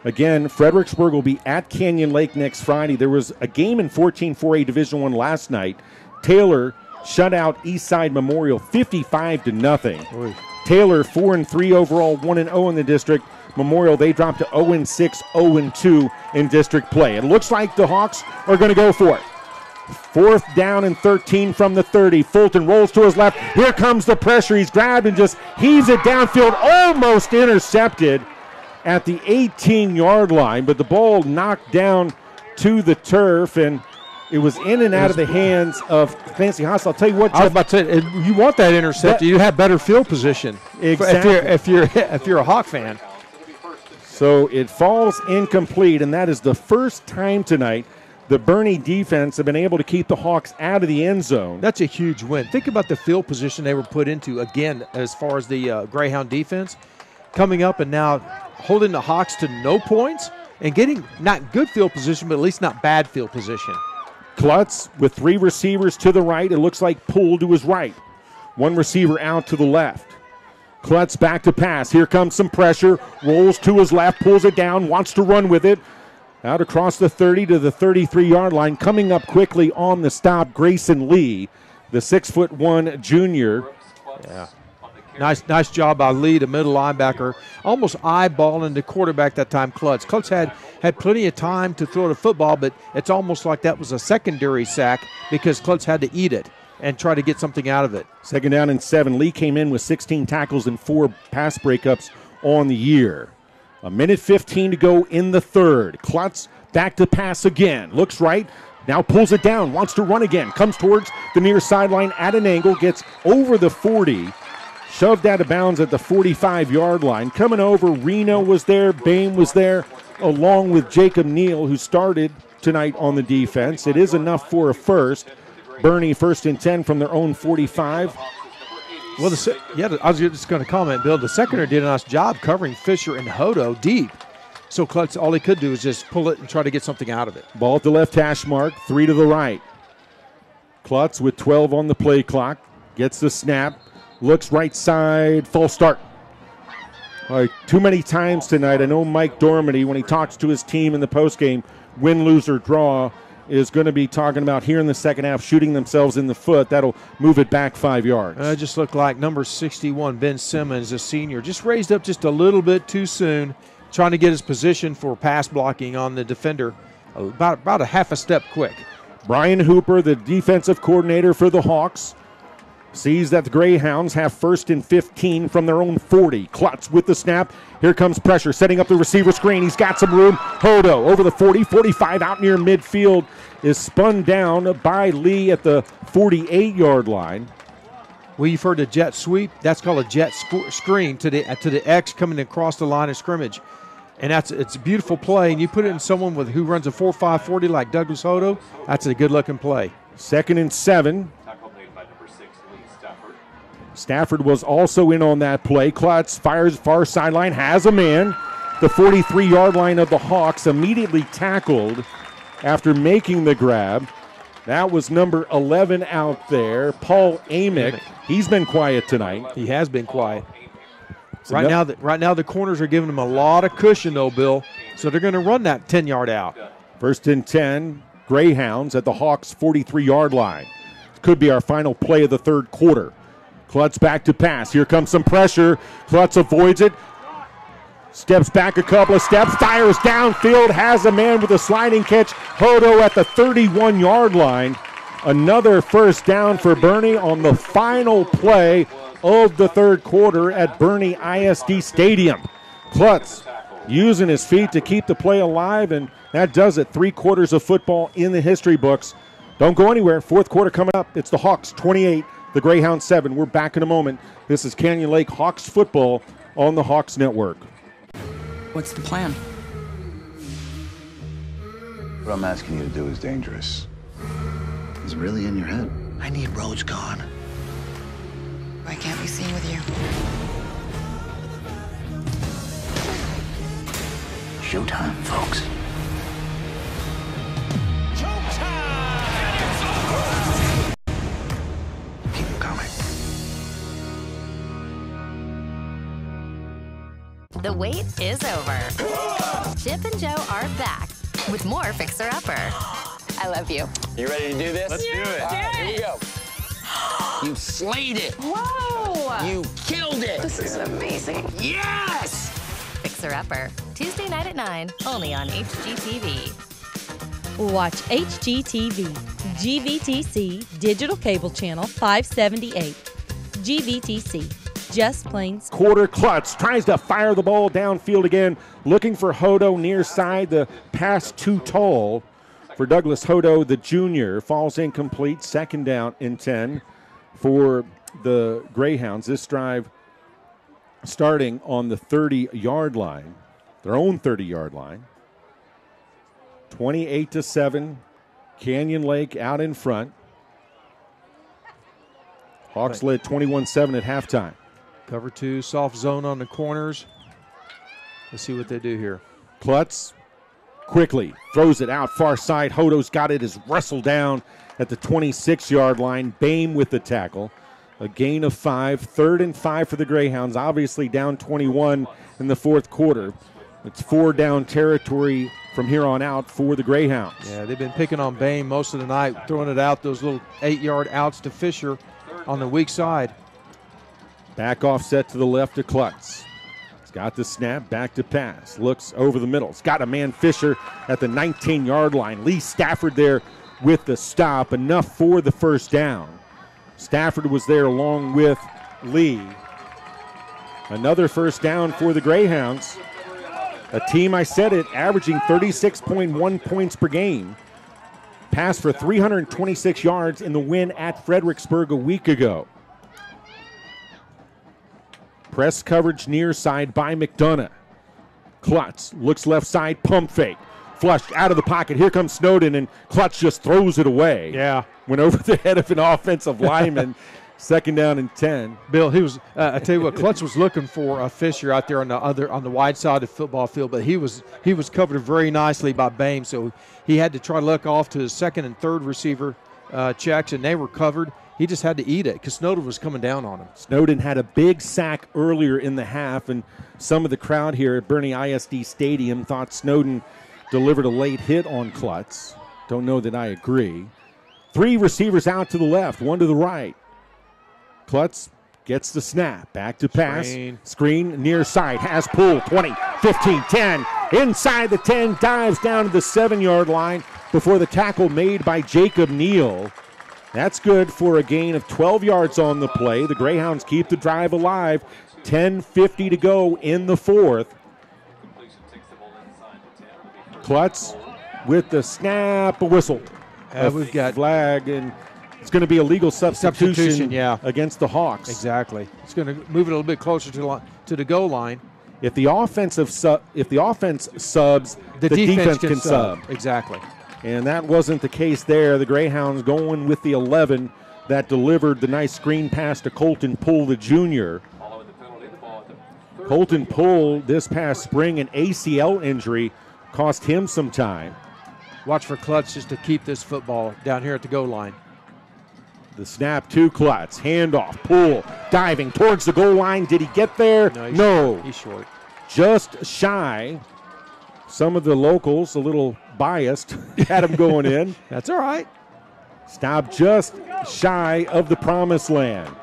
A: Again, Fredericksburg will be at Canyon Lake next Friday. There was a game in 14-4A Division I last night. Taylor shut out Eastside Memorial 55-0. Taylor 4-3 overall, 1-0 in the district. Memorial, they dropped to 0-6, 0-2 in district play. It looks like the Hawks are going to go for it. 4th down and 13 from the 30. Fulton rolls to his left. Here comes the pressure. He's grabbed and just heaves it downfield, almost intercepted at the 18-yard line, but the ball knocked down to the turf, and it was in and out of the hands of Clancy Haas. I'll tell you what, Jeff,
B: I was about to say, you want that intercepted. You have better field position.
A: Exactly.
B: If you're a Hawk fan.
A: So it falls incomplete, and that is the first time tonight the Boerne defense have been able to keep the Hawks out of the end zone.
B: That's a huge win. Think about the field position they were put into, again, as far as the Greyhound defense, coming up and now holding the Hawks to no points and getting not good field position, but at least not bad field position.
A: Klutz with 3 receivers to the right. It looks like Poole to his right. 1 receiver out to the left. Klutz back to pass. Here comes some pressure. Rolls to his left, pulls it down, wants to run with it. Out across the 30 to the 33-yard line. Coming up quickly on the stop, Grayson Lee, the 6'1" junior.
B: Yeah. Nice job by Lee, the middle linebacker, almost eyeballing the quarterback that time, Klutz. Klutz had plenty of time to throw the football, but it's almost like that was a secondary sack because Klutz had to eat it and try to get something out of it.
A: 2nd down and 7. Lee came in with 16 tackles and 4 pass breakups on the year. 1:15 to go in the third. Klutz back to pass again. Looks right. Now pulls it down. Wants to run again. Comes towards the near sideline at an angle. Gets over the 40. Shoved out of bounds at the 45-yard line. Coming over, Reno was there. Bame was there, along with Jacob Neal, who started tonight on the defense. It is enough for a first. Boerne 1st and 10 from their own 45.
B: Well, I was just going to comment, Bill. The secondary did a nice job covering Fisher and Hodo deep. So Klutz, all he could do is just pull it and try to get something out of it.
A: Ball at the left hash mark, 3 to the right. Klutz with 12 on the play clock. Gets the snap. Looks right side. False start. All right, too many times tonight. I know Mike Dormady, when he talks to his team in the postgame, win, lose, or draw, is going to be talking about here in the second half shooting themselves in the foot. That'll move it back 5 yards.
B: It just looked like number 61, Ben Simmons, a senior, just raised up just a little bit too soon, trying to get his position for pass blocking on the defender about a half a step quick.
A: Brian Hooper, the defensive coordinator for the Hawks, sees that the Greyhounds have 1st and 15 from their own 40. Klutz with the snap. Here comes pressure, setting up the receiver screen. He's got some room. Hodo over the 40, 45 out near midfield is spun down by Lee at the 48-yard line.
B: Well, you've heard a jet sweep. That's called a jet screen to the X coming across the line of scrimmage. And it's a beautiful play, and you put it in someone who runs a 4.5 40 like Douglas Hodo, that's a good-looking play.
A: 2nd and 7. Stafford was also in on that play. Klutz fires far sideline, has a man. The 43-yard line of the Hawks immediately tackled after making the grab. That was number 11 out there, Paul Amick. He's been quiet tonight.
B: He has been quiet. Right now the corners are giving him a lot of cushion, though, Bill. So they're going to run that 10-yard out.
A: 1st and 10, Greyhounds at the Hawks' 43-yard line. Could be our final play of the third quarter. Klutz back to pass. Here comes some pressure. Klutz avoids it. Steps back a couple of steps. Fires downfield. Has a man with a sliding catch. Hodo at the 31-yard line. Another first down for Boerne on the final play of the third quarter at Boerne ISD Stadium. Klutz using his feet to keep the play alive, and that does it. 3 quarters of football in the history books. Don't go anywhere. Fourth quarter coming up. It's the Hawks 28, the Greyhounds 7. We're back in a moment. This is Canyon Lake Hawks football on the Hawks Network.
E: What's the plan?
G: What I'm asking you to do is dangerous. It's really in your head.
E: I need Rhodes gone. I can't be seen with you.
G: Showtime, folks. Keep it coming.
I: The wait is over. Chip and Joe are back with more Fixer Upper. I love you.
O: You ready to do this?
I: Let's do it.
O: Here we go. You slayed it.
I: Whoa!
O: You killed it.
I: This is amazing.
O: Yes!
I: Fixer Upper, Tuesday night at 9, only on HGTV.
F: Watch HGTV, GVTC, Digital Cable Channel 578. GVTC, just plain.
A: Quarter. Klutz tries to fire the ball downfield again, looking for Hodo near side. The pass too tall for Douglas Hodo, the junior. Falls incomplete. 2nd down and 10 for the Greyhounds. This drive starting on the 30-yard line, their own 30-yard line. 28-7, Canyon Lake out in front. Hawks led 21-7 at halftime.
B: Cover 2, soft zone on the corners. Let's see what they do here.
A: Klutz quickly throws it out far side. Hodo's got it, is wrestled down at the 26-yard line. Bame with the tackle. A gain of 5. 3rd and 5 for the Greyhounds. Obviously down 21 in the fourth quarter. It's 4 down territory from here on out for the Greyhounds.
B: Yeah, they've been picking on Bame most of the night, throwing it out, those little 8-yard outs to Fisher on the weak side.
A: Back offset to the left to Klutz. He's got the snap, back to pass. Looks over the middle. He's got a man, Fisher, at the 19-yard line. Lee Stafford there with the stop. Enough for the first down. Stafford was there along with Lee. Another first down for the Greyhounds. A team, I said it, averaging 36.1 points per game. Passed for 326 yards in the win at Fredericksburg a week ago. Press coverage near side by McDonough. Klutz looks left side, pump fake. Flushed out of the pocket. Here comes Snowden, and Klutz just throws it away.
B: Yeah.
A: Went over the head of an offensive lineman. 2nd down and 10.
B: Bill, he was. I tell you what, Klutz was looking for a Fisher out there on the wide side of the football field, but he was covered very nicely by Bame, so he had to try to look off to his 2nd and 3rd receiver checks, and they were covered. He just had to eat it because Snowden was coming down on him.
A: Snowden had a big sack earlier in the half, and some of the crowd here at Boerne ISD Stadium thought Snowden delivered a late hit on Klutz. Don't know that I agree. 3 receivers out to the left, 1 to the right. Klutz gets the snap, back to pass. Screen near side, has pull, 20, 15, 10. inside the 10, dives down to the 7-yard line before the tackle made by Jacob Neal. That's good for a gain of 12 yards on the play. The Greyhounds keep the drive alive. 10:50 to go in the fourth. Klutz with the snap, a whistle.
B: We've got
A: flag, and it's going to be a legal substitution against the Hawks.
B: Exactly. It's going to move it a little bit closer to the goal line.
A: If the offense subs, the defense can sub.
B: Exactly.
A: And that wasn't the case there. The Greyhounds going with the 11 that delivered the nice screen pass to Colton Poole, the junior. Colton Poole, this past spring, an ACL injury cost him some time.
B: Watch for Klutz just to keep this football down here at the goal line.
A: The snap to Klutz. Handoff. Poole diving towards the goal line. Did he get there? No.
B: He's short.
A: Just shy. Some of the locals, a little biased, had him going in.
B: That's all right.
A: Stop just shy of the promised land.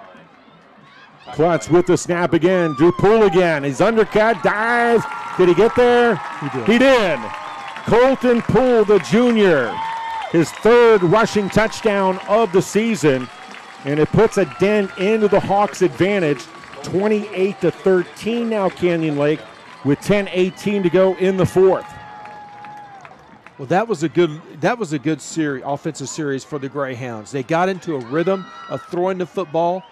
A: Klutz with the snap again. Drew Poole again. He's undercut, dives. Did he get there?
B: He did.
A: He did. Colton Poole, the junior, his third rushing touchdown of the season, and it puts a dent into the Hawks' advantage. 28-13 now, Canyon Lake, with 10:18 to go in the fourth.
B: Well, that was a good series, offensive series for the Greyhounds. They got into a rhythm of throwing the football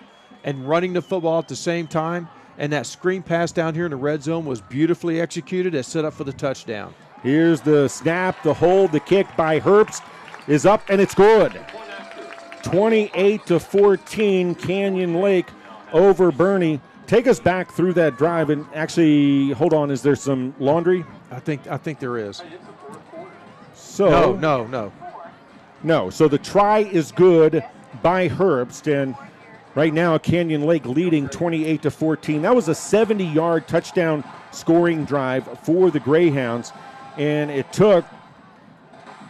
B: and running the football at the same time, and that screen pass down here in the red zone was beautifully executed and set up for the touchdown.
A: Here's the snap, the hold, the kick by Herbst is up, and it's good. 28-14, Canyon Lake over Boerne. Take us back through that drive, and actually, hold on, is there some laundry?
B: I think there is.
A: So
B: No.
A: So the try is good by Herbst, and right now Canyon Lake leading 28-14. That was a 70-yard touchdown scoring drive for the Greyhounds, and it took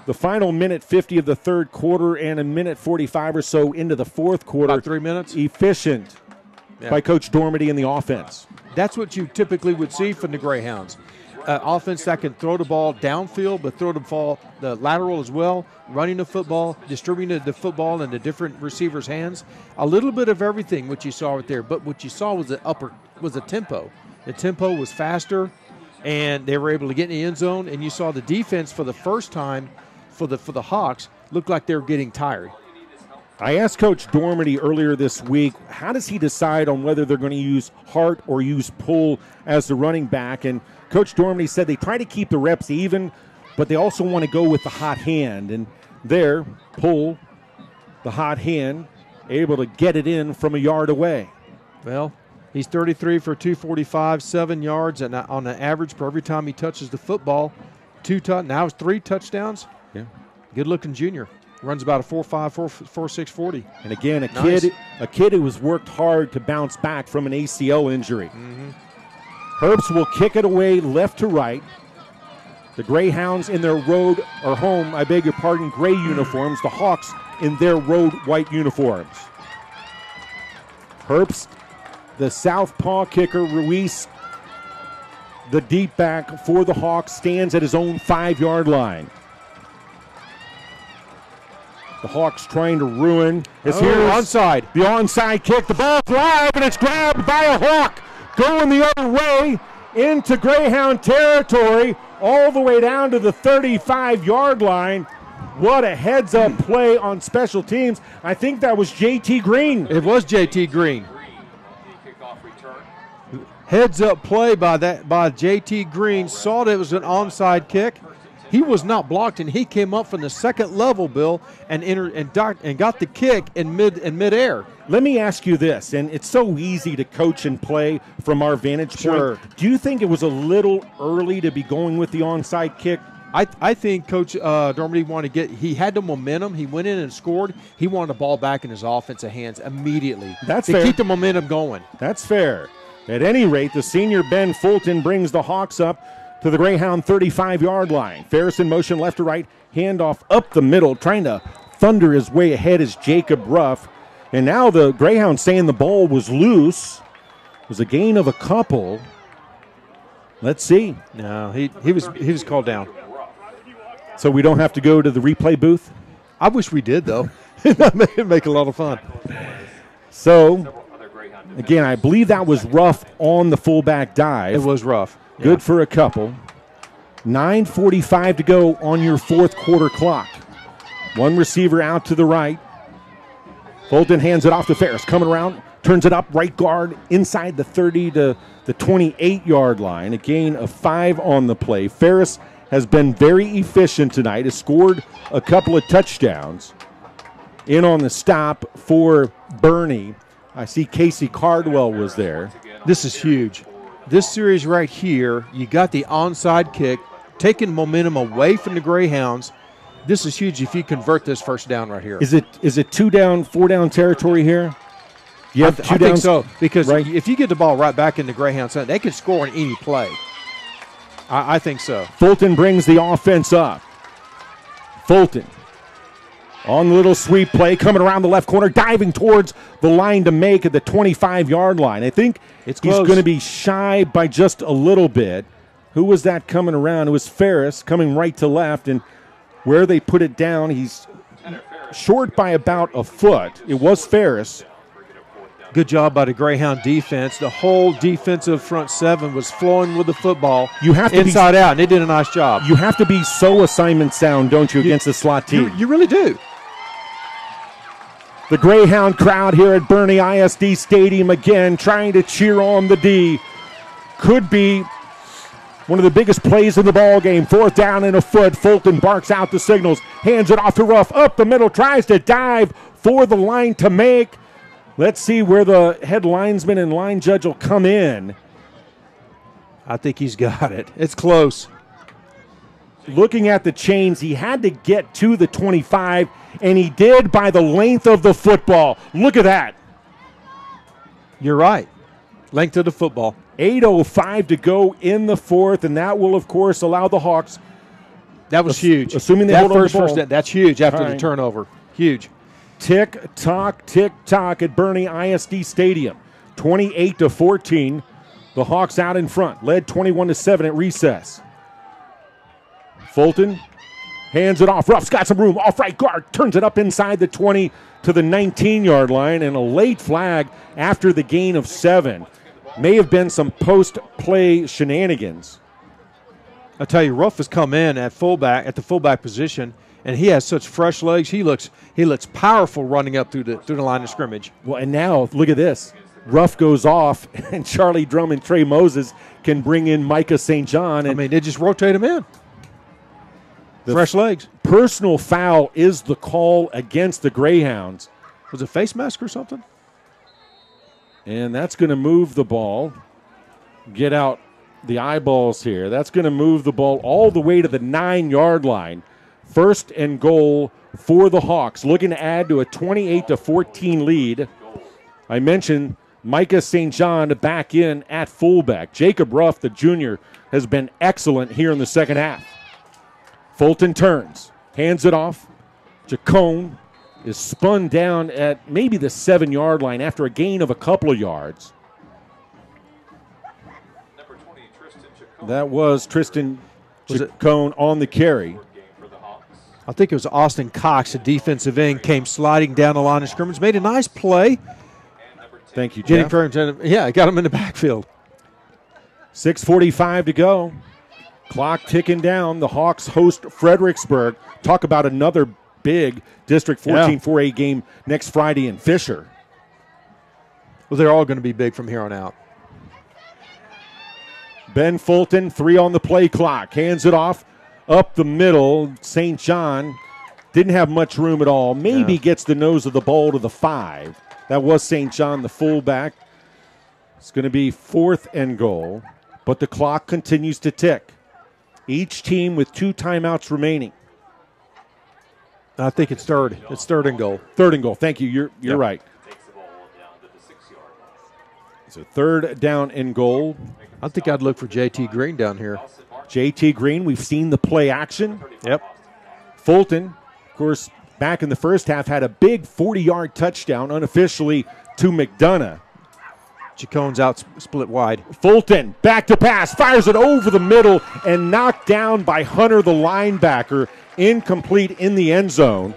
A: the final minute 50 of the third quarter and a minute 45 or so into the fourth quarter.
B: About 3 minutes.
A: Efficient by Coach Dormady in the offense.
B: That's what you typically would see from the Greyhounds. Offense that can throw the ball downfield, but throw the lateral as well, running the football, distributing the football in the different receivers' hands. A little bit of everything, what you saw right there. But what you saw was the tempo. The tempo was faster, and they were able to get in the end zone. And you saw the defense for the first time for the Hawks look like they were getting tired.
A: I asked Coach Dormady earlier this week, how does he decide on whether they're going to use Hart or use Poole as the running back? And Coach Dormady said they try to keep the reps even, but they also want to go with the hot hand. And there, Poole, the hot hand, able to get it in from a yard away.
B: Well, he's 33 for 245, 7 yards, and on an average for every time he touches the football, now it's 3 touchdowns.
A: Yeah.
B: Good-looking junior. Runs about a 4.5, 4.6 40.
A: And again, a kid who has worked hard to bounce back from an ACL injury.
B: Mm-hmm.
A: Herbst will kick it away left to right. The Greyhounds in their road or home, gray uniforms. The Hawks in their road white uniforms. Herbst, the southpaw kicker, Ruiz, the deep back for the Hawks, stands at his own 5-yard line. The Hawks trying to ruin.
B: Here's onside.
A: The onside kick. The ball's live, and it's grabbed by a Hawk. Going the other way into Greyhound territory, all the way down to the 35-yard line. What a heads-up play on special teams. I think that was J.T. Green.
B: It was J.T. Green. Heads-up play by J.T. Green. Saw that it was an onside kick. He was not blocked, and he came up from the second level, Bill, and got the kick in midair.
A: Let me ask you this, and it's so easy to coach and play from our vantage point.
B: Sure.
A: Do you think it was a little early to be going with the onside kick?
B: I think Coach Dormady he had the momentum. He went in and scored. He wanted the ball back in his offensive hands immediately.
A: That's
B: to
A: fair.
B: Keep the momentum going.
A: That's fair. At any rate, the senior Ben Fulton brings the Hawks up to the Greyhound 35-yard line. Ferris in motion left to right, handoff up the middle, trying to thunder his way ahead is Jacob Ruff. And now the Greyhound saying the ball was loose. It was a gain of a couple. Let's see.
B: No, he was called down.
A: So we don't have to go to the replay booth?
B: I wish we did, though. It'd make a lot of fun.
A: So, again, I believe that was rough on the fullback dive.
B: It was rough.
A: Good for a couple. 9:45 to go on your fourth quarter clock. One receiver out to the right. Fulton hands it off to Ferris. Coming around, turns it up, right guard, inside the 30 to the 28-yard line. A gain of 5 on the play. Ferris has been very efficient tonight, has scored a couple of touchdowns. In on the stop for Boerne. I see Casey Cardwell was there.
B: This is huge. This series right here, you got the onside kick, taking momentum away from the Greyhounds. This is huge if you convert this first down right here.
A: Is it 2 down, 4 down territory here?
B: I think so, because
A: right?
B: if you get the ball right back in the Greyhounds, they can score on any play. I think so.
A: Fulton brings the offense up. Fulton on the little sweep play, coming around the left corner, diving towards the line to make at the 25-yard line. I think he's going to be shy by just a little bit. Who was that coming around? It was Ferris coming right to left, and where they put it down, he's short by about a foot. It was Ferris.
B: Good job by the Greyhound defense. The whole defensive front seven was flowing with the football.
A: You have to
B: inside out, and they did a nice job.
A: You have to be so assignment sound, don't you, against the slot team?
B: You really do.
A: The Greyhound crowd here at Boerne ISD Stadium again trying to cheer on the D. Could be one of the biggest plays in the ball game. 4th down and a foot. Fulton barks out the signals, hands it off to Ruff, up the middle, tries to dive for the line to make. Let's see where the head linesman and line judge will come in.
B: I think he's got it. It's close.
A: Looking at the chains, he had to get to the 25, and he did by the length of the football. Look at that.
B: You're right. Length of the football.
A: 8:05 to go in the fourth, and that will, of course, allow the Hawks.
B: That was huge.
A: Assuming they
B: that
A: hold on
B: first
A: the ball.
B: first down, that's huge after the turnover. Huge.
A: Tick-tock at Boerne ISD Stadium. 28-14. The Hawks out in front. Led 21-7 at recess. Fulton hands it off. Ruff's got some room. Off right guard. Turns it up inside the 20 to the 19-yard line. And a late flag after the gain of 7. May have been some post-play shenanigans.
B: I tell you, Ruff has come in at the fullback position, and he has such fresh legs. He looks powerful running up through the line of scrimmage.
A: Well, and now look at this. Ruff goes off, and Charlie Drum and Trey Moses can bring in Micah St. John. And
B: they just rotate him in. Fresh legs.
A: Personal foul is the call against the Greyhounds.
B: Was it face mask or something?
A: And that's going to move the ball. Get out the eyeballs here. That's going to move the ball all the way to the 9-yard line. 1st and goal for the Hawks, looking to add to a 28-14 lead. I mentioned Micah St. John back in at fullback. Jacob Ruff, the junior, has been excellent here in the second half. Fulton turns, hands it off. Chacon is spun down at maybe the 7-yard line after a gain of a couple of yards. That was Tristan Chacon on the carry.
B: I think it was Austin Cox, a defensive end, came sliding down the line of scrimmage, made a nice play.
A: Thank you, Jeff.
B: Yeah, got him in the backfield.
A: 6:45 to go. Clock ticking down. The Hawks host Fredericksburg. Talk about another big District 14 4A game next Friday in Fisher.
B: Well, they're all going to be big from here on out.
A: Ben Fulton, 3 on the play clock. Hands it off up the middle. St. John didn't have much room at all. Maybe gets the nose of the ball to the 5. That was St. John, the fullback. It's going to be 4th and goal, but the clock continues to tick. Each team with 2 timeouts remaining.
B: I think it's 3rd. It's 3rd and goal.
A: 3rd and goal. Thank you. You're right. So 3rd down and goal.
B: I think I'd look for JT Green down here.
A: JT Green, we've seen the play action.
B: Yep.
A: Fulton, of course, back in the first half, had a big 40-yard touchdown unofficially to McDonough.
B: Chacon's out split wide.
A: Fulton, back to pass, fires it over the middle and knocked down by Hunter, the linebacker, incomplete in the end zone.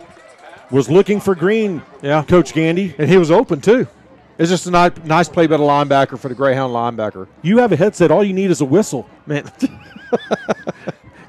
A: Was looking for Green, Coach Gandy.
B: And he was open, too. It's just a nice play by the linebacker for the Greyhound linebacker.
A: You have a headset. All you need is a whistle.
B: Man.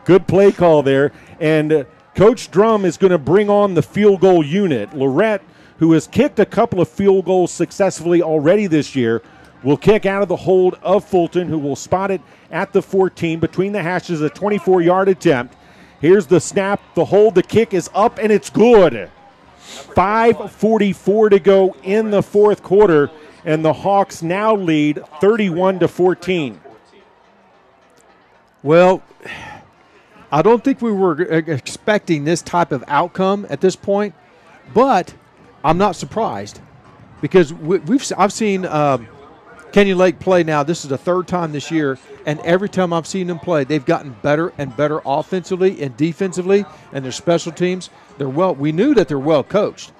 A: Good play call there. And Coach Drum is going to bring on the field goal unit. Lorette, who has kicked a couple of field goals successfully already this year, will kick out of the hold of Fulton, who will spot it at the 14 between the hashes, a 24-yard attempt. Here's the snap, the hold, the kick is up, and it's good. 5:44 to go in the fourth quarter, and the Hawks now lead 31-14.
B: Well, I don't think we were expecting this type of outcome at this point, but I'm not surprised because I've seen Canyon Lake play now. This is the third time this year, and every time I've seen them play, they've gotten better and better offensively and defensively, and their special teams. We knew that they're well coached,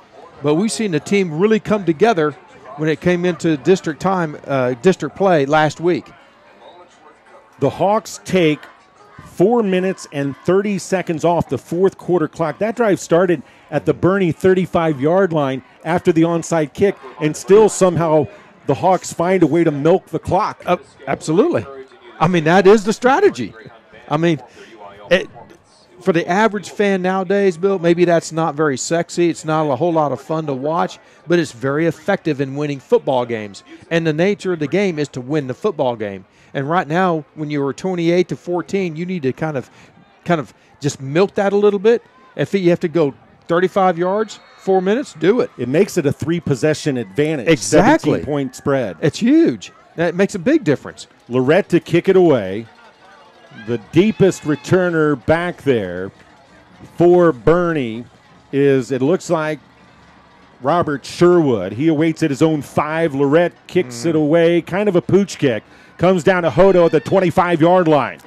B: but we've seen the team really come together when it came into district play last week.
A: The Hawks take 4 minutes and 30 seconds off the fourth quarter clock. That drive started at the Boerne 35-yard line after the onside kick, and still somehow the Hawks find a way to milk the clock.
B: Absolutely. I mean, that is the strategy. I mean, for the average fan nowadays, Bill, maybe that's not very sexy. It's not a whole lot of fun to watch, but it's very effective in winning football games. And the nature of the game is to win the football game. And right now, when you were 28-14, you need to kind of just milk that a little bit. If you have to go 35 yards, 4 minutes, do it.
A: It makes it a 3-possession advantage.
B: Exactly.
A: 17-point spread.
B: It's huge. That makes a big difference.
A: Lorette to kick it away. The deepest returner back there for Boerne is, it looks like, Robert Sherwood. He awaits at his own 5. Lorette kicks it away, kind of a pooch kick. Comes down to Hodo at the 25-yard line.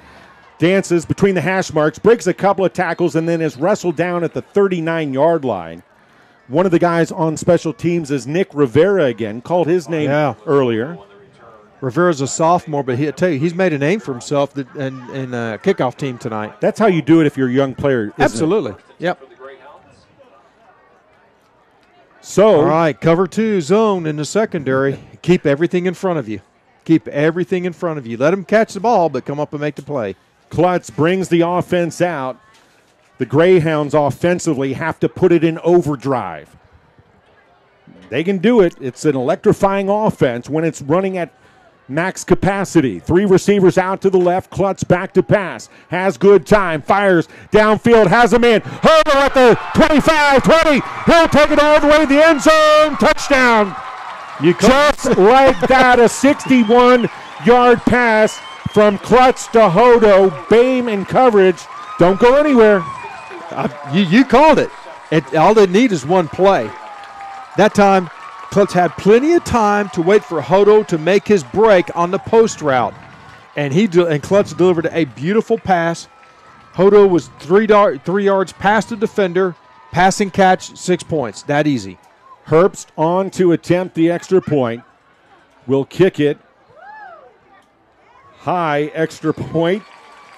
A: Dances between the hash marks, breaks a couple of tackles, and then is wrestled down at the 39-yard line. One of the guys on special teams is Nick Rivera again. Called his name earlier.
B: Rivera's a sophomore, but he'll tell you, he's made a name for himself in a kickoff team tonight.
A: That's how you do it if you're a young player, isn't
B: Absolutely.
A: it?
B: Yep.
A: So,
B: all right, cover 2 zone in the secondary. Keep everything in front of you. Keep everything in front of you. Let them catch the ball, but come up and make the play.
A: Klutz brings the offense out. The Greyhounds offensively have to put it in overdrive. They can do it. It's an electrifying offense when it's running at max capacity. 3 receivers out to the left. Klutz back to pass. Has good time. Fires downfield. Has a man. Hurdle at the 25, 20. He'll take it all the way to the end zone. Touchdown. Just like that, a 61-yard pass from Klutz to Hodo. Bame in coverage. Don't go anywhere.
B: You called it. All they need is one play. That time, Klutz had plenty of time to wait for Hodo to make his break on the post route. And Klutz delivered a beautiful pass. Hodo was 3 yards past the defender. Passing catch, 6 points. That easy.
A: Herbst on to attempt the extra point. Will kick it. High extra point.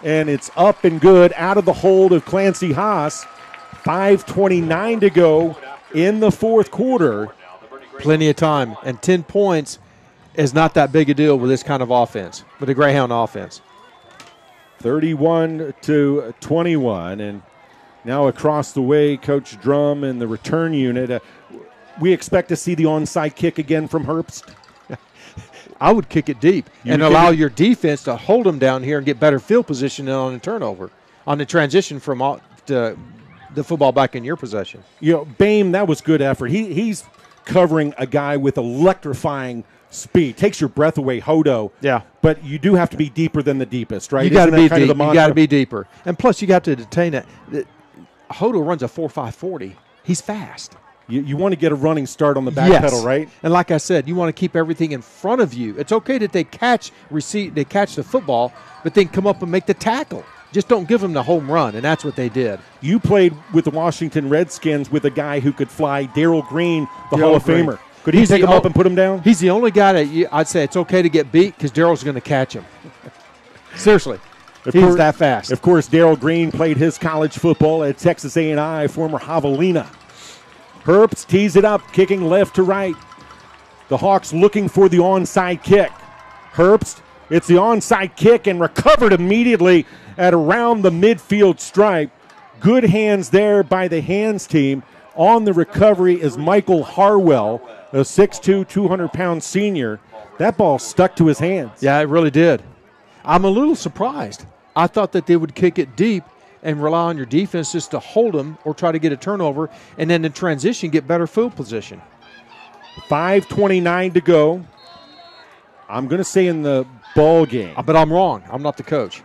A: And it's up and good out of the hold of Clancy Haas. 5:29 to go in the fourth quarter.
B: Plenty of time. And 10 points is not that big a deal with this kind of offense, with the Greyhound offense.
A: 31-21. And now across the way, Coach Drum and the return unit. We expect to see the onside kick again from Herbst.
B: I would kick it deep and allow your defense to hold them down here and get better field position on the turnover, on the transition from the football back in your possession.
A: You know, Bame, that was good effort. He's covering a guy with electrifying speed. Takes your breath away, Hodo.
B: Yeah.
A: But you do have to be deeper than the deepest, right?
B: You got to be deep. You got to be deeper. And plus, you got to detain it. Hodo runs a 4.540. He's fast.
A: You want to get a running start on the back pedal, right?
B: And like I said, you want to keep everything in front of you. It's okay that they catch the football, but then come up and make the tackle. Just don't give them the home run, and that's what they did.
A: You played with the Washington Redskins with a guy who could fly, Darryl Green, the Hall of Famer. Could he pick him up and put him down?
B: He's the only guy that I'd say it's okay to get beat because Daryl's going to catch him. Seriously. He's that fast.
A: Of course, Daryl Green played his college football at Texas A&I, former Javelina. Herbst tees it up, kicking left to right. The Hawks looking for the onside kick. Herbst, it's the onside kick and recovered immediately at around the midfield stripe. Good hands there by the hands team. On the recovery is Michael Harwell, a 6'2", 200-pound senior. That ball stuck to his hands.
B: Yeah, it really did. I'm a little surprised. I thought that they would kick it deep and rely on your defense just to hold them or try to get a turnover, and then in transition get better field position.
A: 5:29 to go. I'm going to say in the ball game.
B: But I'm wrong. I'm not the coach.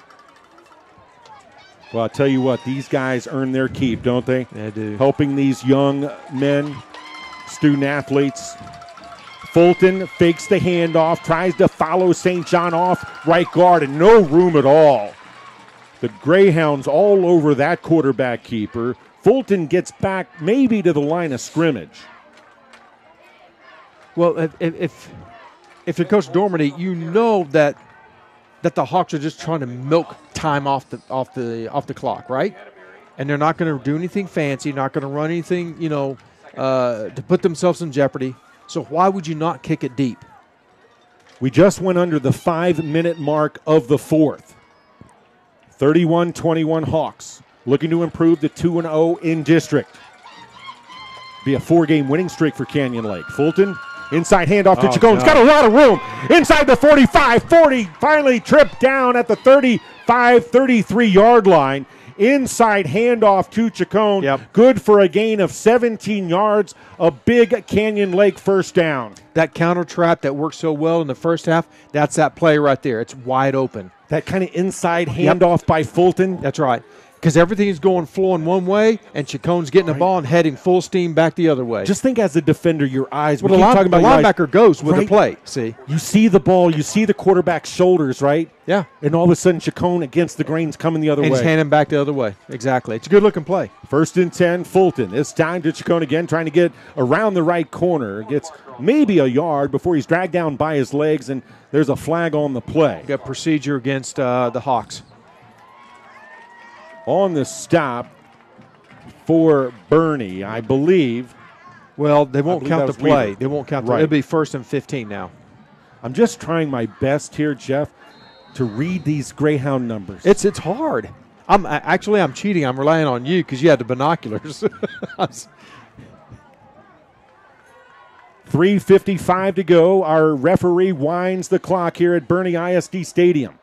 A: Well, I'll tell you what, these guys earn their keep, don't they?
B: They do.
A: Helping these young men, student athletes. Fulton fakes the handoff, tries to follow St. John off right guard, and no room at all. The Greyhounds all over that quarterback keeper. Fulton gets back maybe to the line of scrimmage.
B: Well, if you're Coach Dormady, you know that the Hawks are just trying to milk time off the clock, right? And they're not going to do anything fancy, not going to run anything, to put themselves in jeopardy. So why would you not kick it deep?
A: We just went under the 5-minute mark of the fourth. 31-21 Hawks, looking to improve to 2-0 in district. Be a 4-game winning streak for Canyon Lake. Fulton, inside handoff to Chacon. He's got a lot of room. Inside the 45, 40, finally tripped down at the 35, 33-yard line. Inside handoff to Chacon.
B: Yep.
A: Good for a gain of 17 yards. A big Canyon Lake first down.
B: That counter trap that worked so well in the first half, that's that play right there. It's wide open.
A: That kind of inside handoff by Fulton.
B: That's right. Because everything is flowing one way, and Chacon's getting the ball and heading full steam back the other way.
A: Just think as a defender, your eyes.
B: Well, the linebacker goes with the play, see?
A: You see the ball, you see the quarterback's shoulders, right?
B: Yeah.
A: And all of a sudden, Chacon against the grain's coming the other way.
B: And he's handing back the other way. Exactly. It's a good-looking play.
A: 1st and 10, Fulton. It's time to Chacon again, trying to get around the right corner. Gets maybe a yard before he's dragged down by his legs, and there's a flag on the play.
B: Got procedure against the Hawks.
A: On the stop for Boerne, I believe.
B: Well, they won't count the play. They won't count the play. It'll be 1st and 15 now.
A: I'm just trying my best here, Jeff, to read these Greyhound numbers.
B: It's hard. I'm cheating. I'm relying on you because you had the binoculars.
A: 3:55 to go. Our referee winds the clock here at Boerne ISD Stadium.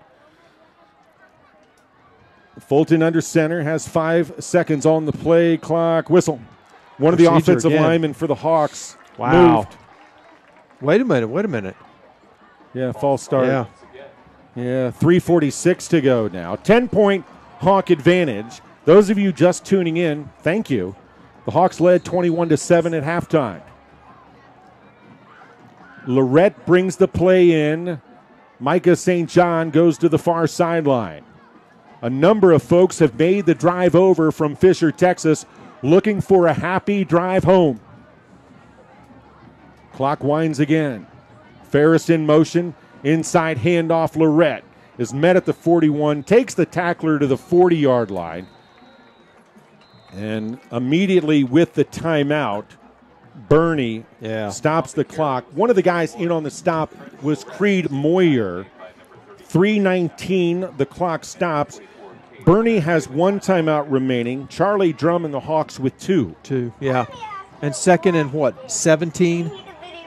A: Fulton under center has 5 seconds on the play clock. Whistle. One of the offensive linemen for the Hawks moved.
B: Wait a minute.
A: Yeah, false start.
B: Yeah,
A: 3:46 to go now. 10-point Hawk advantage. Those of you just tuning in, thank you. The Hawks led 21-7 at halftime. Lorette brings the play in. Micah St. John goes to the far sideline. A number of folks have made the drive over from Fisher, Texas, looking for a happy drive home. Clock winds again. Ferris in motion. Inside handoff, Lorette is met at the 41, takes the tackler to the 40-yard line. And immediately with the timeout, Boerne stops the clock. One of the guys in on the stop was Creed Moyer. 3:19, the clock stops. Boerne has 1 timeout remaining. Charlie Drum and the Hawks with 2.
B: 2, yeah. And 2nd and 17?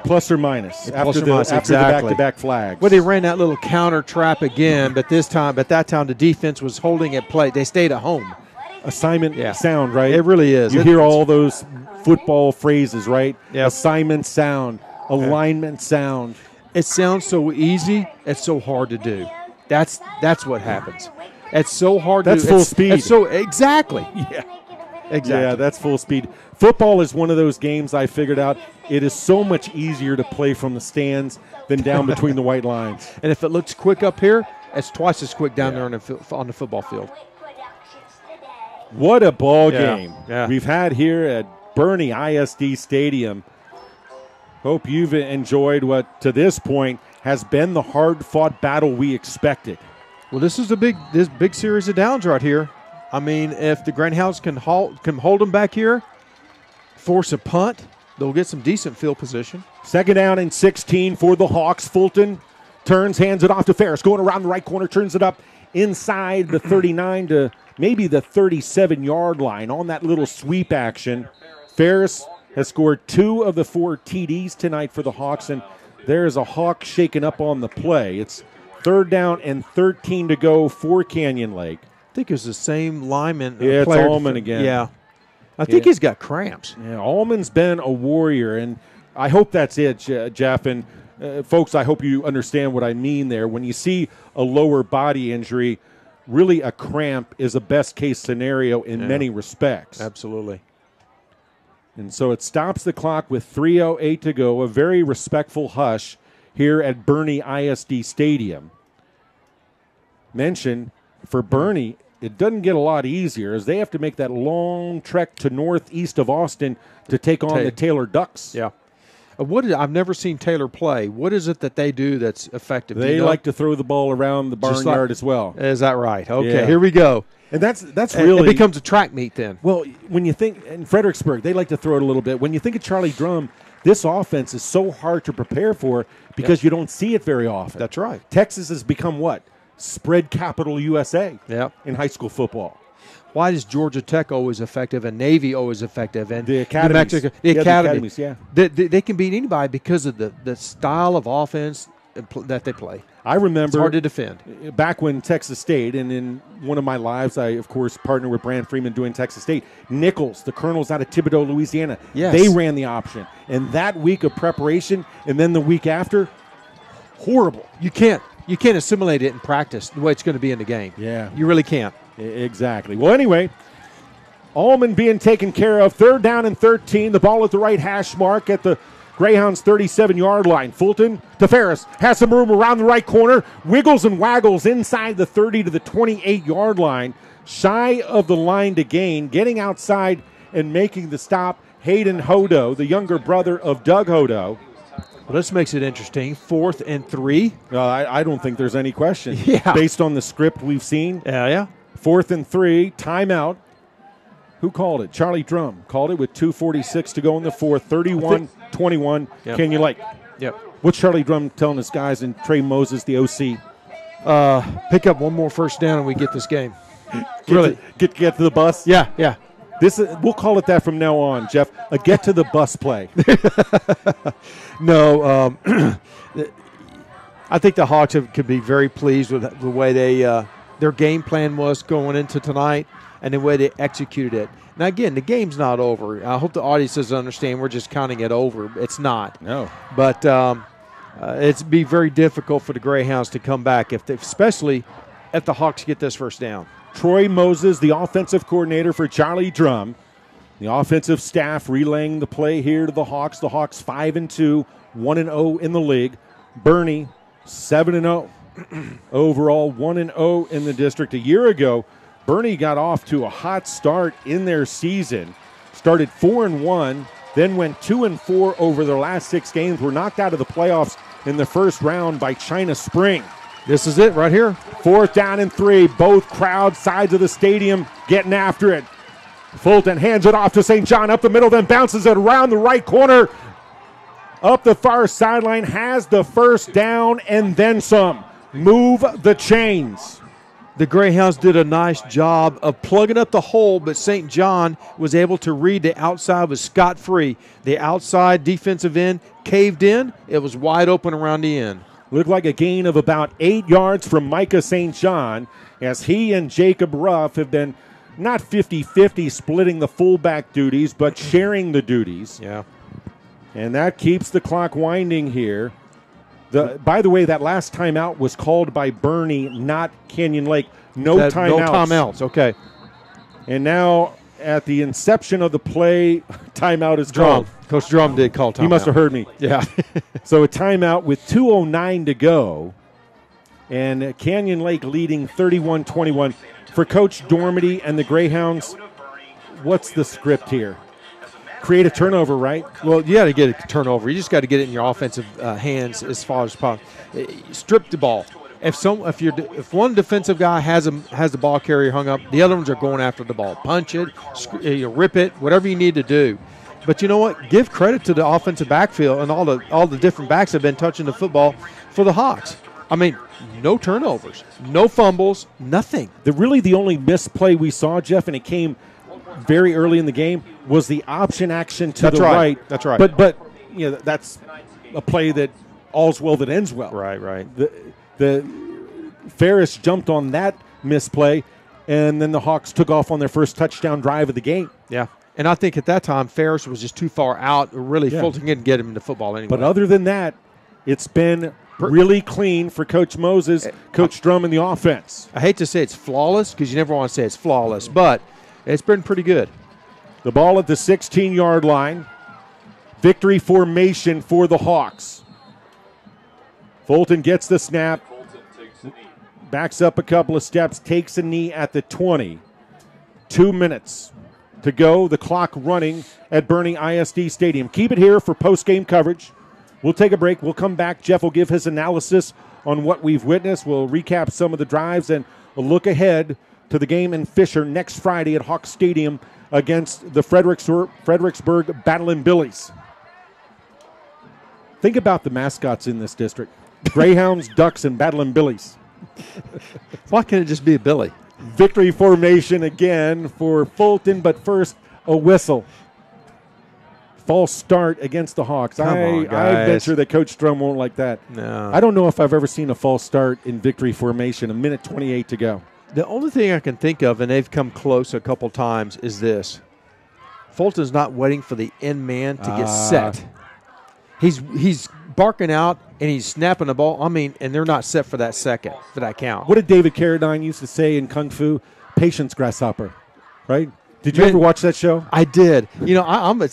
A: Plus or minus.
B: Yeah,
A: after
B: plus or minus,
A: the back-to-back flags.
B: Well, they ran that little counter trap again, but that time the defense was holding at play. They stayed at home.
A: Assignment sound, right?
B: It really is.
A: You hear all those football phrases, right?
B: Yep.
A: Assignment sound, alignment sound.
B: It sounds so easy. It's so hard to do. That's what happens. It's so hard to do.
A: That's full speed.
B: It's so exactly.
A: Yeah.
B: Exactly.
A: Yeah, that's full speed. Football is one of those games I figured out. It is so much easier to play from the stands than down between the white lines.
B: And if it looks quick up here, it's twice as quick down there on the football field.
A: What a ball game
B: Yeah.
A: we've had here at Boerne ISD Stadium. Hope you've enjoyed what, to this point, has been the hard-fought battle we expected.
B: Well, this is this big series of downs right here. I mean, if the Greyhounds can hold them back here, force a punt, they'll get some decent field position.
A: 2nd down and 16 for the Hawks. Fulton turns, hands it off to Ferris, going around the right corner, turns it up inside the 39 to maybe the 37-yard line on that little sweep action. Ferris has scored 2 of the 4 TDs tonight for the Hawks, and there is a Hawk shaken up on the play. It's 3rd down and 13 to go for Canyon Lake.
B: I think it's the same lineman.
A: Yeah, it's Allman again.
B: Yeah. I think he's got cramps.
A: Yeah, Allman's been a warrior, and I hope that's it, Jeff. And folks, I hope you understand what I mean there. When you see a lower body injury, really a cramp is a best-case scenario in many respects.
B: Absolutely.
A: And so it stops the clock with 3:08 to go, a very respectful hush here at Boerne ISD Stadium. Mention, for Boerne, it doesn't get a lot easier as they have to make that long trek to northeast of Austin to take on the Taylor Ducks.
B: Yeah. I've never seen Taylor play. What is it that they do that's effective?
A: They like to throw the ball around the barnyard as well.
B: Is that right? Okay, Here we go.
A: And that's really...
B: It becomes a track meet then.
A: Well, when you think... In Fredericksburg, they like to throw it a little bit. When you think of Charlie Drum, this offense is so hard to prepare for because you don't see it very often.
B: That's right.
A: Texas has become what? Spread capital USA in high school football.
B: Why is Georgia Tech always effective and Navy always effective? And
A: the academies.
B: New Mexico, the academies, They can beat anybody because of the style of offense that they play.
A: I remember
B: it's hard to defend.
A: Back when Texas State, and in one of my lives, I, of course, partnered with Brand Freeman doing Texas State. Nichols, the Colonels out of Thibodaux, Louisiana, they ran the option. And that week of preparation and then the week after, horrible.
B: You can't assimilate it in practice the way it's going to be in the game.
A: Yeah.
B: You really can't.
A: Exactly. Well, anyway, Allman being taken care of. 3rd down and 13. The ball at the right hash mark at the Greyhounds' 37-yard line. Fulton to Ferris. Has some room around the right corner. Wiggles and waggles inside the 30 to the 28-yard line. Shy of the line to gain. Getting outside and making the stop. Hayden Hodo, the younger brother of Doug Hodo.
B: Well, this makes it interesting. 4th and 3.
A: I don't think there's any question.
B: Yeah.
A: Based on the script we've seen.
B: Yeah.
A: 4th and 3. Timeout. Who called it? Charlie Drum called it with 2:46 to go in the 4th. 31-21, Canyon Lake.
B: Yep.
A: What's Charlie Drum telling his guys and Trey Moses, the OC?
B: Pick up one more first down and we get this game.
A: Get to the bus?
B: Yeah.
A: We'll call it that from now on, Jeff. A get to the bus play.
B: No, I think the Hawks could be very pleased with the way their game plan was going into tonight and the way they executed it. Now, again, the game's not over. I hope the audiences understand we're just counting it over. It's not.
A: No.
B: But it'd be very difficult for the Greyhounds to come back, especially if the Hawks get this first down.
A: Troy Moses, the offensive coordinator for Charlie Drum. The offensive staff relaying the play here to the Hawks. The Hawks 5-2, 1-0 in the league. Boerne 7-0. Overall 1-0 in the district. A year ago, Boerne got off to a hot start in their season. Started 4-1, then went 2-4 over their last 6 games. Were knocked out of the playoffs in the first round by China Spring.
B: This is it right here.
A: 4th down and 3. Both crowd sides of the stadium getting after it. Fulton hands it off to St. John up the middle, then bounces it around the right corner. Up the far sideline, has the first down and then some. Move the chains.
B: The Greyhounds did a nice job of plugging up the hole, but St. John was able to read the outside, was scot-free. The outside defensive end caved in. It was wide open around the end.
A: Looked like a gain of about 8 yards from Micah St. John as he and Jacob Ruff have been not 50-50 splitting the fullback duties, but sharing the duties.
B: Yeah.
A: And that keeps the clock winding here. By the way, that last timeout was called by Boerne, not Canyon Lake. No timeouts.
B: No timeouts, okay.
A: And now, at the inception of the play, timeout is called.
B: Coach Drum did call timeout.
A: He must have heard me.
B: Yeah.
A: So a timeout with 2:09 to go. And Canyon Lake leading 31-21. For Coach Dormady and the Greyhounds, what's the script here? create a turnover, right?
B: Well, you got to get a turnover. You just got to get it in your offensive hands as far as possible. Strip the ball. If one defensive guy has the ball carrier hung up, the other ones are going after the ball. Punch it, rip it, whatever you need to do. But you know what? Give credit to the offensive backfield and all the different backs have been touching the football for the Hawks. I mean, no turnovers, no fumbles, nothing.
A: The only misplay we saw, Jeff, and it came very early in the game, was the option action to the right.
B: That's right.
A: But you know, that's a play that all's well that ends well.
B: Right.
A: The Ferris jumped on that misplay, and then the Hawks took off on their first touchdown drive of the game.
B: Yeah. And I think at that time, Ferris was just too far out. Really, Fulton couldn't get him into football anyway.
A: But other than that, it's been really clean for Coach Moses, Coach Drum, and the offense.
B: I hate to say it's flawless because you never want to say it's flawless, but it's been pretty good.
A: The ball at the 16-yard line. Victory formation for the Hawks. Fulton gets the snap, backs up a couple of steps, takes a knee at the 20. 2 minutes to go, the clock running at Boerne ISD Stadium. Keep it here for post-game coverage. We'll take a break. We'll come back. Jeff will give his analysis on what we've witnessed. We'll recap some of the drives and a look ahead to the game in Fisher next Friday at Hawk Stadium against the Fredericksburg Battlin' Billies. Think about the mascots in this district. Greyhounds, Ducks, and Battlin' Billies.
B: Why can't it just be a Billy?
A: Victory formation again for Fulton, but first a whistle. False start against the Hawks. I venture that Coach Drum won't like that.
B: No.
A: I don't know if I've ever seen a false start in victory formation. 1:28 to go.
B: The only thing I can think of, and they've come close a couple times, is this. Fulton's not waiting for the end man to get set. He's barking out, and he's snapping the ball. I mean, and they're not set for that second, for that count.
A: What did David Carradine used to say in Kung Fu? Patience, grasshopper, right? Did you ever watch that show?
B: I did. You know,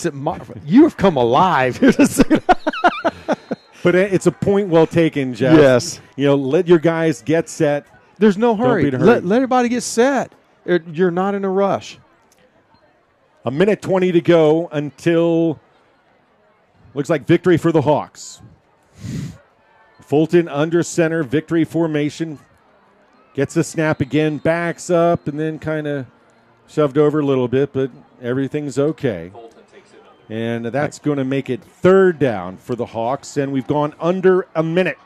B: you have come alive.
A: But it's a point well taken, Jeff.
B: Yes.
A: You know, let your guys get set.
B: There's no hurry.
A: Don't be in a hurry.
B: Let everybody get set. You're not in a rush.
A: 1:20 to go until looks like victory for the Hawks. Fulton under center, victory formation. Gets the snap again, backs up, and then kind of shoved over a little bit, but everything's okay. And that's going to make it third down for the Hawks, and we've gone under a minute.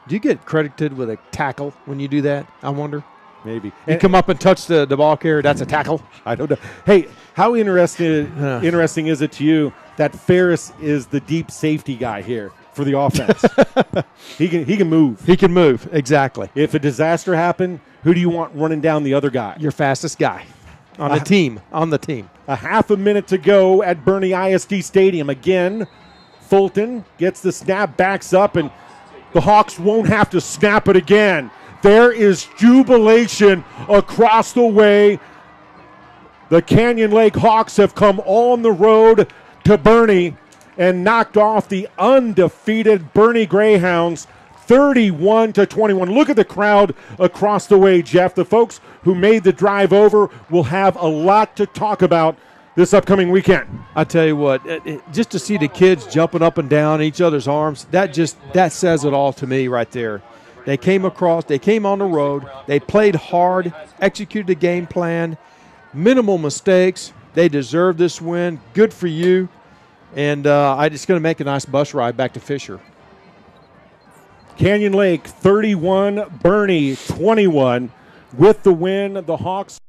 B: Do you get credited with a tackle when you do that? I wonder.
A: Maybe.
B: You come up and touch the ball carrier, that's a tackle?
A: I don't know. Hey, how interesting is it to you that Ferris is the deep safety guy here for the offense? He can move.
B: He can move, exactly.
A: If a disaster happened, who do you want running down the other guy?
B: Your fastest guy on the team. A
A: half a minute to go at Boerne ISD Stadium. Again, Fulton gets the snap, backs up, and the Hawks won't have to snap it again. There is jubilation across the way. The Canyon Lake Hawks have come on the road to Boerne and knocked off the undefeated Boerne Greyhounds 31-21. Look at the crowd across the way, Jeff. The folks who made the drive over will have a lot to talk about this upcoming weekend.
B: I tell you what, just to see the kids jumping up and down each other's arms, that says it all to me right there. They came on the road, they played hard, executed the game plan, minimal mistakes. They deserve this win. Good for you. And it's going to make a nice bus ride back to Fisher.
A: Canyon Lake 31, Boerne 21. With the win, the Hawks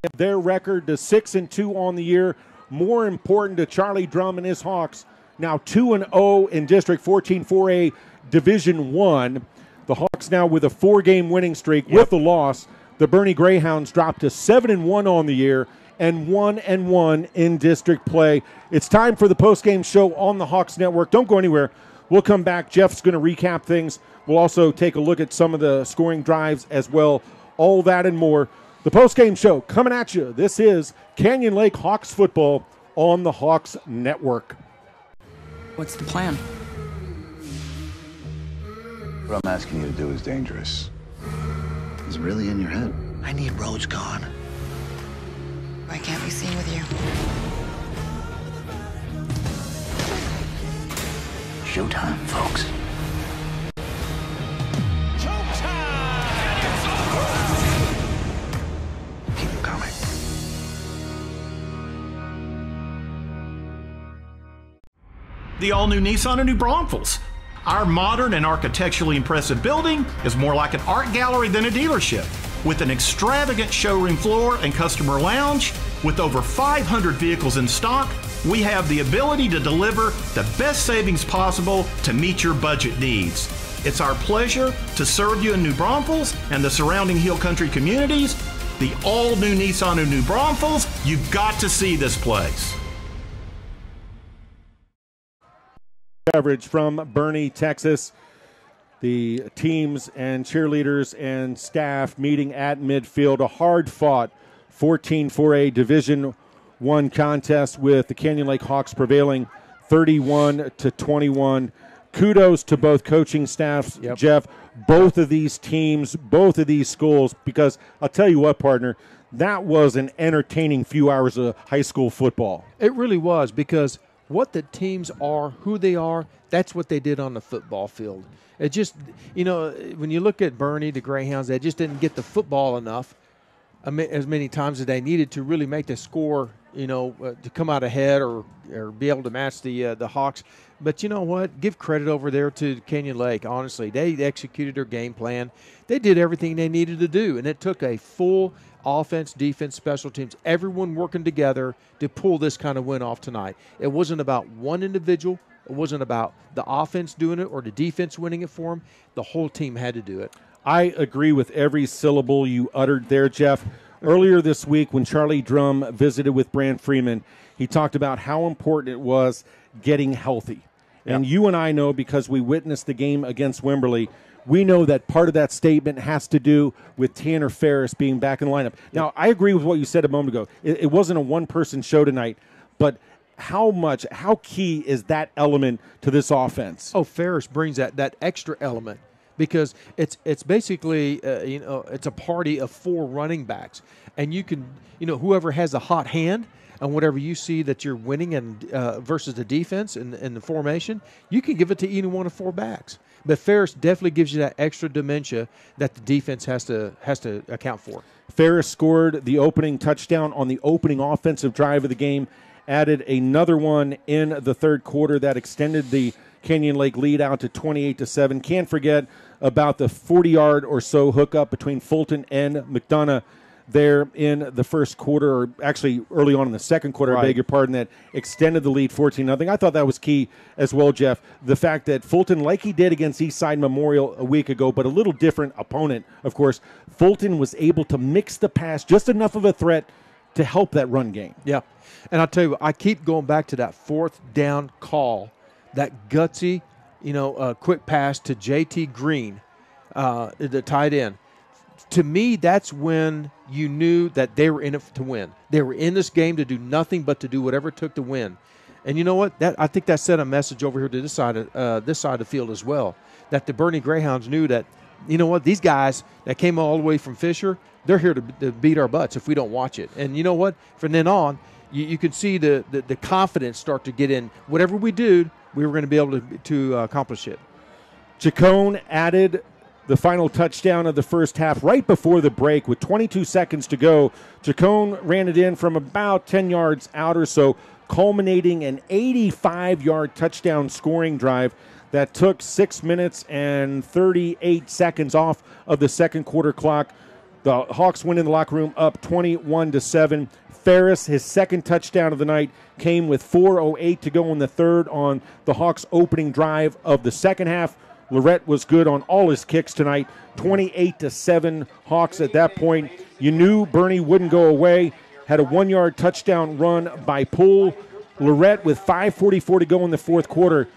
A: have their record to 6-2 on the year. More important to Charlie Drum and his Hawks, now 2-0 in District 14 4A Division I. The Hawks now with a 4-game winning streak. With the loss, the Boerne Greyhounds dropped to 7-1 on the year and 1-1 in district play. It's time for the postgame show on the Hawks Network. Don't go anywhere. We'll come back. Jeff's going to recap things. We'll also take a look at some of the scoring drives as well. All that and more. The postgame show coming at you. This is Canyon Lake Hawks football on the Hawks Network.
K: What's the plan?
G: What I'm asking you to do is dangerous. Is it really in your head?
E: I need Rhodes gone.
K: I can't be seen with you.
E: showtime, folks. Keep them coming.
J: The all-new Nissan of New Braunfels. Our modern and architecturally impressive building is more like an art gallery than a dealership. With an extravagant showroom floor and customer lounge, with over 500 vehicles in stock, we have the ability to deliver the best savings possible to meet your budget needs. It's our pleasure to serve you in New Braunfels and the surrounding Hill Country communities. The all-new Nissan of New Braunfels, you've got to see this place.
A: Coverage from Boerne, Texas. The teams and cheerleaders and staff meeting at midfield. A hard-fought 14-4A Division I contest with the Canyon Lake Hawks prevailing 31-21. Kudos to both coaching staffs, Jeff. Both of these teams, both of these schools, because I'll tell you what, partner, that was an entertaining few hours of high school football.
B: It really was, because what the teams are, who they are, that's what they did on the football field. It just, when you look at Boerne, the Greyhounds, they just didn't get the football enough as many times as they needed to really make the score, to come out ahead or be able to match the Hawks. But you know what? Give credit over there to Canyon Lake. Honestly, they executed their game plan. They did everything they needed to do, and it took a full offense, defense, special teams, everyone working together to pull this kind of win off tonight. It wasn't about one individual. It wasn't about the offense doing it or the defense winning it for them. The whole team had to do it.
A: I agree with every syllable you uttered there, Jeff. Earlier this week when Charlie Drum visited with Brant Freeman, he talked about how important it was getting healthy. And you and I know, because we witnessed the game against Wimberley, we know that part of that statement has to do with Tanner Ferris being back in the lineup. Now, I agree with what you said a moment ago. It wasn't a one-person show tonight, but how key is that element to this offense?
B: Oh, Ferris brings that extra element, because it's basically, it's a party of four running backs. And you can, whoever has a hot hand and whatever you see that you're winning and versus the defense and the formation, you can give it to any one of four backs. But Ferris definitely gives you that extra dimension that the defense has to account for.
A: Ferris scored the opening touchdown on the opening offensive drive of the game, added another one in the third quarter that extended the Canyon Lake lead out to 28-7. Can't forget about the 40-yard or so hookup between Fulton and McDonough there in the first quarter, or actually early on in the second quarter, I beg your pardon, that extended the lead 14-0. I thought that was key as well, Jeff. The fact that Fulton, like he did against Eastside Memorial a week ago, but a little different opponent, of course, Fulton was able to mix the pass, just enough of a threat to help that run game.
B: Yeah, and I'll tell you, I keep going back to that fourth down call, that gutsy, quick pass to J.T. Green, the tight end. To me, that's when you knew that they were in it to win. They were in this game to do nothing but to do whatever it took to win. And you know what? I think that sent a message over here to this side of the field as well, that the Boerne Greyhounds knew that, these guys that came all the way from Fisher, they're here to beat our butts if we don't watch it. And you know what? From then on, you could see the confidence start to get in. Whatever we do, we were going to be able to accomplish it.
A: Chacon added the final touchdown of the first half right before the break with 22 seconds to go. Chacon ran it in from about 10 yards out or so, culminating an 85-yard touchdown scoring drive that took 6 minutes and 38 seconds off of the second quarter clock. The Hawks went in the locker room up 21-7. Ferris, his second touchdown of the night, came with 4:08 to go in the third on the Hawks' opening drive of the second half. Lorette was good on all his kicks tonight, 28-7 Hawks at that point. You knew Boerne wouldn't go away. Had a 1-yard touchdown run by Poole. Lorette with 5:44 to go in the fourth quarter.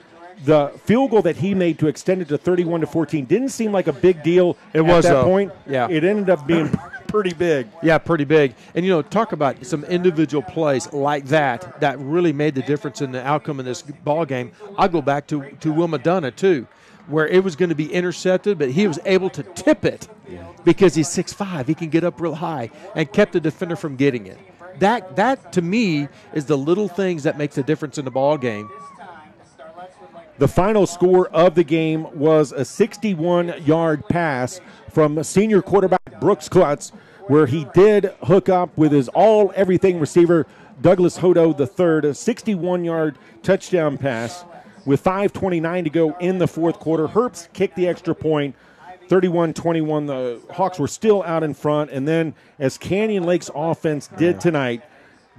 A: The field goal that he made to extend it to 31-14 didn't seem like a big deal at that point.
B: Yeah.
A: It ended up being pretty big.
B: Yeah, pretty big. And, talk about some individual plays like that really made the difference in the outcome of this ball game. I'll go back to Will Madonna, too, where it was going to be intercepted, but he was able to tip it because he's 6'5". He can get up real high and kept the defender from getting it. That to me, is the little things that makes the difference in the ball game.
A: The final score of the game was a 61-yard pass from senior quarterback Brooks Klutz, where he did hook up with his all-everything receiver Douglas Hodo III, a 61-yard touchdown pass with 5:29 to go in the fourth quarter. Herbst kicked the extra point, 31-21. The Hawks were still out in front, and then as Canyon Lake's offense did tonight,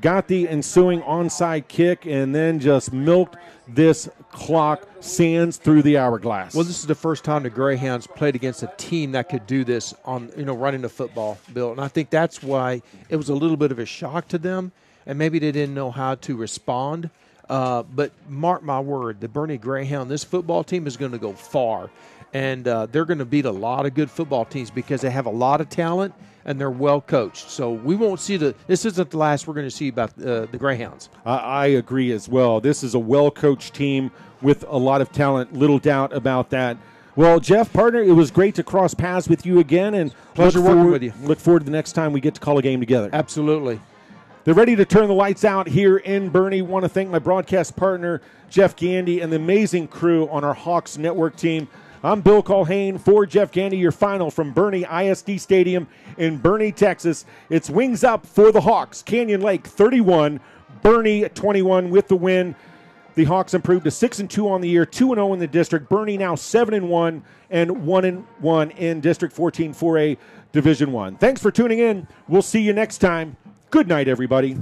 A: got the ensuing onside kick and then just milked this clock sands through the hourglass.
B: Well, this is the first time the Greyhounds played against a team that could do this on, running the football, Bill. And I think that's why it was a little bit of a shock to them, and maybe they didn't know how to respond. But mark my word, the Boerne Greyhound, this football team is going to go far. And they're going to beat a lot of good football teams because they have a lot of talent and they're well coached. So we won't see this isn't the last we're going to see about the Greyhounds.
A: I agree as well. This is a well-coached team with a lot of talent, little doubt about that. Well, Jeff, partner, it was great to cross paths with you again. And
B: pleasure working with you.
A: Look forward to the next time we get to call a game together.
B: Absolutely.
A: They're ready to turn the lights out here in Boerne. Want to thank my broadcast partner, Jeff Gandy, and the amazing crew on our Hawks Network team. I'm Bill Culhane for Jeff Gandy, your final from Boerne ISD Stadium in Boerne, Texas. It's wings up for the Hawks. Canyon Lake 31, Boerne 21 with the win. The Hawks improved to 6-2 on the year, 2-0 in the district. Boerne now 7-1 and 1-1 in District 14 4A Division 1. Thanks for tuning in. We'll see you next time. Good night, everybody.